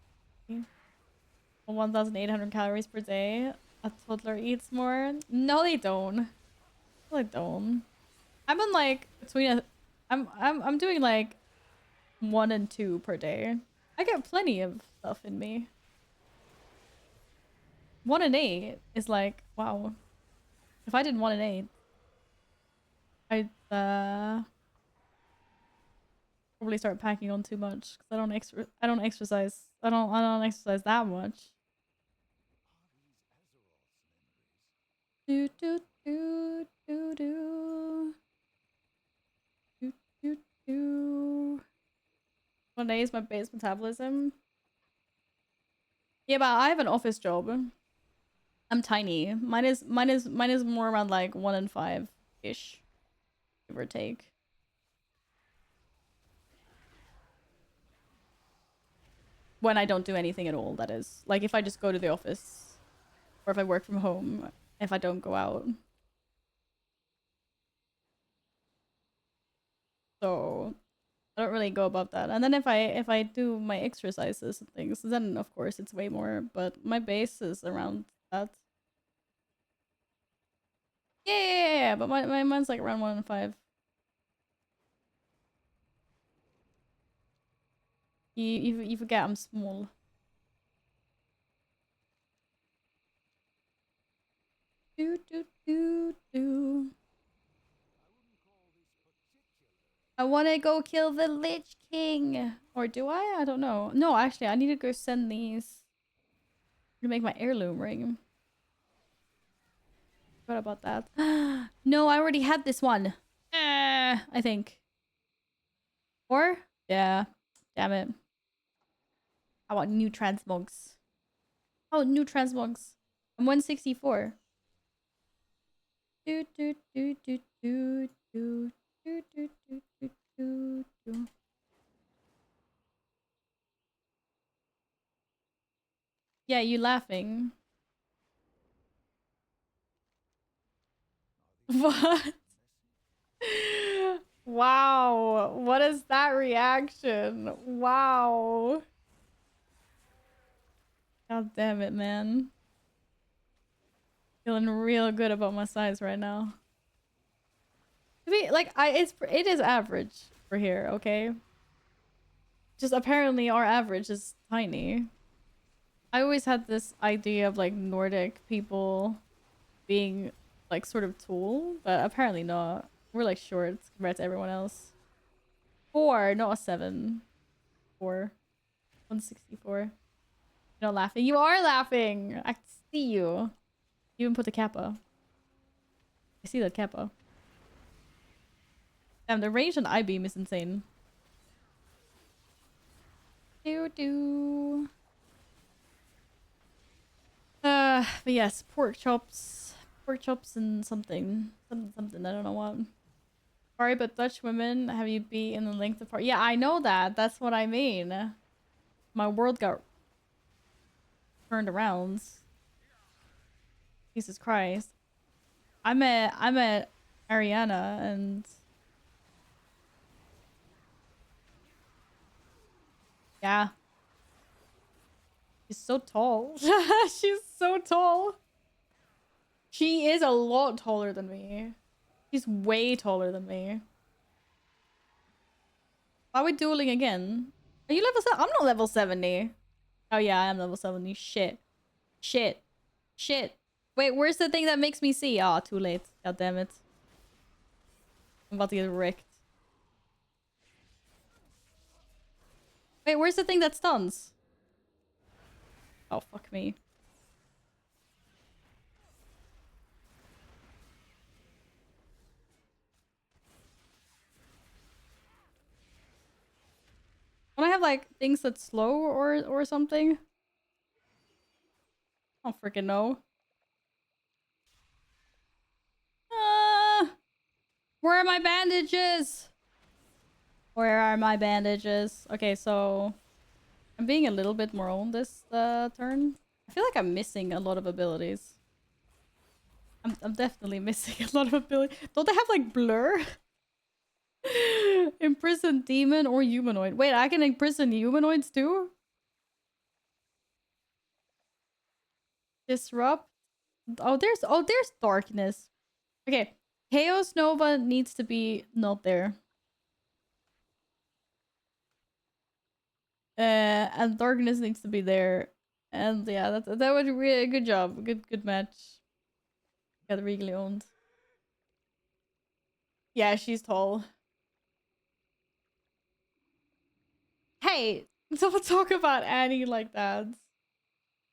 1,800 calories per day. A toddler eats more. No, they don't. No, they don't. I'm on like between a. I'm doing like 1 and 2 per day. I get plenty of stuff in me. 1 and 8 is like wow. If I did 1 and 8, I'd probably start packing on too much because I don't exercise. I don't exercise that much. Do do do do do do do do. One day is my base metabolism. Yeah, but I have an office job. I'm tiny. Mine is more around like 1 in 5 ish, give or take. When I don't do anything at all, that is. Like if I just go to the office, or if I work from home, if I don't go out. So I don't really go above that. And then if I do my exercises and things, then of course it's way more. But my base is around that. Yeah, but mine's like around 1 in 5. You forget I'm small. Do do do do. I want to go kill the Lich King. Or do I? I don't know. No, actually, I need to go send these to make my heirloom ring. Forgot about that. No, I already had this one. I think. Or? Yeah. Damn it. I want new transmogs. Oh, new transmogs. I'm 164. Do do do do do do do do do do do do. Yeah, you laughing. What? Wow. What is that reaction? Wow. God damn it, man. Feeling real good about my size right now. To be like it is average for here, okay? Just apparently our average is tiny. I always had this idea of like Nordic people being like sort of tall, but apparently not. We're like short compared to everyone else. 4, not a 7. 4. 164. You're not laughing. You are laughing! I see you. You even put the kappa. I see that kappa. Damn, the range on I-beam is insane. Do. But yes, pork chops and something, something. I don't know what. Sorry, but Dutch women have you be in the length of part. Yeah, I know that. That's what I mean. My world got turned around. Jesus Christ. I'm at Ariana and yeah. She's so tall. She's so tall. She is a lot taller than me. She's way taller than me. Are we dueling again? Are you level 7? I'm not level 70. Oh yeah, I am level 70. Shit. Shit. Shit. Wait, where's the thing that makes me see? Ah, oh, too late. God damn it. I'm about to get wrecked. Wait, where's the thing that stuns? Oh, fuck me. Don't I have like things that slow or something? I don't freaking know. Where are my bandages? Where are my bandages? Okay, so I'm being a little bit more on this turn. I feel like I'm missing a lot of abilities. I'm definitely missing a lot of abilities. Don't they have like blur? Imprison demon or humanoid. Wait, I can imprison humanoids too? Disrupt. Oh there's darkness. Okay. Chaos Nova needs to be not there. And darkness needs to be there. And yeah, that would be really good job. Good match. Got regally owned. Yeah, she's tall. Hey, don't talk about Annie like that.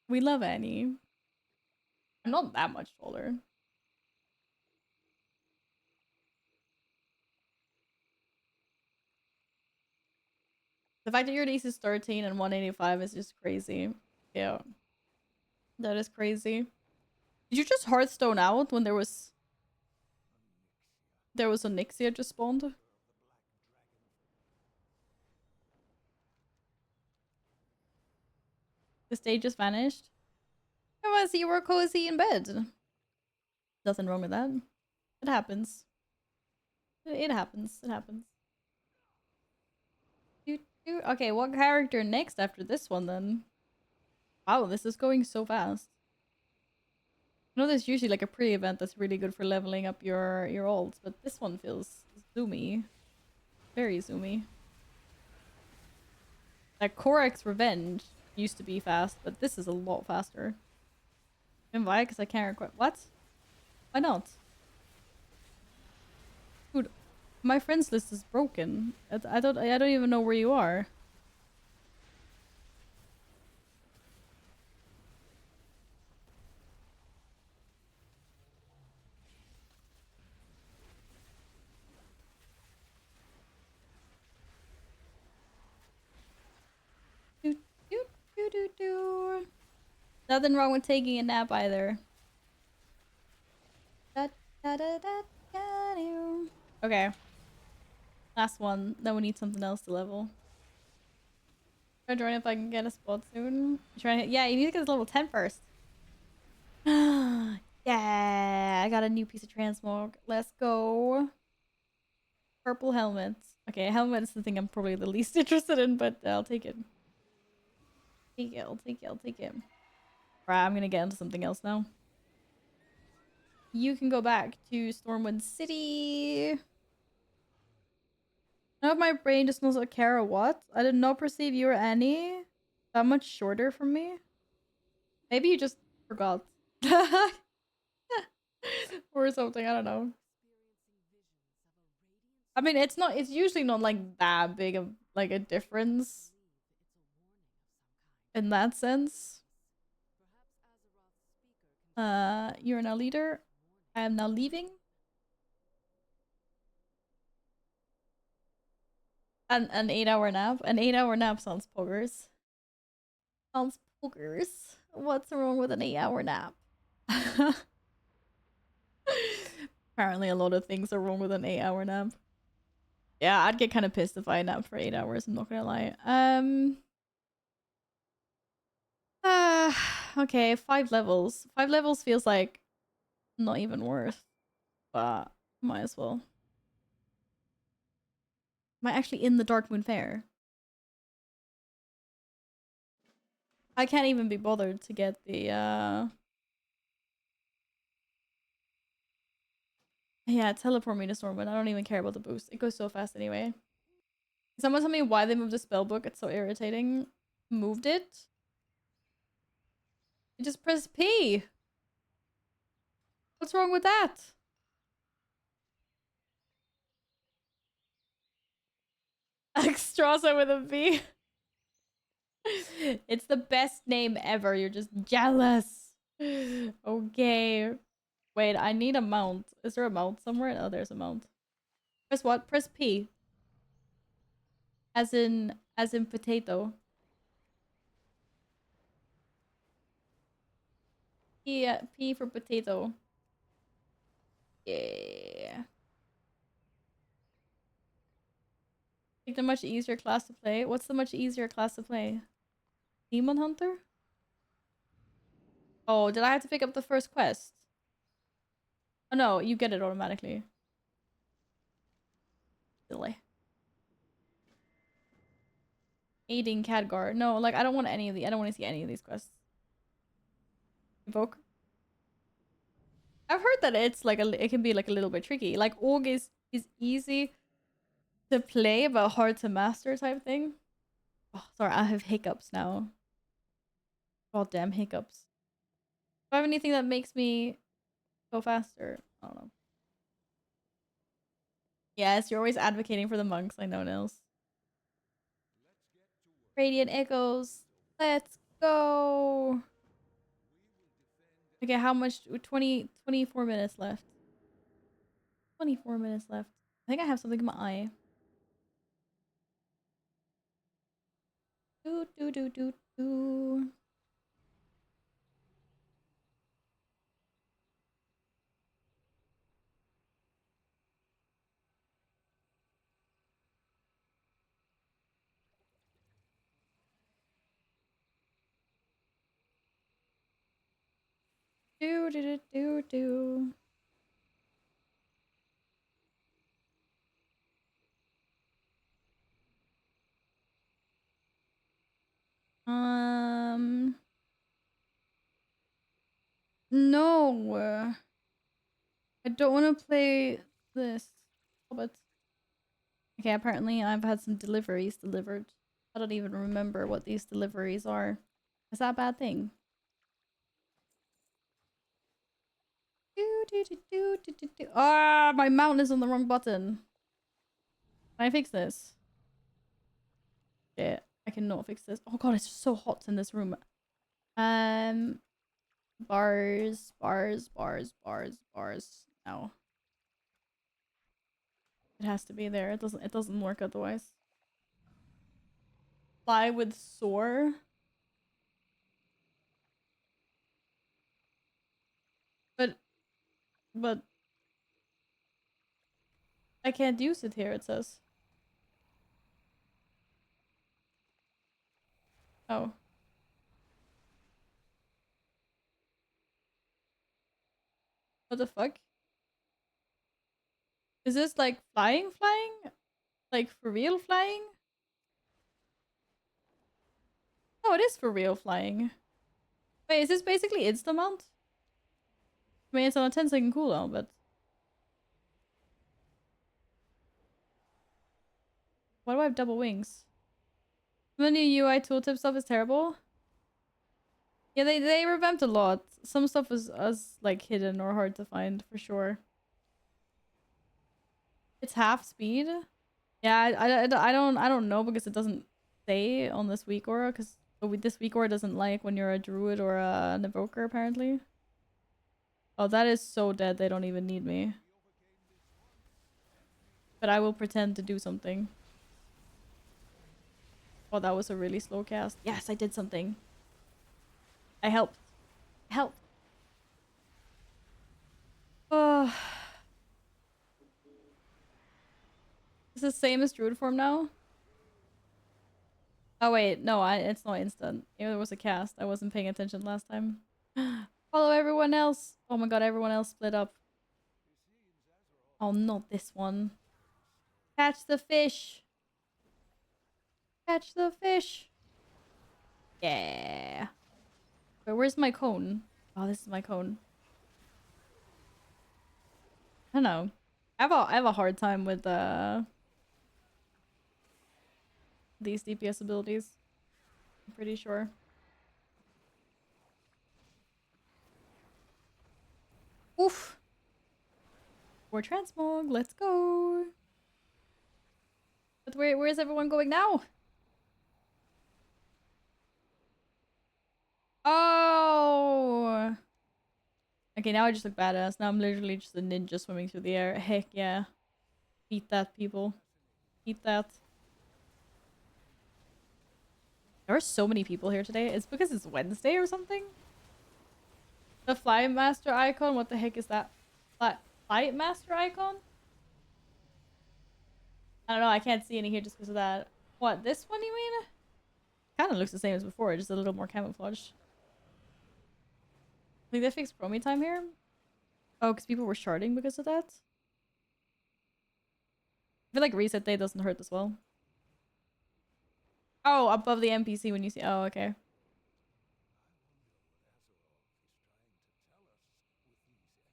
We love Annie. I'm not that much taller. The fact that your niece is 13 and 185 is just crazy. Yeah. That is crazy. Did you just Hearthstone out when there was a Nixia just spawned? The stage just vanished. I want to see you were cozy in bed. Nothing wrong with that. It happens. It happens. It happens. Okay, what character next after this one then? Wow, this is going so fast. I know there's usually like a pre-event that's really good for leveling up your ults, but this one feels zoomy. Very zoomy. Like Korak's Revenge used to be fast, but this is a lot faster. Invite because I can't request. What? Why not? Dude, my friends list is broken. I don't even know where you are. Nothing wrong with taking a nap either. Okay. Last one. Then we need something else to level. Try to join if I can get a spot soon. Yeah, you need to get to level 10 first. Yeah, I got a new piece of transmog. Let's go. Purple helmets. Okay, helmet is the thing I'm probably the least interested in, but I'll take it. I'll take it. Right, I'm gonna get into something else now. You can go back to Stormwind City. Now my brain just knows what Kara what? I did not perceive you or Annie that much shorter from me. Maybe you just forgot. Or something, I don't know. I mean, it's usually not like that big of like a difference in that sense. You're now leader. I am now leaving. An 8-hour nap. An 8-hour nap sounds poggers. Sounds poggers. What's wrong with an 8-hour nap? Apparently a lot of things are wrong with an 8-hour nap. Yeah, I'd get kind of pissed if I napped for 8 hours, I'm not gonna lie. Okay, 5 levels. 5 levels feels like not even worth, but might as well. Am I actually in the Darkmoon Fair? I can't even be bothered to get the yeah, teleport me to Stormwind. I don't even care about the boost. It goes so fast anyway. Someone tell me why they moved the spellbook. It's so irritating. Moved it? You just press P. What's wrong with that? Extrasa with a V. It's the best name ever. You're just jealous. Okay. Wait, I need a mount. Is there a mount somewhere? Oh, there's a mount. Press what? Press P. As in potato. P for potato. Yeah. Pick the much easier class to play. What's the much easier class to play? Demon Hunter? Oh, did I have to pick up the first quest? Oh no, you get it automatically. Silly. Aiding Khadgar. No, like I don't want any of the. I don't want to see any of these quests. Evoke. I've heard that it's like it can be like a little bit tricky. Like Org is easy to play but hard to master type thing. Oh, sorry, I have hiccups now. Goddamn hiccups. Do I have anything that makes me go faster? I don't know. Yes, you're always advocating for the monks. I know, Nils. Radiant Echoes. Let's go. Okay, how much? 24 minutes left. 24 minutes left. I think I have something in my eye. Do do do do do. Do do do do do. No. I don't want to play this. But okay, apparently I've had some deliveries delivered. I don't even remember what these deliveries are. Is that a bad thing? Do do do do do do do. Ah, my mountain is on the wrong button. Can I fix this? Shit, I cannot fix this. Oh god, it's so hot in this room. Um, bars, bars, bars, bars, bars. No, it has to be there. It doesn't work otherwise. Fly with soar. But but I can't use it here. It says. Oh, what the fuck? Is this like flying, flying? Like for real flying? Oh, it is for real flying. Wait, is this basically insta mount? I mean, it's on a 10-second cooldown, but why do I have double wings? The new UI tooltip stuff is terrible. Yeah, they revamped a lot. Some stuff was like hidden or hard to find for sure. It's half speed. Yeah, I don't know because it doesn't say on this weak aura because this weak aura doesn't like when you're a druid or an evoker apparently. Oh, that is so dead. They don't even need me. But I will pretend to do something. Oh, that was a really slow cast. Yes, I did something. I helped. Help. Oh, it's the same as druid form now. Oh wait, no, it's not instant. It was a cast. I wasn't paying attention last time. Follow everyone else. Oh my god, everyone else split up. Oh, not this one. Catch the fish. Catch the fish. Yeah. Wait, where's my cone? Oh, this is my cone. I don't know. I have a hard time with these DPS abilities. I'm pretty sure. Oof. More transmog. Let's go. But where's everyone going now? Oh. Okay, now I just look badass. Now I'm literally just a ninja swimming through the air. Heck yeah. Eat that, people. Eat that. There are so many people here today. It's because it's Wednesday or something? The Fly Master icon? What the heck is that? Flight Master icon? I don't know. I can't see any here just because of that. What, this one you mean? Kind of looks the same as before, just a little more camouflage. I think they fixed promi time here? Oh, because people were sharding because of that? I feel like reset day doesn't hurt as well. Oh, above the NPC when you see... Oh, okay.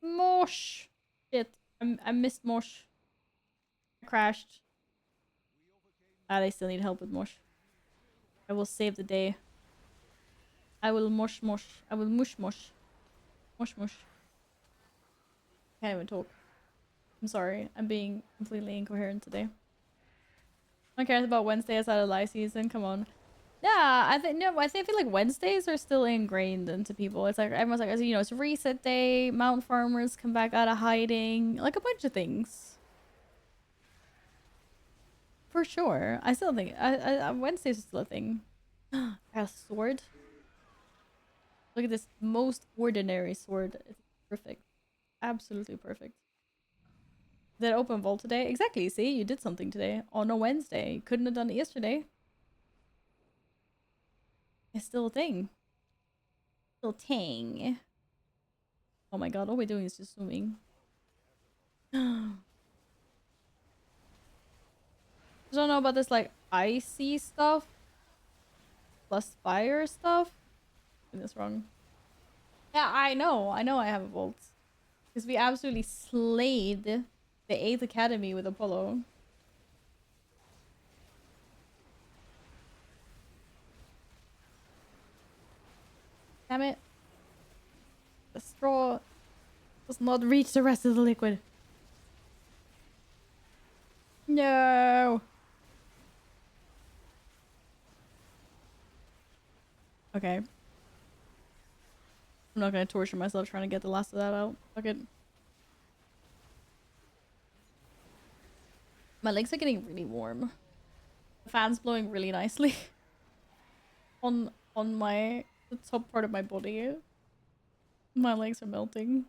Mosh! Shit. I missed Mosh. I crashed. Ah, they still need help with Mosh. I will save the day. I will mosh mosh. I will mush mosh. Mosh mush. Can't even talk. I'm sorry. I'm being completely incoherent today. I don't care about Wednesday outside of live season. Come on. Yeah, I think no. I feel like Wednesdays are still ingrained into people. It's like everyone's like, you know, it's reset day. Mount farmers come back out of hiding. Like a bunch of things. For sure. I still think Wednesdays are still a thing. A sword. Look at this most ordinary sword. It's perfect. Absolutely perfect. Did I open vault today? Exactly. See, you did something today on a Wednesday. You couldn't have done it yesterday. It's still a thing. Still a thing. Oh my god, all we're doing is just swimming. I don't know about this like icy stuff plus fire stuff. I'm this wrong. Yeah, I know I have a vault. Because we absolutely slayed the 8th Academy with Apollo. Damn it. The straw does not reach the rest of the liquid. No. Okay. I'm not gonna torture myself trying to get the last of that out. Fuck it. My legs are getting really warm. The fan's blowing really nicely on the top part of my body. My legs are melting.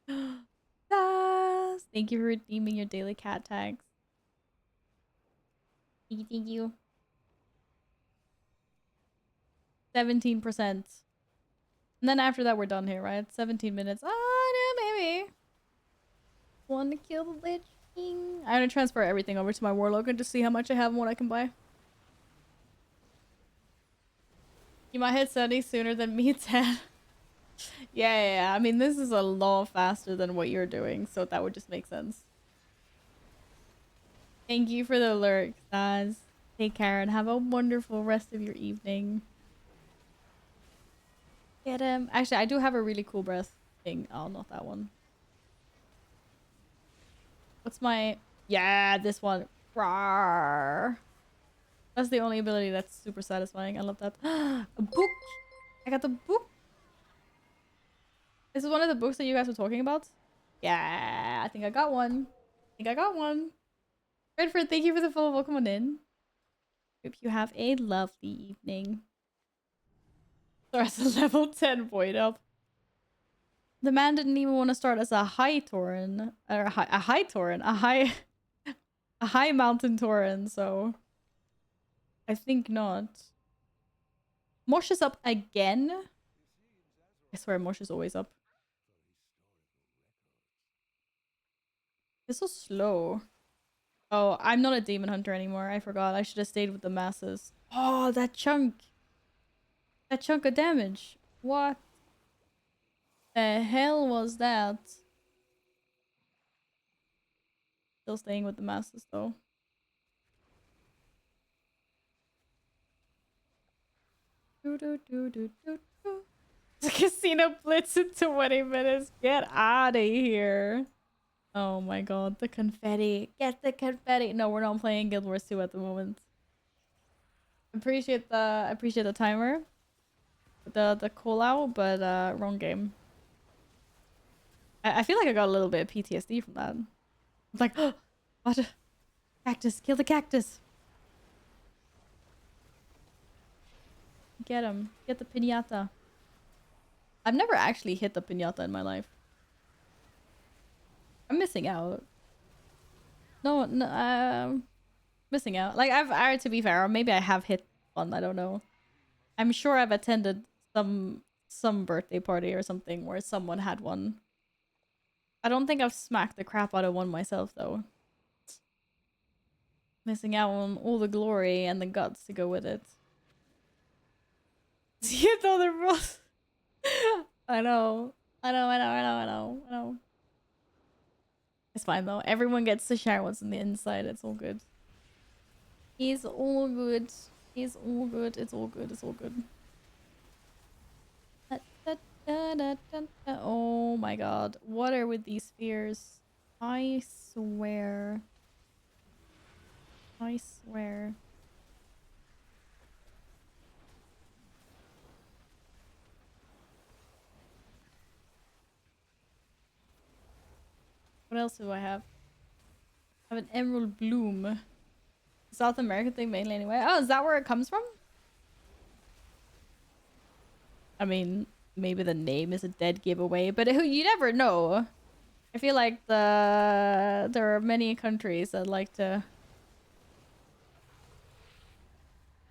Yes! Thank you for redeeming your daily cat tags. Thank you. 17%. And then after that, we're done here, right? 17 minutes. Ah, yeah, maybe. Want to kill the Lich King? I'm gonna transfer everything over to my Warlock and just see how much I have and what I can buy. You might hit 70 sooner than me, 10. Yeah. I mean, this is a lot faster than what you're doing, so that would just make sense. Thank you for the alert, Saz. Take care and have a wonderful rest of your evening. Get him. Actually, I do have a really cool breath thing. Oh, not that one. What's my... Yeah, this one. Rawr. That's the only ability that's super satisfying. I love that. A book! I got the book! This is one of the books that you guys were talking about? Yeah, I think I got one. Redford, thank you for the follow. Welcome on in. Hope you have a lovely evening. So as a level 10 void up. The man didn't even want to start as a high Tauren. Or a high Tauren. A high mountain Tauren, so... I think not. Mosh is up again? I swear Mosh is always up. It's so slow. Oh, I'm not a demon hunter anymore. I forgot. I should have stayed with the masses. Oh, that chunk. That chunk of damage. What the hell was that? Still staying with the masses though. The casino blitz in 20 minutes. Get out of here. Oh my god, the confetti. Get the confetti. No, we're not playing Guild Wars 2 at the moment. Appreciate the timer. The call out, but wrong game. I feel like I got a little bit of PTSD from that. It's like, oh, what? Cactus, kill the cactus. Get him. Get the piñata. I've never actually hit the piñata in my life. I'm missing out. No, missing out. Like to be fair, or maybe I have hit one. I don't know. I'm sure I've attended some birthday party or something where someone had one. I don't think I've smacked the crap out of one myself though. Missing out on all the glory and the guts to go with it. You know the rules. I know. It's fine though. Everyone gets to share what's on the inside. It's all good. It's all good. It's all good. It's all good. It's all good. Oh my god. What are with these spheres? I swear. I swear. What else do I have? I have an emerald bloom. South American thing mainly anyway. Oh, is that where it comes from? I mean, maybe the name is a dead giveaway, but you never know. I feel like there are many countries that like to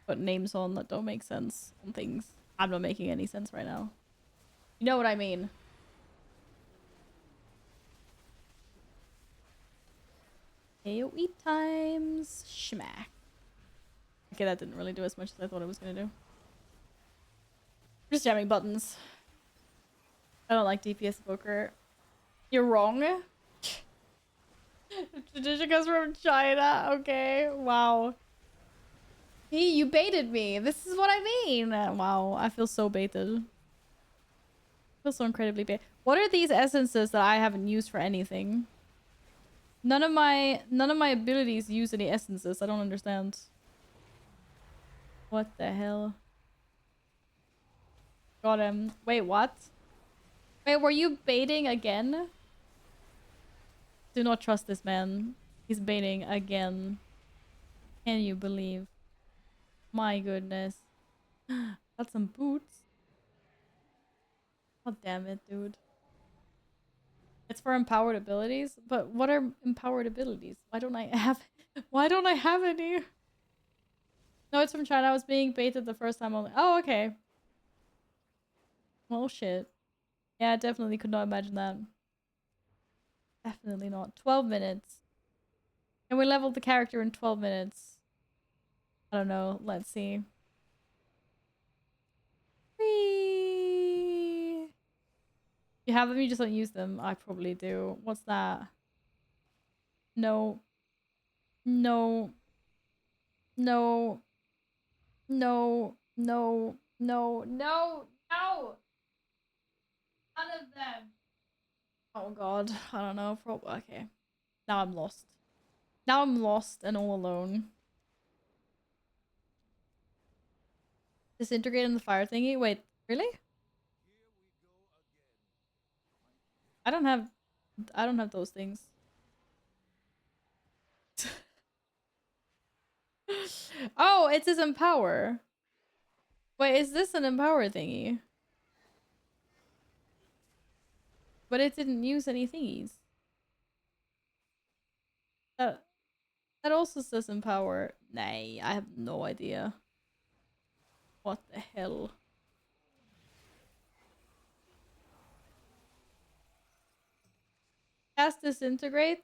put names on that don't make sense on things. I'm not making any sense right now. You know what I mean? AoE times schmack. Okay, that didn't really do as much as I thought it was gonna do. Just jamming buttons. I don't like DPS poker. You're wrong. Tradition comes from China. Okay, wow. Hey, you baited me. This is what I mean. Wow, I feel so baited. I feel so incredibly baited. What are these essences that I haven't used for anything? None of my abilities use any essences. I don't understand. What the hell? Got him. Wait, what? Wait, were you baiting again? Do not trust this man. He's baiting again. Can you believe? My goodness. Got some boots. God damn it, dude. It's for empowered abilities? But what are empowered abilities? Why don't I have any? No, it's from China. I was being baited the first time only. Oh, okay. Well, shit. Yeah, I definitely could not imagine that. Definitely not. 12 minutes. And we leveled the character in 12 minutes. I don't know. Let's see. Whee! You have them, you just don't use them. I probably do. What's that? No. No. No. No. No. No. No. No! None of them. Oh god. I don't know. Probably. Okay. Now I'm lost. Now I'm lost and all alone. Disintegrate in the fire thingy? Wait, really? I don't have those things. Oh, it says empower. Wait, is this an empower thingy? But it didn't use any thingies. That that also says empower. Nay, I have no idea. What the hell? Cast disintegrate?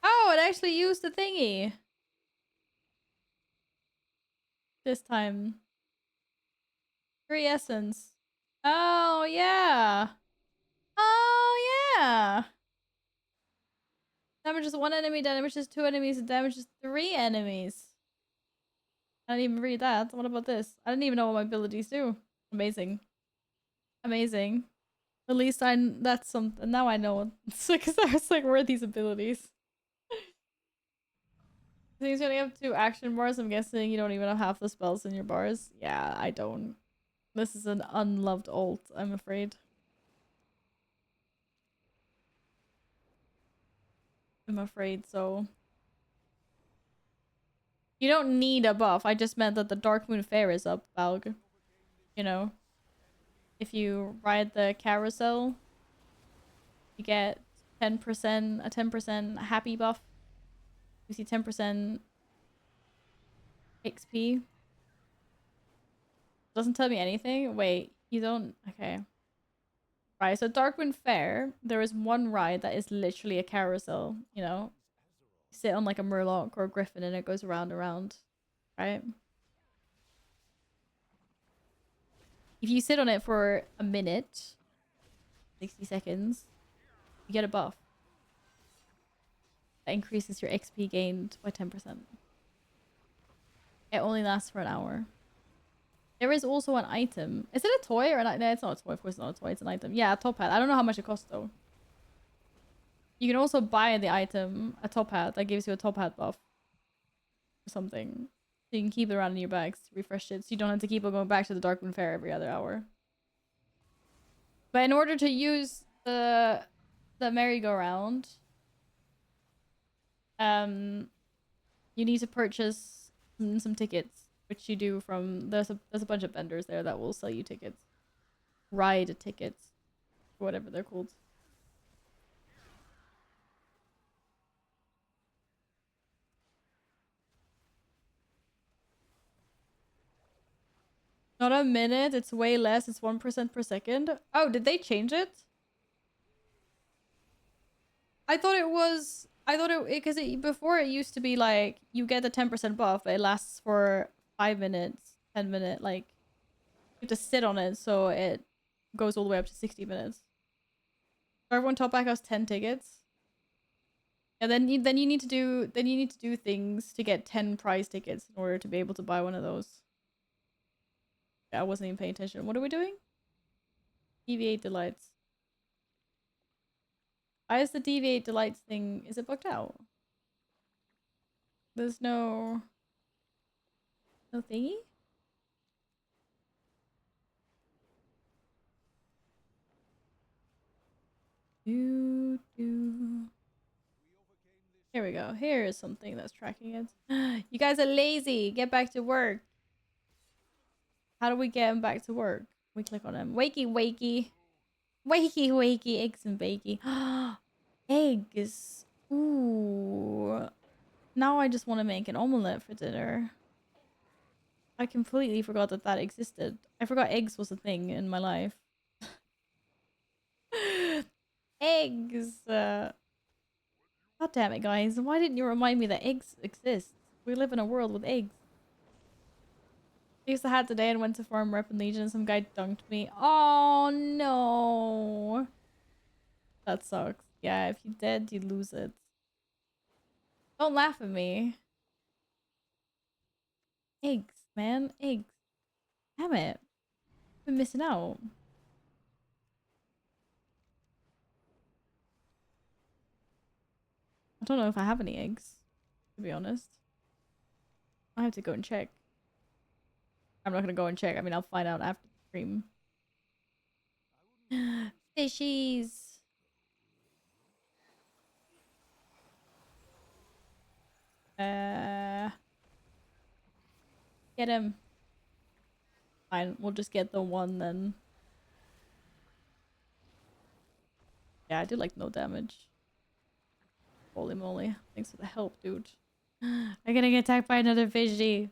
Oh, it actually used the thingy. This time. 3 essence. Oh, yeah. Oh, yeah. Damages 1 enemy, damages 2 enemies, and damages 3 enemies. I didn't even read that. What about this? I didn't even know what my abilities do. Amazing. Amazing. At least that's something. Now I know. Because I was like, where are these abilities? Things you only have 2 action bars. I'm guessing you don't even have half the spells in your bars. Yeah, I don't. This is an unloved ult, I'm afraid. I'm afraid so. You don't need a buff. I just meant that the Dark Moon Fair is up, Valg. You know. If you ride the carousel, you get 10%, a 10% happy buff. You see 10% XP. Doesn't tell me anything. Wait, you don't... Okay. Right, so Darkwind Fair, there is one ride that is literally a carousel, you know? You sit on like a Murloc or a Griffin and it goes around and around, right? If you sit on it for a minute, 60 seconds, you get a buff. That increases your XP gained by 10%. It only lasts for an hour. There is also an item. Is it a toy or an item? No, it's not a toy. Of course it's not a toy. It's an item. Yeah, a top hat. I don't know how much it costs though. You can also buy the item, a top hat, that gives you a top hat buff. Or something. So you can keep it around in your bags to refresh it. So you don't have to keep on going back to the Darkmoon Fair every other hour. But in order to use the merry-go-round, you need to purchase some tickets, which you do from there's a bunch of vendors there that will sell you tickets, ride tickets, whatever they're called. Not a minute, it's way less. It's 1% per second. Oh, did they change it? I thought it because before it used to be like you get the 10% buff, but it lasts for 5 minutes, 10 minute, like you have to sit on it so it goes all the way up to 60 minutes. So everyone top back has 10 tickets. And then you need to do things to get 10 prize tickets in order to be able to buy one of those. Yeah, I wasn't even paying attention. What are we doing? Deviate delights. Why is the deviate delights thing? Is it booked out? There's no thingy? Do. Here we go. Here is something that's tracking it. You guys are lazy. Get back to work. How do we get him back to work? We click on him. Wakey, wakey. Wakey, wakey. Eggs and bakey. Eggs. Ooh. Now I just want to make an omelette for dinner. I completely forgot that that existed. I forgot eggs was a thing in my life. Eggs. God damn it, guys. Why didn't you remind me that eggs exist? We live in a world with eggs. I used to have today and went to farm rep and Legion and some guy dunked me. Oh no. That sucks. Yeah, if you're dead, you lose it. Don't laugh at me. Eggs, man. Eggs. Damn it. I've been missing out. I don't know if I have any eggs, to be honest. I have to go and check. I'm not gonna go and check. I mean, I'll find out after the stream. Fishies. Get him. Fine, we'll just get the one then. Yeah, I did like no damage. Holy moly. Thanks for the help, dude. I'm gonna get attacked by another fishy.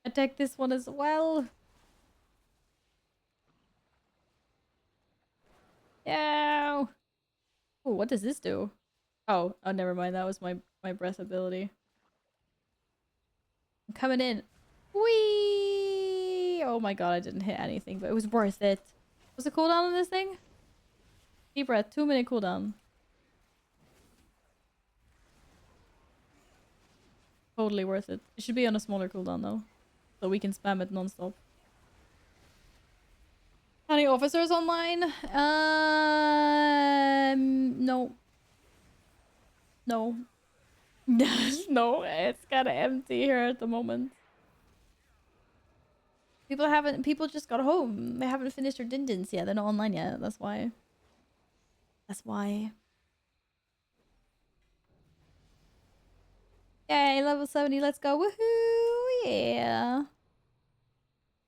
Attack this one as well. No. Oh, what does this do? Oh, never mind. That was my breath ability. I'm coming in. Whee! Oh my god, I didn't hit anything, but it was worth it. What's the cooldown on this thing? Deep breath, 2-minute cooldown. Totally worth it. It should be on a smaller cooldown though, so we can spam it non-stop. Any officers online? No. No. No, it's kind of empty here at the moment. People just got home. They haven't finished their dindins yet. They're not online yet. That's why. That's why. Yay, level 70. Let's go. Woohoo! Yeah.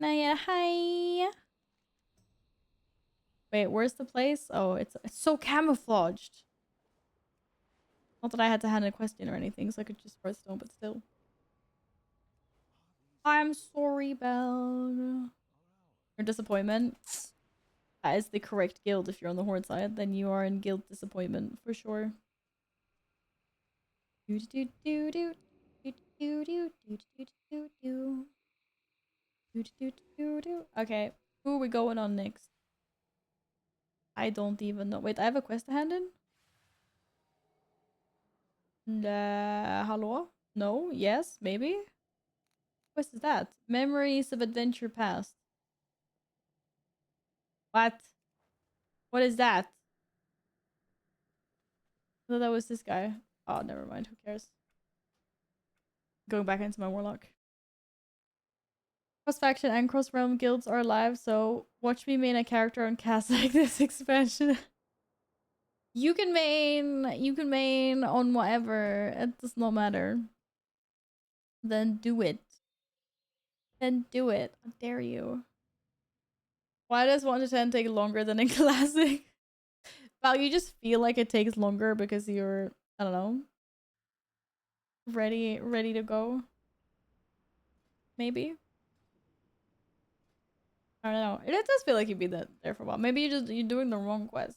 Now, yeah, hi. Wait, where's the place? Oh, it's so camouflaged. Not that I had to hand a question or anything, so I could just Hearthstone, but still. I'm sorry, Belle. Your disappointment. That is the correct guild if you're on the Horde side. Then you are in guild disappointment for sure. Okay, who are we going on next? I don't even know. Wait, I have a quest to hand in? Hello? No? Yes? Maybe? What is that? Memories of Adventure Past. What? What is that? I thought that was this guy. Oh, never mind. Who cares? Going back into my Warlock. Cross-faction and cross-realm guilds are alive, so watch me main a character on Kazakh this expansion. You can main on whatever. It does not matter. Then do it. Then do it. How dare you? Why does 1 to 10 take longer than in classic? Well, you just feel like it takes longer because you're, I don't know, ready to go. Maybe. I don't know. It does feel like you'd be there for a while. Maybe you're doing the wrong quest.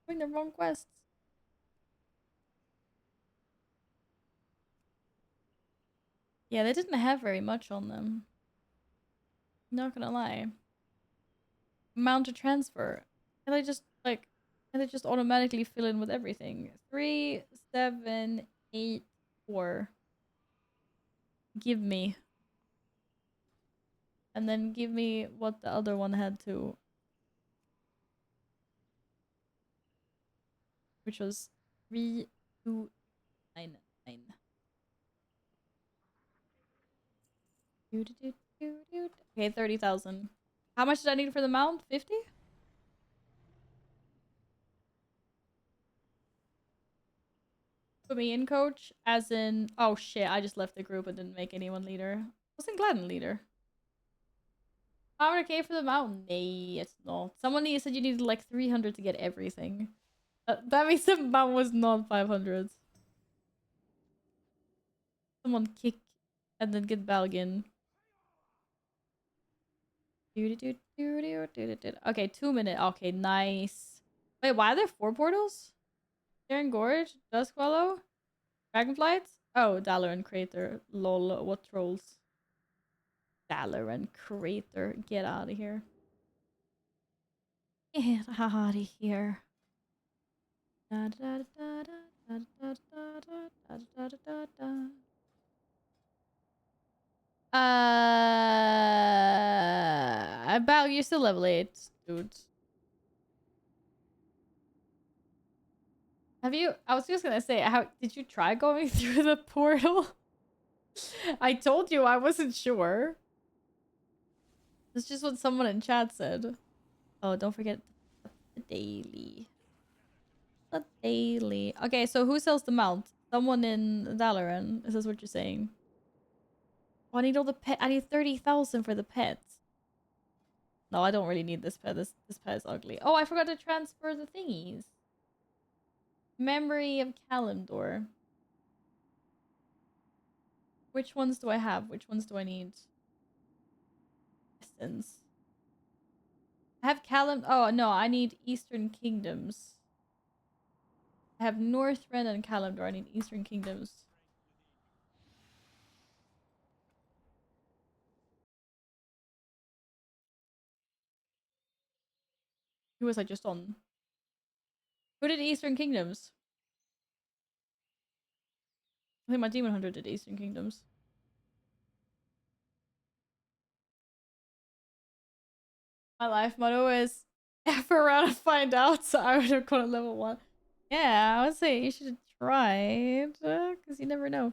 Doing the wrong quests. Yeah, they didn't have very much on them. Not gonna lie. Amount to transfer. And they just like, and they just automatically fill in with everything. 3, 7, 8, 4. Give me. And then give me what the other one had to. Which was 3, 2, 9, 9. Okay, 30,000. How much did I need for the mount? 50? Put me in, coach. As in, oh shit, I just left the group and didn't make anyone leader. Wasn't Gladden leader? 500k for the mount? Nay, it's not. Someone said you needed like 300 to get everything. That means the mount was not 500. Someone kick and then get Balgin. Okay, 2 minutes. Okay, nice. Wait, why are there 4 portals? Sharon Gorge, Duskwallow, Dragonflight? Oh, Dalaran Crater. Lol, what trolls? Dalaran Crater. Get out of here. Get out of here. About you're still level 8, dude. Have you? I was just gonna say, how did you try going through the portal? I told you I wasn't sure. That's just what someone in chat said. Oh, don't forget the daily. The daily. Okay, so who sells the mount? Someone in Dalaran. Is this what you're saying? Oh, I need all the pet. I need 30,000 for the pets. No, I don't really need this pet. This pet is ugly. Oh, I forgot to transfer the thingies. Memory of Kalimdor. Which ones do I have? Which ones do I need? Essence. I have Oh, no, I need Eastern Kingdoms. I have Northrend and Kalimdor. I need Eastern Kingdoms. Who was I just on? Who did Eastern Kingdoms? I think my Demon Hunter did Eastern Kingdoms. My life motto is F around and find out, so I would have gone at level 1. Yeah, I would say you should have tried, because you never know.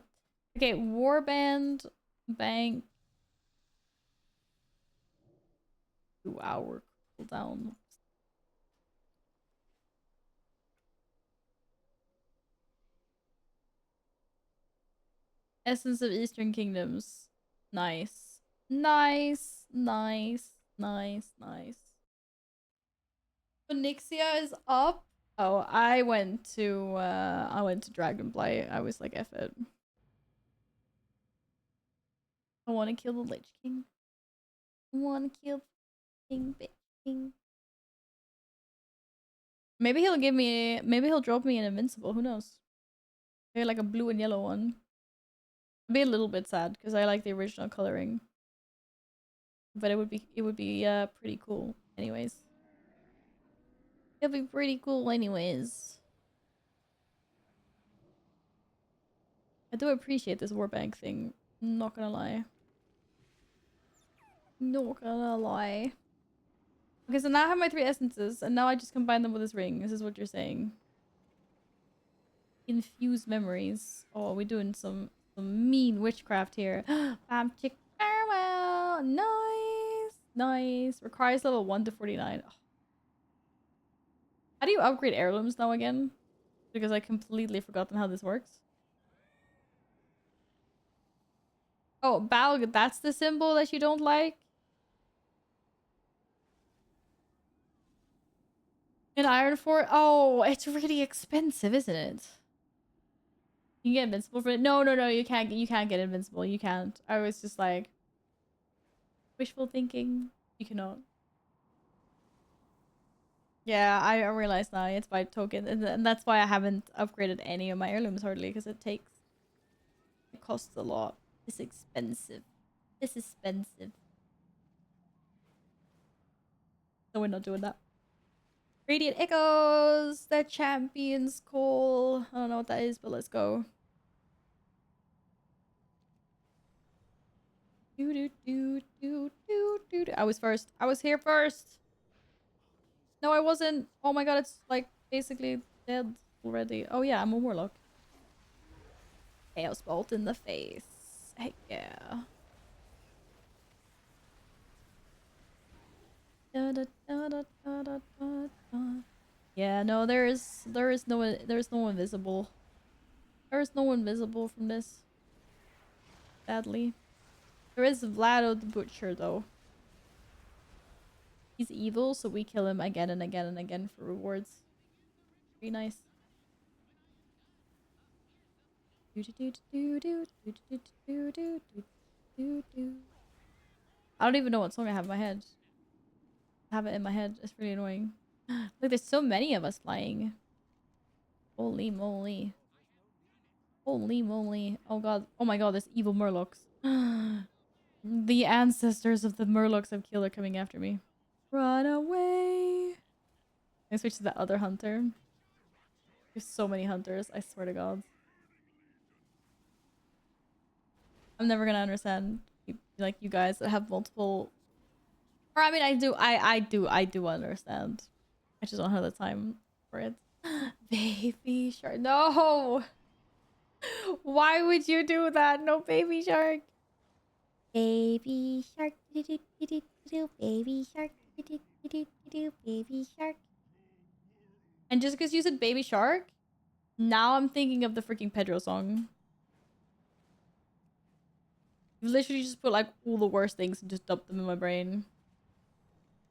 Okay, Warband, Bank. 2-hour cooldown. Essence of Eastern Kingdoms. Nice. Nice, nice, nice, nice. Phoenixia is up. Oh, I went to Dragonblight. I was like, F it. I want to kill the Lich King. I want to kill King Bitch King. Maybe he'll drop me an invincible. Who knows? Maybe like a blue and yellow one. I'd be a little bit sad because I like the original coloring. But it would be pretty cool anyways. It'll be pretty cool anyways. I do appreciate this Warbank thing. Not gonna lie. Not gonna lie. Okay, so now I have my 3 essences, and now I just combine them with this ring. This is what you're saying. Infuse memories. Oh, we're doing some mean witchcraft here. Bam, chick, farewell. Nice. Nice. Requires level 1 to 49. Oh. How do you upgrade heirlooms now again? Because I completely forgotten how this works. Oh, Balg, that's the symbol that you don't like? In Ironforge? Oh, it's really expensive, isn't it? You can get invincible for it. No, no, no, you can't get invincible. You can't. I was just like wishful thinking. You cannot. Yeah, I realize now it's by token, and that's why I haven't upgraded any of my heirlooms hardly, because it costs a lot. It's expensive. It's expensive. So we're not doing that. Radiant Echoes, the champion's call. I don't know what that is, but let's go. Do do do do do do. I was first. I was here first. No, I wasn't. Oh my god, it's like basically dead already. Oh yeah, I'm a warlock. Chaos bolt in the face. Heck yeah. Da, da, da, da, da, da, da, da. Yeah, no, there's no invisible. There is no invisible from this. Sadly. There is Vlado the Butcher though. He's evil, so we kill him again and again and again for rewards. Pretty nice. I don't even know what song I have in my head. I have it in my head. It's really annoying. Look, there's so many of us flying. Holy moly. Holy moly. Oh god. Oh my god, there's evil murlocs. The ancestors of the murlocs I've killed are coming after me. Run away. I switch to the other hunter. There's so many hunters, I swear to god. I'm never gonna understand like you guys that have multiple, or I mean I do understand. I just don't have the time for it. Baby shark. No! Why would you do that? No, baby shark. Baby shark. Baby shark. Baby shark. And just because you said baby shark, now I'm thinking of the freaking Pedro song. You literally just put like all the worst things and just dump them in my brain.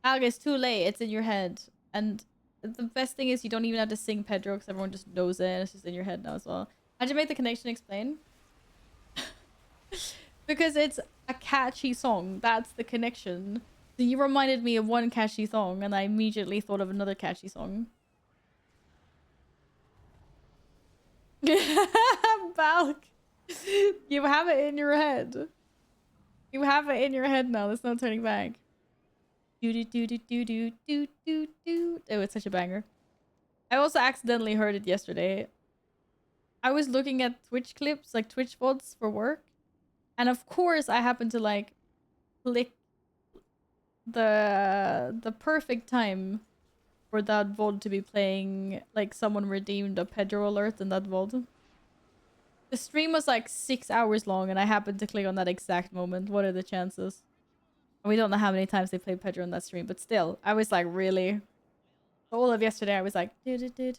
Alga, it's too late. It's in your head. And the best thing is you don't even have to sing Pedro because everyone just knows it and it's just in your head now as well. How'd you make the connection explain? Because it's a catchy song. That's the connection. So you reminded me of one catchy song and I immediately thought of another catchy song. Balk. You have it in your head. You have it in your head now. There's no turning back. Do do do do do do do do do. Oh, it's such a banger. I also accidentally heard it yesterday. I was looking at Twitch clips, like Twitch VODs for work, and of course I happened to like click the perfect time for that VOD to be playing. Like someone redeemed a Pedro alert in that VOD. The stream was like 6 hours long, and I happened to click on that exact moment. What are the chances? We don't know how many times they played Pedro on that stream, but still, I was like, really? All of yesterday, I was like, catchy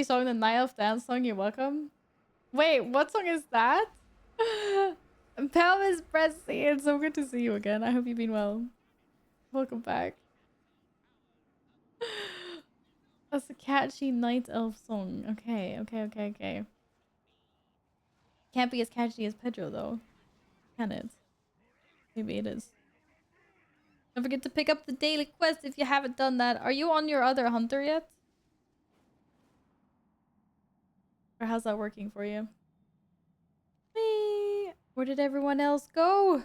song, the Night Elf dance song, you're welcome. Wait, what song is that? Pelvis Pressy, it's so good to see you again. I hope you've been well. Welcome back. That's a catchy Night Elf song. Okay, okay, okay, okay. Can't be as catchy as Pedro, though. Can it? Maybe it is. Don't forget to pick up the daily quest if you haven't done that. Are you on your other hunter yet? Or how's that working for you? Whee! Where did everyone else go?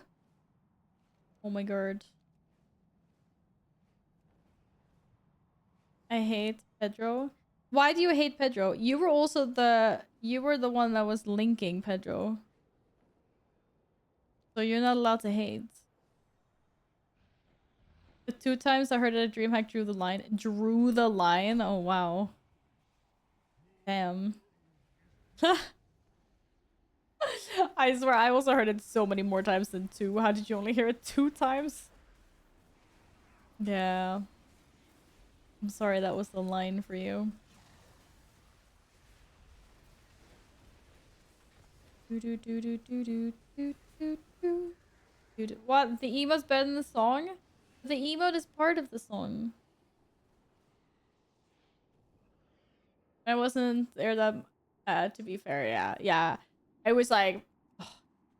Oh my god. I hate Pedro. Why do you hate Pedro? You were also you were the one that was linking Pedro. So you're not allowed to hate. The 2 times I heard that a DreamHack drew the line. Drew the line? Oh wow. Damn. I swear I also heard it so many more times than 2. How did you only hear it 2 times? Yeah. I'm sorry that was the line for you. What? The emote's better than the song? The emote is part of the song. I wasn't there that to be fair, yeah. I was like,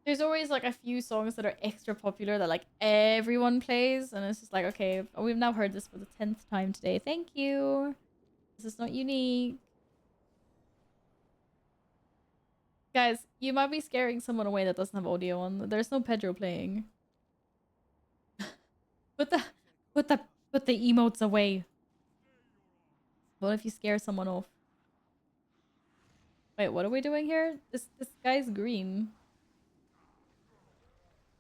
there's always like a few songs that are extra popular that like everyone plays, and it's just like, okay, we've now heard this for the 10th time today. Thank you. This is not unique. Guys, you might be scaring someone away that doesn't have audio on. There's no Pedro playing. Put the put the put the emotes away. What if you scare someone off? Wait, what are we doing here? This guy's green.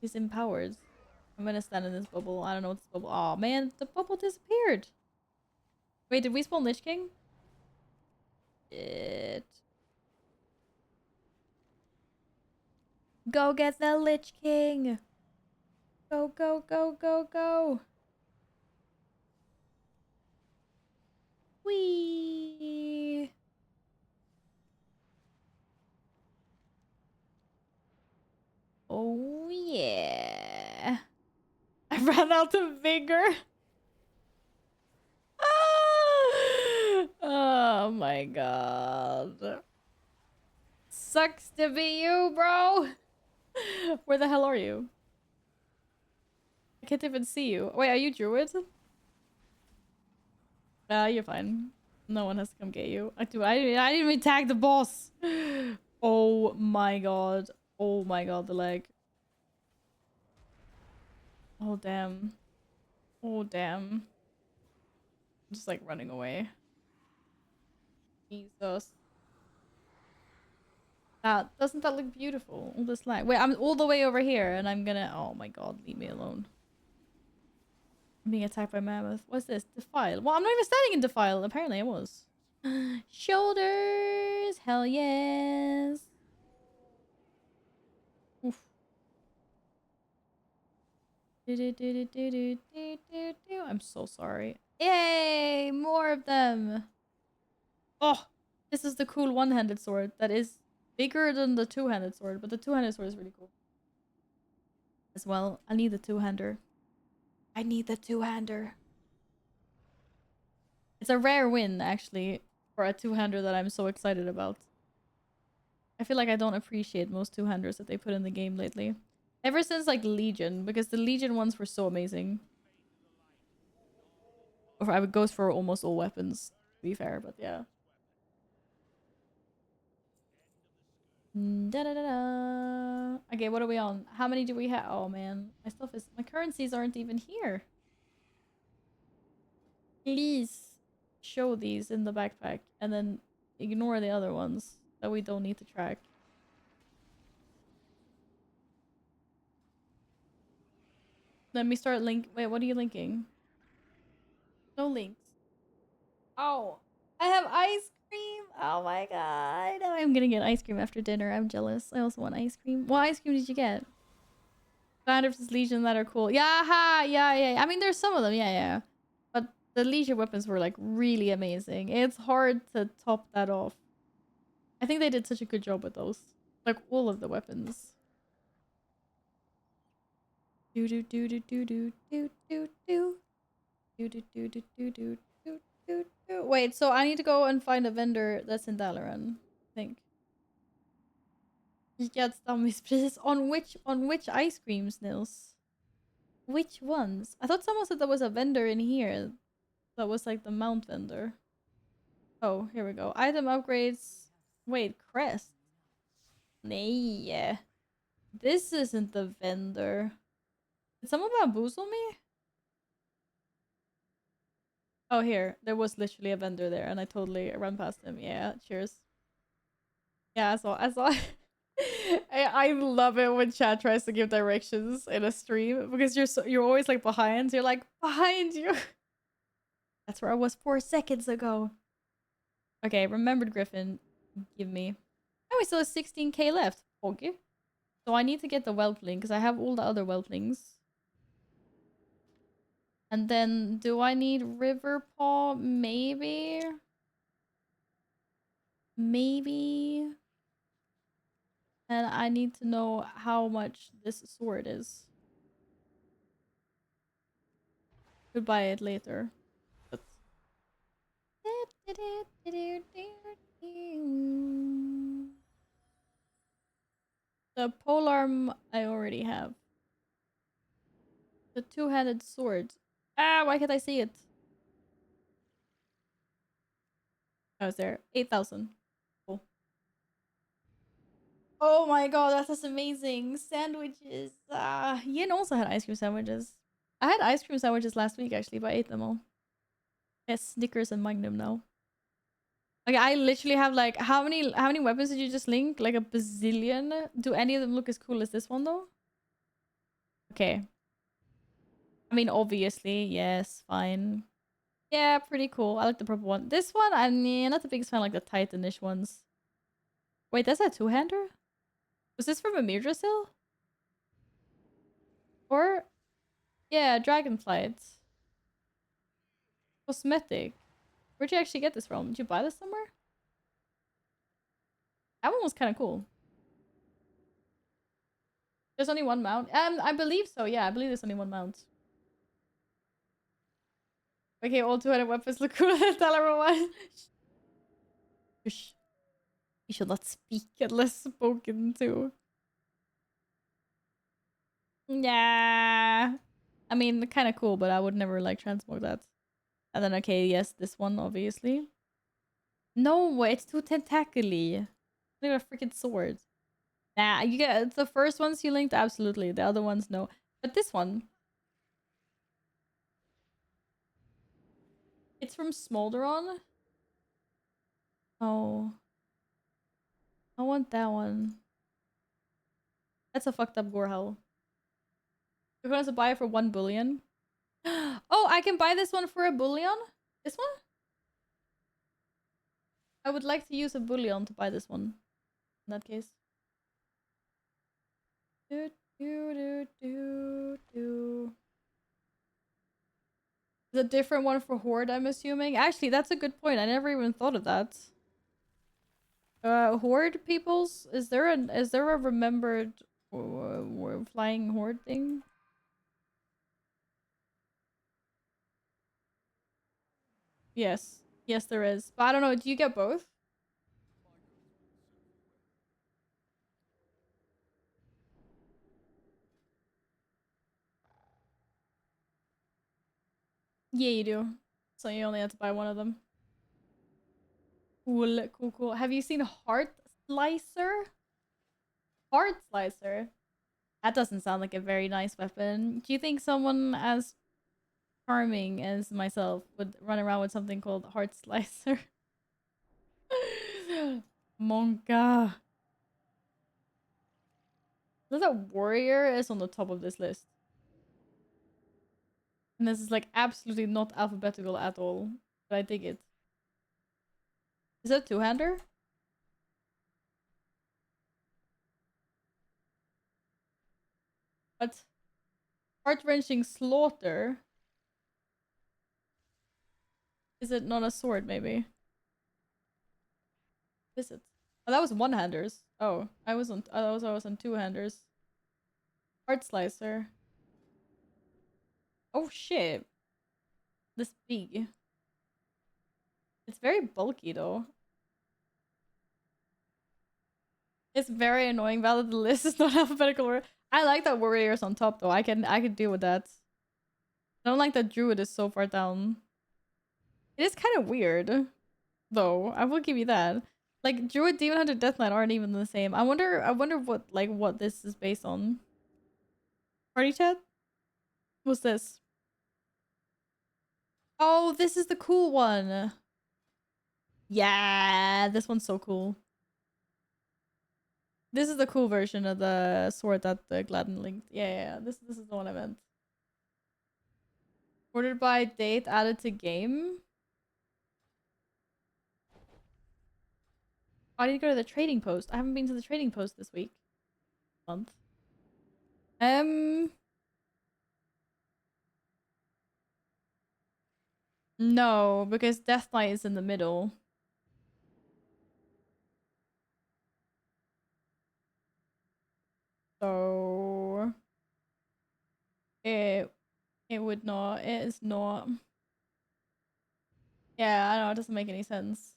He's empowered. I'm gonna stand in this bubble. I don't know what this bubble. Oh man, the bubble disappeared. Wait, did we spawn Lich King? Shit. Go get the Lich King. Go, go, go, go, go. Whee. Oh yeah. I ran out of vigor. Oh my god. Sucks to be you, bro. Where the hell are you? I can't even see you. Wait, are you Druid? You're fine. No one has to come get you. I didn't even tag the boss. Oh my god. Oh my god, the leg. Oh damn. Oh damn. I'm just like running away. Jesus. Doesn't that look beautiful? All this lag. Wait, I'm all the way over here and I'm gonna, oh my god, leave me alone. I'm being attacked by mammoth. What's this? Defile. Well, I'm not even standing in Defile. Apparently I was. Shoulders. Hell yes. Oof. I'm so sorry. Yay! More of them. Oh, this is the cool one-handed sword that is bigger than the two-handed sword, but the two-handed sword is really cool. As well, I need the two-hander. I need the two-hander. It's a rare win, actually, for a two-hander that I'm so excited about. I feel like I don't appreciate most two-handers that they put in the game lately. Ever since, like, Legion, because the Legion ones were so amazing. Or I would go for almost all weapons, to be fair, but yeah. Da da da da. Okay, what are we on? How many do we have? Oh man, my currencies aren't even here. Please show these in the backpack and then ignore the other ones that we don't need to track. Let me start wait, what are you linking? No links. Oh, I have ice cream. Oh my god. I'm gonna get ice cream after dinner. I'm jealous. I also want ice cream. What ice cream did you get? Vander's Legion that are cool. Yeah, yeah. I mean, there's some of them. Yeah. But the Legion weapons were like really amazing. It's hard to top that off. I think they did such a good job with those. Like all of the weapons. Do do do do do do do do do do do do do do do do do. Wait, so I need to go and find a vendor that's in Dalaran, I think. Get dummies, please. On which ice creams, Nils? Which ones? I thought someone said there was a vendor in here that was like the mount vendor. Oh, here we go. Item upgrades. Wait, crest. Nay. This isn't the vendor. Did someone bamboozle me? Oh, here. There was literally a vendor there and I totally ran past him. Yeah, cheers. Yeah, I saw. I love it when chat tries to give directions in a stream because you're always like behind. So you're like, behind you. That's where I was 4 seconds ago. Okay, remembered Griffin. Give me. Oh, we still have 16k left. Okay. So I need to get the Whelpling because I have all the other Whelplings. And then do I need Riverpaw? Maybe. Maybe. And I need to know how much this sword is. Could buy it later. But... The polearm I already have. The two-handed sword. Ah, why can't I see it? Oh, it's there. 8,000. Cool. Oh my god, that is amazing. Sandwiches. Yin also had ice cream sandwiches. I had ice cream sandwiches last week actually, but I ate them all. Yes, Snickers and Magnum now. Okay, I literally have like how many weapons did you just link? Like a bazillion? Do any of them look as cool as this one though? Okay. I mean obviously, yes, fine. Yeah, pretty cool. I like the purple one. This one, I'm not the biggest fan like the Titanish ones. Wait, that's a two-hander? Was this from a Mirdrasil? Or yeah, Dragonflight. Cosmetic. Where'd you actually get this from? Did you buy this somewhere? That one was kind of cool. There's only one mount. I believe so. Yeah, I believe there's only one mount. Okay, all 200 weapons look cooler than Talaran one. Shush. You should not speak unless spoken to. Yeah. I mean, kind of cool, but I would never like transmog that. And then, okay, yes, this one, obviously. No, it's too tentacly. Look at a freaking sword. Nah, you get the first ones you linked, absolutely. The other ones, no. But this one, it's from Smolderon. Oh, I want that one. That's a fucked up Gorehowl. You're going to buy it for 1 bullion. Oh, I can buy this one for a bullion? This one? I would like to use a bullion to buy this one. In that case. Do, do, do, do, do. The different one for Horde, I'm assuming. Actually, that's a good point. I never even thought of that. Horde peoples? Is there a remembered flying horde thing? Yes. Yes, there is. But I don't know. Do you get both? Yeah, you do. So you only have to buy one of them. Cool, cool, cool. Have you seen Heart Slicer? Heart Slicer? That doesn't sound like a very nice weapon. Do you think someone as charming as myself would run around with something called Heart Slicer? Monka. That warrior is on the top of this list. And this is like absolutely not alphabetical at all. But I dig it. Is that a two-hander? What? Heart-wrenching slaughter? Is it not a sword, maybe? Is it? Oh, that was one-handers. Oh, I was on two-handers. Heart slicer. Oh shit. This big. It's very bulky though. It's very annoying. Valid the list is not alphabetical order. I like that warrior's on top though. I can deal with that. I don't like that druid is so far down. It is kind of weird, though. I will give you that. Like druid, demon hunter, death knight aren't even the same. I wonder what this is based on. Party chat? What's this? Oh, this is the cool one. Yeah, this one's so cool. This is the cool version of the sword that the Gladden linked. Yeah. This is the one I meant. Ordered by date, added to game. I need to go to the trading post. I haven't been to the trading post this week. Month. No, because Death Knight is in the middle. It would not. It is not. Yeah, I don't know. It doesn't make any sense.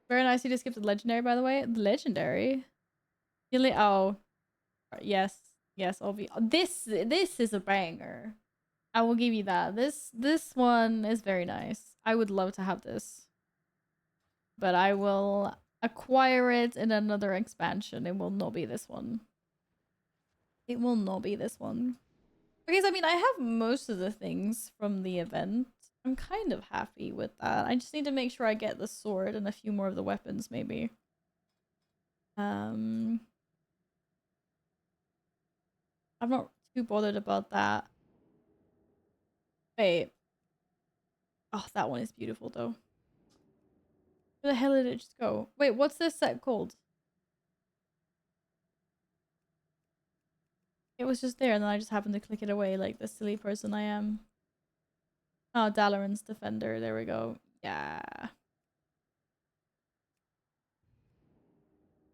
Very nice. You just skipped the legendary, by the way. The legendary. Oh, yes, yes. This is a banger. I will give you that. This one is very nice. I would love to have this, but I will acquire it in another expansion. It will not be this one. It will not be this one. Because I mean, I have most of the things from the event. I'm kind of happy with that. I just need to make sure I get the sword and a few more of the weapons, maybe. I'm not too bothered about that. Wait. Oh, that one is beautiful though. Where the hell did it just go? Wait, what's this set called? It was just there and then I just happened to click it away like the silly person I am. Oh, Dalaran's Defender. There we go. Yeah.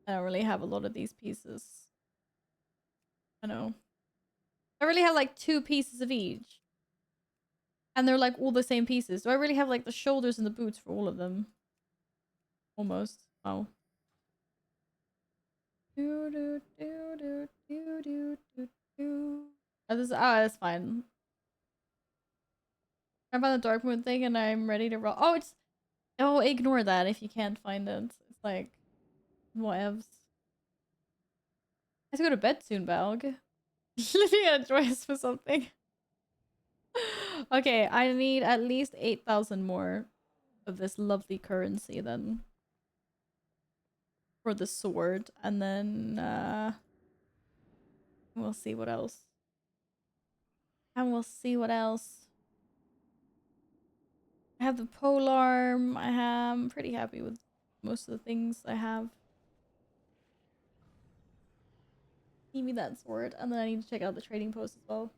I don't really have a lot of these pieces. I know. I really have like 2 pieces of each. And they're like all the same pieces. Do I really have like the shoulders and the boots for all of them? Almost. Oh. Oh, that's fine. I found the dark moon thing and I'm ready to roll. Oh, it's... Oh, ignore that if you can't find it. It's like... Whatevs. I have to go to bed soon, Balg. Living joy us for something. Okay, I need at least 8,000 more of this lovely currency then. For the sword. And then, we'll see what else. And we'll see what else. I have the polearm. I'm pretty happy with most of the things I have. Give me that sword. And then I need to check out the trading post as well.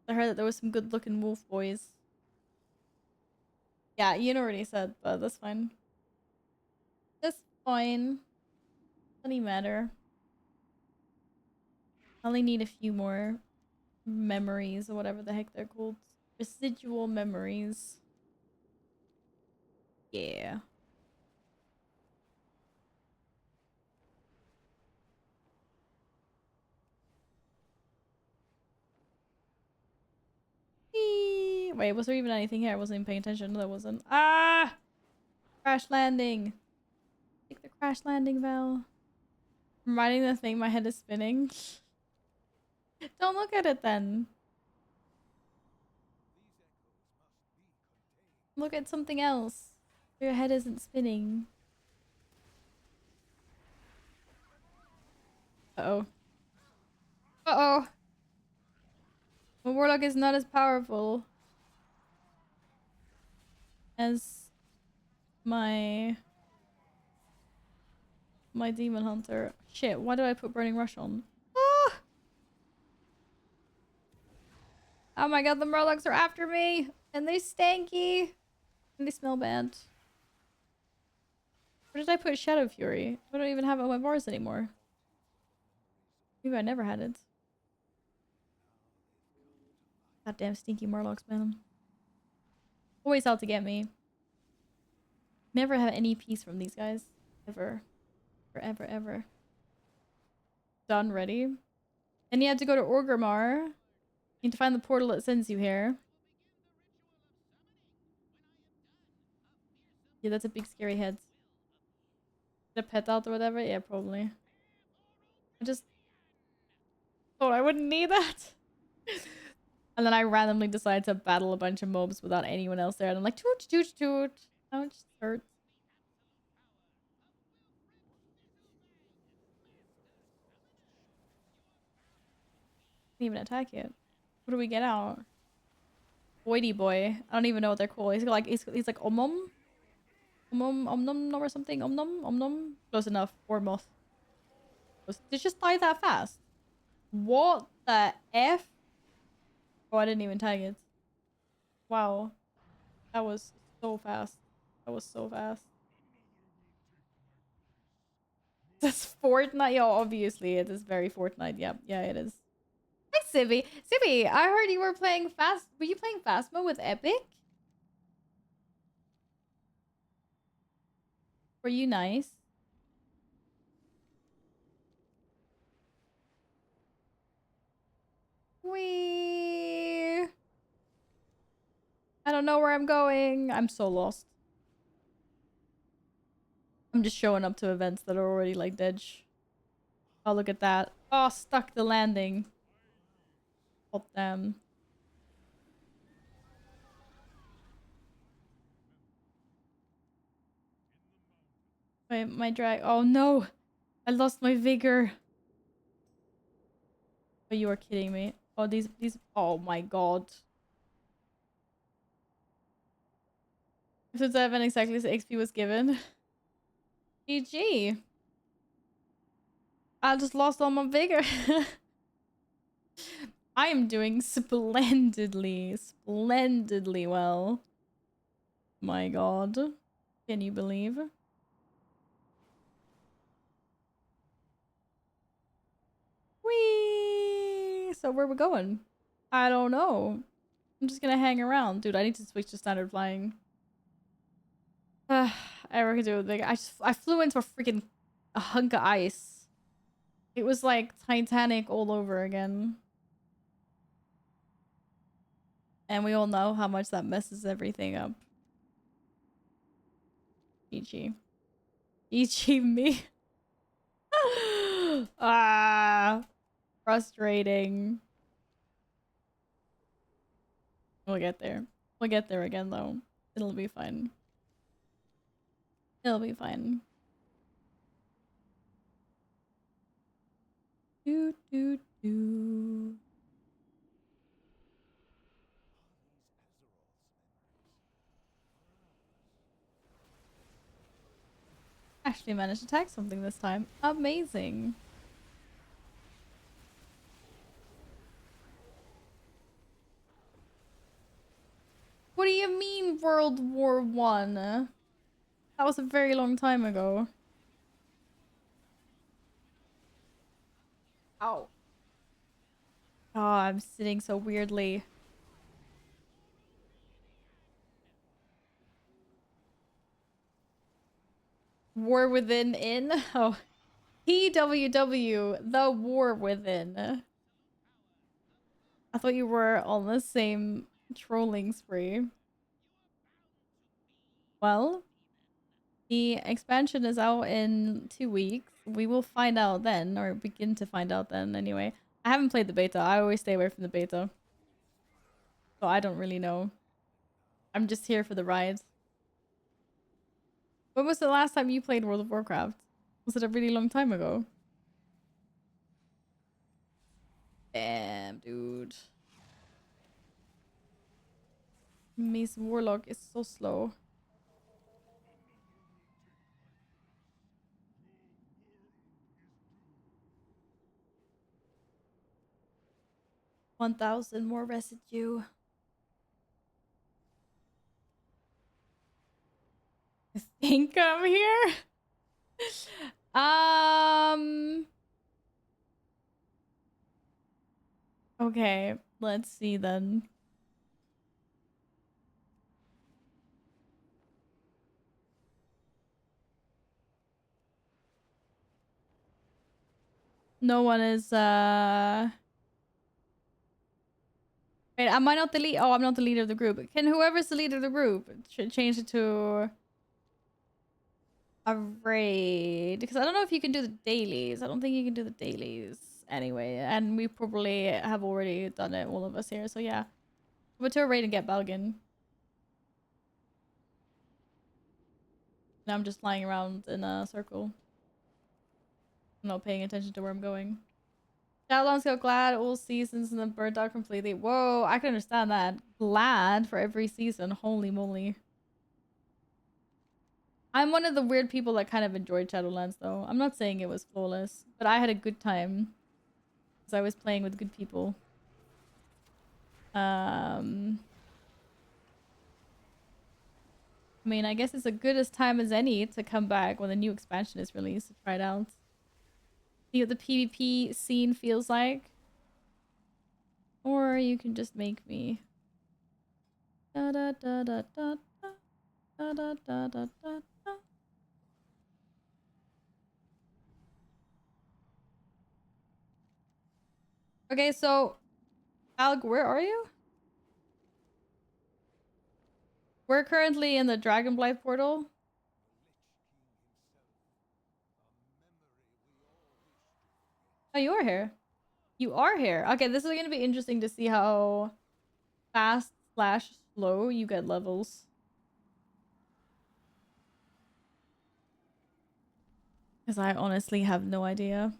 I heard that there was some good looking wolf boys. Yeah, Ian already said, but that's fine. That's fine. Doesn't matter. I only need a few more memories or whatever the heck they're called. Residual memories. Yeah. Eee. Wait, was there even anything here? I wasn't even paying attention. No, there wasn't. Ah! Crash landing. Take the crash landing, Val. I'm riding the thing, my head is spinning. Don't look at it then. Look at something else. Your head isn't spinning. Uh-oh. Uh-oh. My warlock is not as powerful as my demon hunter. Shit, why did I put burning rush on? Ah! Oh my god, the murlocs are after me! And they stanky! And they smell bad. Where did I put Shadow Fury? I don't even have it on my bars anymore. Maybe I never had it. Goddamn stinky murlocs, man. Always out to get me. Never have any peace from these guys. Ever. Forever, ever. Done, ready? And you have to go to Orgrimmar. You need to find the portal that sends you here. Yeah, that's a big scary head. The pet out or whatever? Yeah, probably. I just thought I wouldn't need that. And then I randomly decided to battle a bunch of mobs without anyone else there. And I'm like, toot, toot, toot. Oh, it just hurts. Didn't even attack yet. What do we get out? Boydy boy. I don't even know what they're called. He's like om nom, om nom or something. Om nom, om nom. Close enough. Or moth. Did it just die that fast? What the f? Oh, I didn't even tag it. Wow, that was so fast. That was so fast. That's Fortnite. Yeah, obviously it is very Fortnite. Yep, yeah, it is. Hi, Sibby. Sibby, I heard you were playing fast. Were you playing Phasmo with Epic? Were you nice? Wee. I don't know where I'm going. I'm so lost. I'm just showing up to events that are already like dead. Oh, look at that. Oh, stuck the landing. Oh, damn. My drag. Oh, no. I lost my vigor. Oh, you are kidding me. Oh, these. Oh, my God. Since I haven't exactly as XP was given. GG. I just lost all my vigor. I am doing splendidly. Splendidly well. My God. Can you believe? Whee! So where we going? I don't know. I'm just gonna hang around. Dude, I need to switch to standard flying. I can do it. I flew into a freaking hunk of ice. It was like Titanic all over again. And we all know how much that messes everything up. GG. GG me. Ah, frustrating. We'll get there. We'll get there again though. It'll be fine. It'll be fine. Do do do. Actually managed to tag something this time. Amazing. What do you mean World War One? That was a very long time ago. Ow. Oh, I'm sitting so weirdly. War Within in? Oh. TWW, The War Within. I thought you were on the same trolling spree. Well, the expansion is out in 2 weeks. We will find out then, or begin to find out then anyway. I haven't played the beta. I always stay away from the beta. So I don't really know. I'm just here for the ride. When was the last time you played World of Warcraft? Was it a really long time ago? Damn, dude. Miss Warlock is so slow. $1,000 more residue. I think I'm here. Okay, let's see then. No one is wait, am I not the lead? Oh, I'm not the leader of the group. Can whoever's the leader of the group should change it to a raid? Because I don't know if you can do the dailies. I don't think you can do the dailies anyway. And we probably have already done it, all of us here. So yeah. Go to a raid and get Balgan. Now I'm just flying around in a circle. I'm not paying attention to where I'm going. Shadowlands got glad all seasons and then burnt out completely. Whoa, I can understand that. Glad for every season. Holy moly. I'm one of the weird people that kind of enjoyed Shadowlands though. I'm not saying it was flawless, but I had a good time. Because I was playing with good people. I mean, I guess it's as good as time as any to come back when the new expansion is released to try it out. See what the PvP scene feels like. Or you can just make me. Da da da da da da da da da da. Okay, so Alg, where are you? We're currently in the Dragonblight portal. Oh, you are here. You are here. Okay, this is gonna be interesting to see how fast slash slow you get levels. Because I honestly have no idea.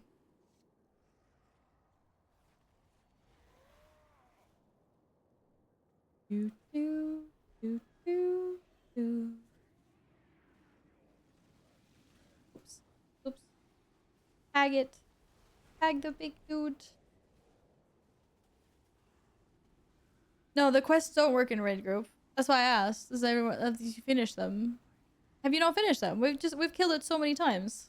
Do do do do do. Oops. Oops. Tag it. Tag the big dude. No, the quests don't work in raid group. That's why I asked. Does everyone have you finished them? Have you not finished them? We've killed it so many times.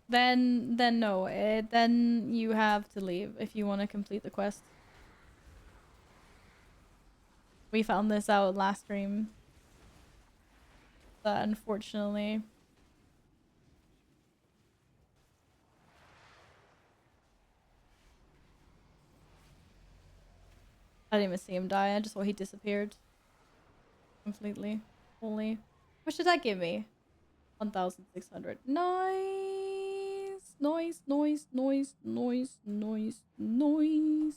Then no. Then you have to leave if you want to complete the quest. We found this out last stream. But unfortunately. I didn't even see him die. I just saw he disappeared. Completely. Fully. What should that give me? 1,600. Nice! Noise, noise, noise, noise, noise, noise.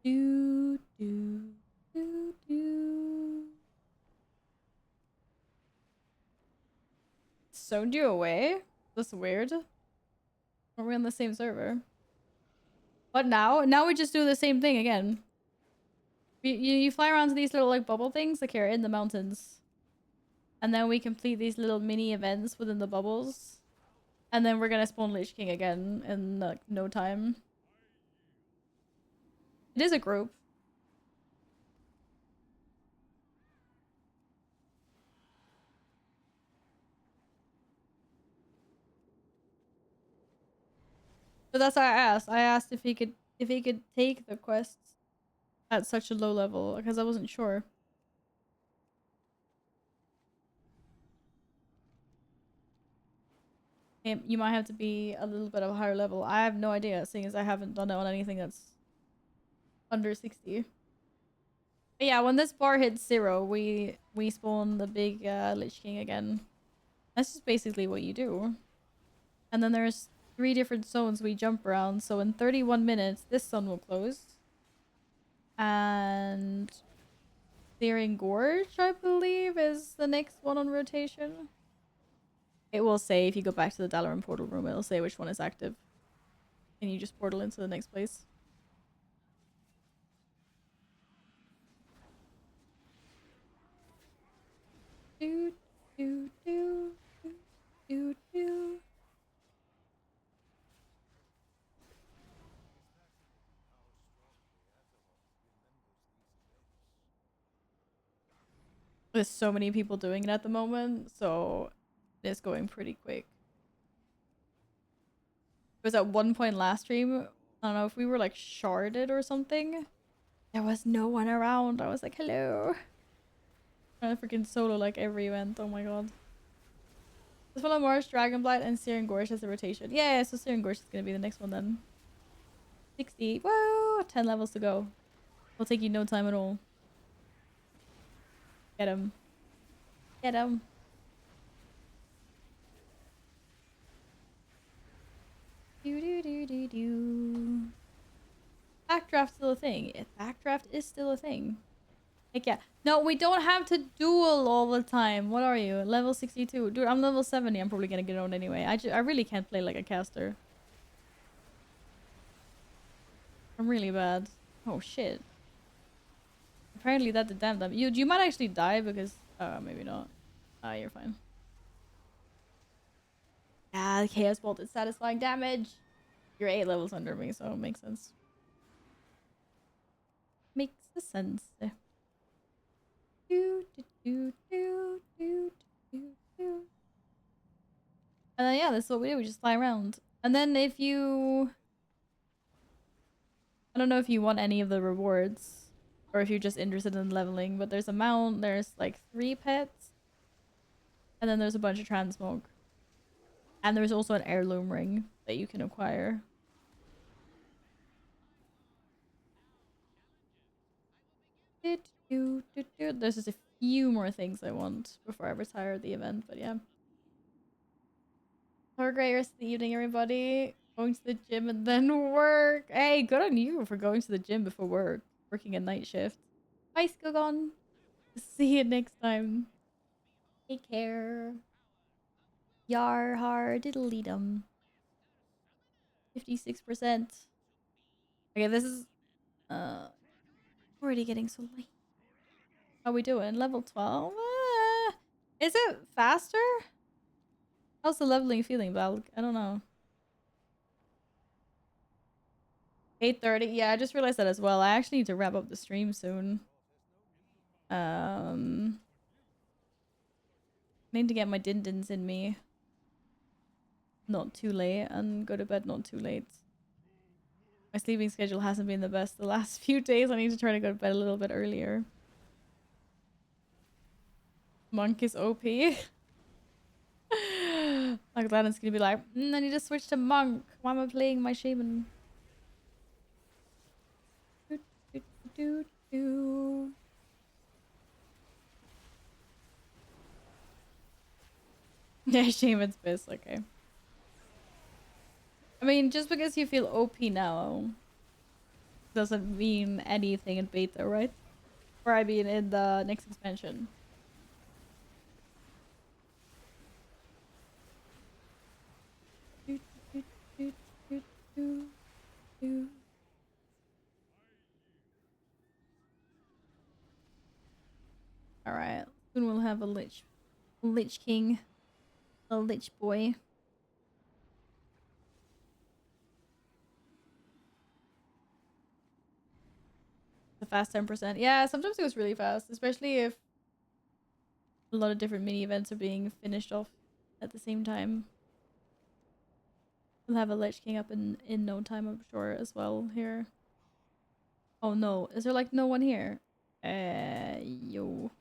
Do, do, do, do. Zoned you away? That's weird. Are we on the same server? What now? Now we just do the same thing again. You fly around to these little like bubble things like here in the mountains. And then we complete these little mini events within the bubbles. And then we're gonna spawn Lich King again in like no time. It is a group. But that's why I asked. I asked if he could take the quests at such a low level because I wasn't sure. You might have to be a little bit of a higher level. I have no idea, seeing as I haven't done it on anything that's under 60. But yeah, when this bar hits 0, we spawn the big Lich King again. That's just basically what you do. And then there's 3 different zones we jump around. So in 31 minutes, this zone will close. And Searing Gorge, I believe, is the next one on rotation. It will say, if you go back to the Dalaran portal room, it'll say which one is active. And you just portal into the next place. Do, do, do, do, do, do. There's so many people doing it at the moment, so it's going pretty quick. It was at one point last stream, I don't know if we were like sharded or something. There was no one around. I was like, hello. Trying to freaking solo like every event. Oh my god. This one on March, Dragonblight, and Searing Gorge has a rotation. Yeah, so Searing Gorge is gonna be the next one then. 60. Whoa! 10 levels to go. Will take you no time at all. Get him. Get him. Do do do do do. Backdraft still a thing. Backdraft is still a thing. Like yeah. No, we don't have to duel all the time. What are you? Level 62. Dude, I'm level 70. I'm probably gonna get on anyway. I really can't play like a caster. I'm really bad. Oh shit. Apparently that did damn them. You might actually die because maybe not. Ah, you're fine. Ah, the Chaos Bolt is satisfying damage. You're 8 levels under me, so it makes sense. the sensei. Do, do, do, do, do, do, do. And then, yeah, that's what we do. We just fly around. And then if you... I don't know if you want any of the rewards. Or if you're just interested in leveling. But there's a mount. There's like 3 pets. And then there's a bunch of transmog. And there's also an heirloom ring that you can acquire. There's just a few more things I want before I retire the event, but yeah. Have a great rest of the evening, everybody. Going to the gym and then work. Hey, good on you for going to the gym before work. Working a night shift. Bye, Skogon. See you next time. Take care. Yar har diddly dum. 56%. Okay, this is already getting so late. How we doing? Level 12? Is it faster? How's the leveling feeling, Valk? I don't know. 8:30? Yeah, I just realized that as well. I actually need to wrap up the stream soon. Need to get my din-dins in me. Not too late and go to bed not too late. My sleeping schedule hasn't been the best the last few days. I need to try to go to bed a little bit earlier. Monk is OP. Like that, it's gonna be like, I need to switch to monk. Why am I playing my shaman? Do, do, do, do. Yeah, shaman's pissed. Okay. I mean, just because you feel OP now doesn't mean anything in beta, right? Or I mean in the next expansion. Alright, soon we'll have a Lich King. A Lich boy. The fast 10%. Yeah, sometimes it goes really fast, especially if a lot of different mini events are being finished off at the same time. We'll have a Lich King up in no time, I'm sure, as well here. Oh no, is there like no one here? Yo.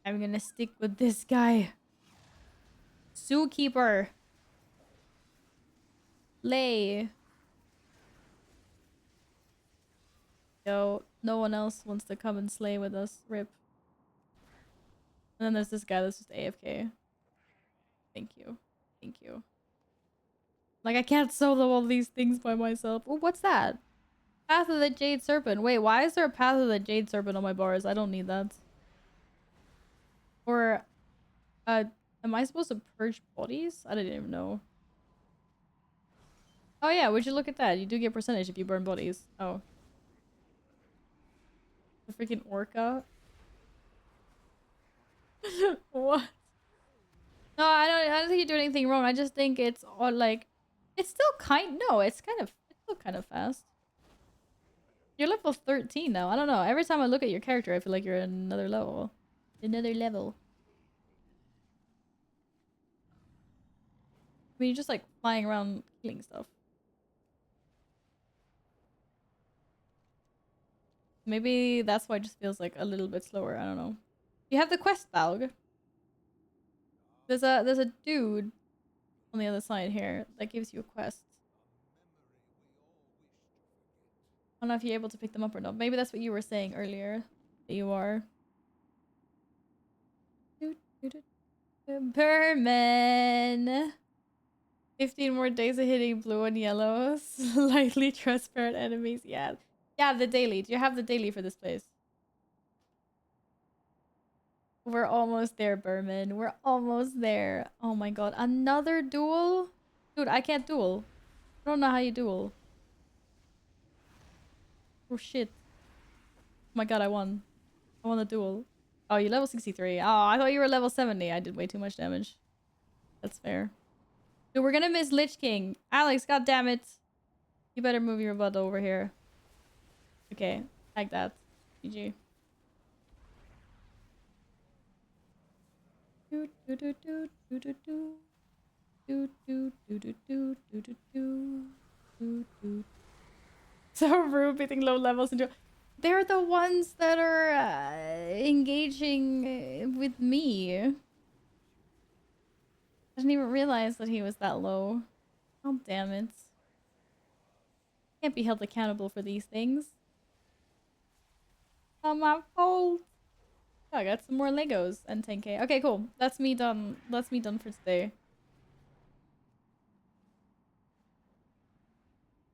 I'm gonna stick with this guy. Zookeeper. Lay. Yo, no one else wants to come and slay with us. Rip. And then there's this guy that's just AFK. Thank you. Thank you. Like, I can't solo all these things by myself. Oh, what's that? Path of the Jade Serpent. Wait, why is there a Path of the Jade Serpent on my bars? I don't need that. Or, am I supposed to purge bodies? I didn't even know. Oh yeah, would you look at that? You do get percentage if you burn bodies. Oh. The freaking orca. What? No, I don't think you do anything wrong. I just think it's all like, it's still it's still kind of fast. You're level 13 now. I don't know. Every time I look at your character, I feel like you're another level. Another level. I mean, you're just like flying around killing stuff. Maybe that's why it just feels like a little bit slower. I don't know. You have the quest, Balg. There's a dude on the other side here that gives you a quest. I don't know if you're able to pick them up or not. Maybe that's what you were saying earlier. That you are. Berman. 15 more days of hitting blue and yellow. Slightly transparent enemies. Yeah. Yeah, the daily. Do you have the daily for this place? We're almost there, Berman. We're almost there. Oh my god. Another duel? Dude, I can't duel. I don't know how you duel. Oh shit. Oh my god, I won. I won the duel. Oh, you're level 63. Oh, I thought you were level 70. I did way too much damage. That's fair. Dude, we're gonna miss Lich King. Alex, god damn it. You better move your butt over here. Okay. Like that. GG. Do do do do do do do. Do do do do do do do do do do. So rude beating low levels into. They're the ones that are engaging with me. I didn't even realize that he was that low. Oh damn it! Can't be held accountable for these things. Not my fault. Oh, I got some more Legos and 10k. Okay, cool. That's me done. That's me done for today.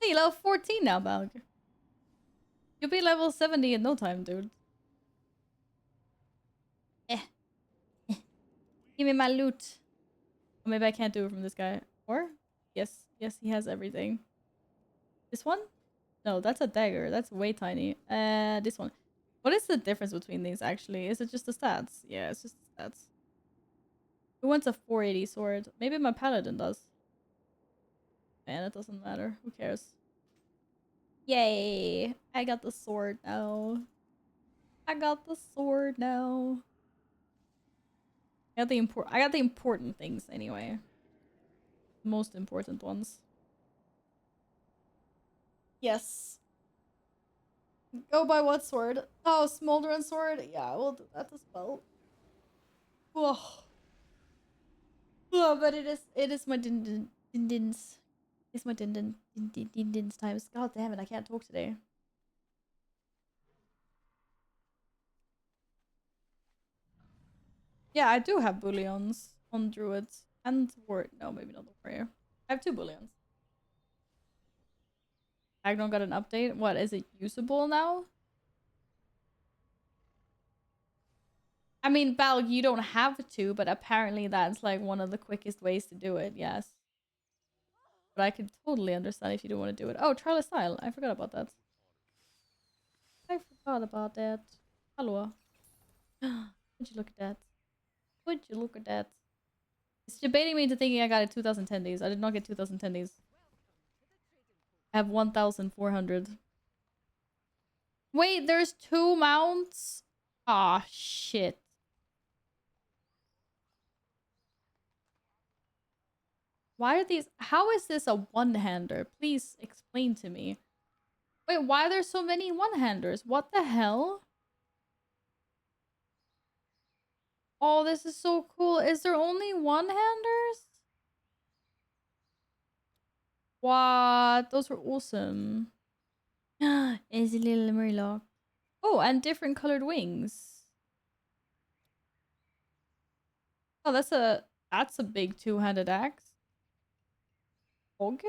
Hey, level 14 now, Balg. You'll be level 70 in no time, dude. Eh. Give me my loot. Or maybe I can't do it from this guy. Or? Yes. Yes, he has everything. This one? No, that's a dagger. That's way tiny. This one. What is the difference between these, actually? Is it just the stats? Yeah, it's just the stats. Who wants a 480 sword? Maybe my paladin does. Man, it doesn't matter. Who cares? Yay! I got the sword now. I got the sword now. I got the important things anyway. Most important ones. Yes. Go by what sword? Oh, Smoldering sword? Yeah, we'll do that as well. Oh. Oh, but it is my dindins. It's my dindins times. God damn it, I can't talk today. Yeah, I do have bullions on druids and no, maybe not the warrior. I have 2 bullions. Agnon got an update. What, is it usable now? I mean, Bal, you don't have to, but apparently that's like one of the quickest ways to do it, yes. But I could totally understand if you don't want to do it. Oh, trial of style. I forgot about that. I forgot about that. Hello. Would you look at that? Would you look at that? It's debating me into thinking I got it 2010 days. I did not get 2010 days. I have 1,400. Wait, there's 2 mounts? Aw, shit. Why are these... How is this a one-hander? Please explain to me. Wait, why are there so many one-handers? What the hell? Oh, this is so cool. Is there only one-handers? What? Those were awesome. Is a little murloc. Oh, and different colored wings. Oh, that's a big 2-handed axe. Og?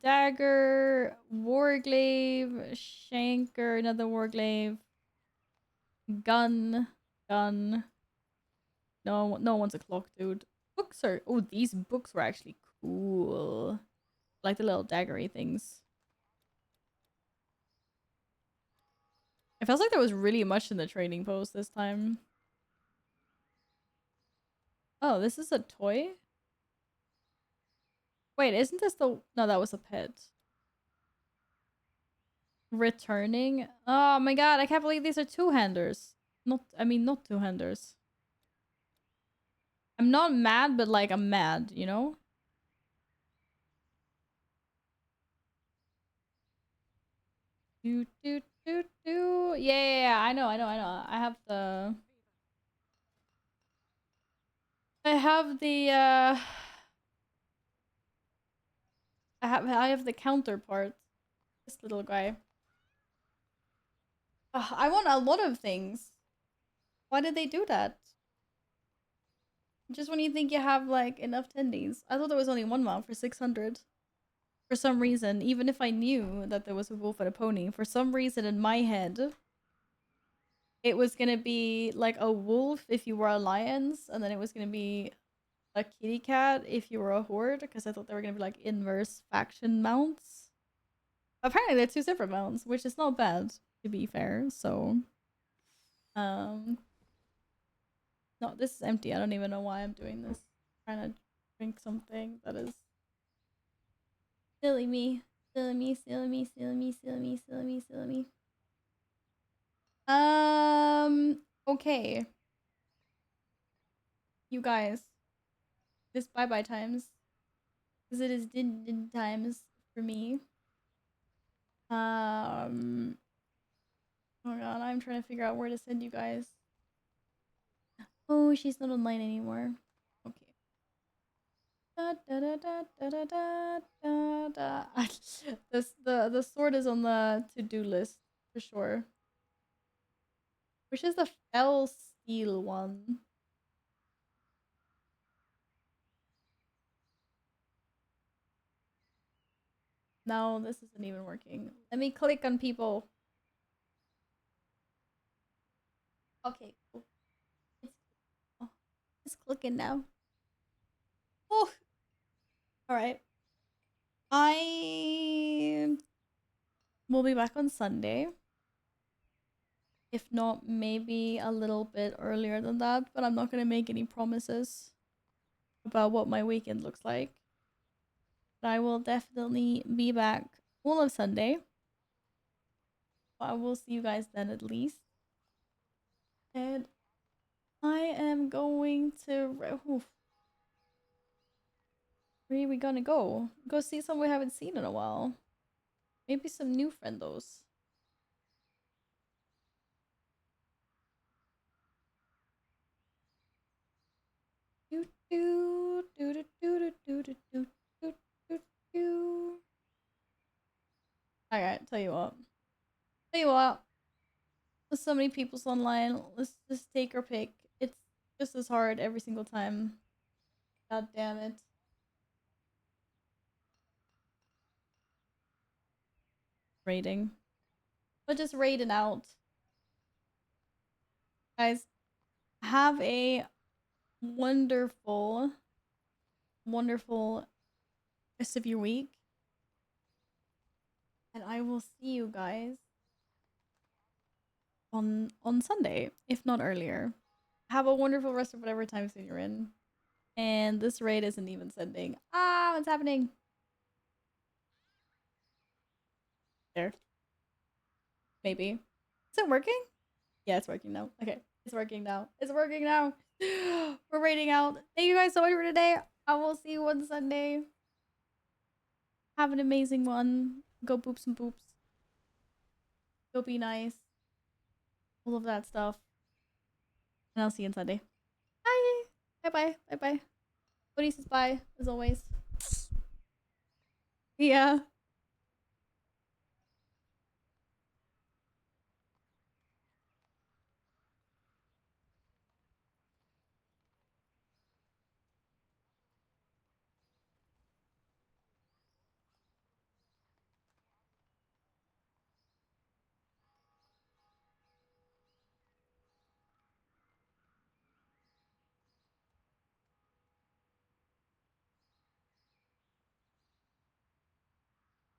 Dagger, warglaive, shanker, another warglaive, gun. No one wants a clock, dude. Books are... Oh, these books were actually cool. Like the little daggery things. It feels like there was really much in the trading post this time. Oh, this is a toy? Wait, isn't this the... No, that was a pet. Returning? Oh my god, I can't believe these are 2-handers. Not 2-handers. I'm not mad, but like, I'm mad, you know? Do, do, do, do. Yeah, I know. I have the... I have the, I have the counterpart. This little guy. I want a lot of things. Why did they do that? Just when you think you have, like, enough tendies. I thought there was only one mount for 600. For some reason, even if I knew that there was a wolf and a pony, for some reason in my head, it was gonna be, like, a wolf if you were alliance, and then it was gonna be a kitty cat if you were a horde, because I thought they were gonna be, like, inverse faction mounts. Apparently they're 2 separate mounts, which is not bad, to be fair, so... No, this is empty. I don't even know why I'm doing this. I'm trying to drink something that is silly me. Silly me, silly me, silly me, silly me, silly me, silly me. Okay. You guys. This bye-bye times. Because it is din times for me. Oh god, I'm trying to figure out where to send you guys. Oh, she's not online anymore. Okay. Da, da, da, da, da, da, da, da. The sword is on the to-do list for sure. Which is the fell steel one? No, this isn't even working. Let me click on people. Okay, cool. It's clicking now. Oh, all right. I will be back on Sunday. If not, maybe a little bit earlier than that, but I'm not going to make any promises about what my weekend looks like. But I will definitely be back all of Sunday. I will see you guys then at least. And I am going to... Oof. Where are we gonna go? Go see someone we haven't seen in a while. Maybe some new friendos. Do do do do do do do do do do do. Alright, tell you what. Tell you what. There's so many people's online. Let's just take our pick. It's just as hard every single time. God damn it. Raiding. But just raiding out. Guys, have a wonderful, wonderful rest of your week. And I will see you guys on Sunday, if not earlier. Have a wonderful rest of whatever time zone you're in. And this raid isn't even sending. Ah, what's happening? There. Maybe. Is it working? Yeah, it's working now. Okay. It's working now. It's working now. We're raiding out. Thank you guys so much for today. I will see you on Sunday. Have an amazing one. Go boop some boops. Go be nice. All of that stuff. And I'll see you on Sunday. Bye. Bye bye. Bye bye. Odie says bye, as always. Yeah.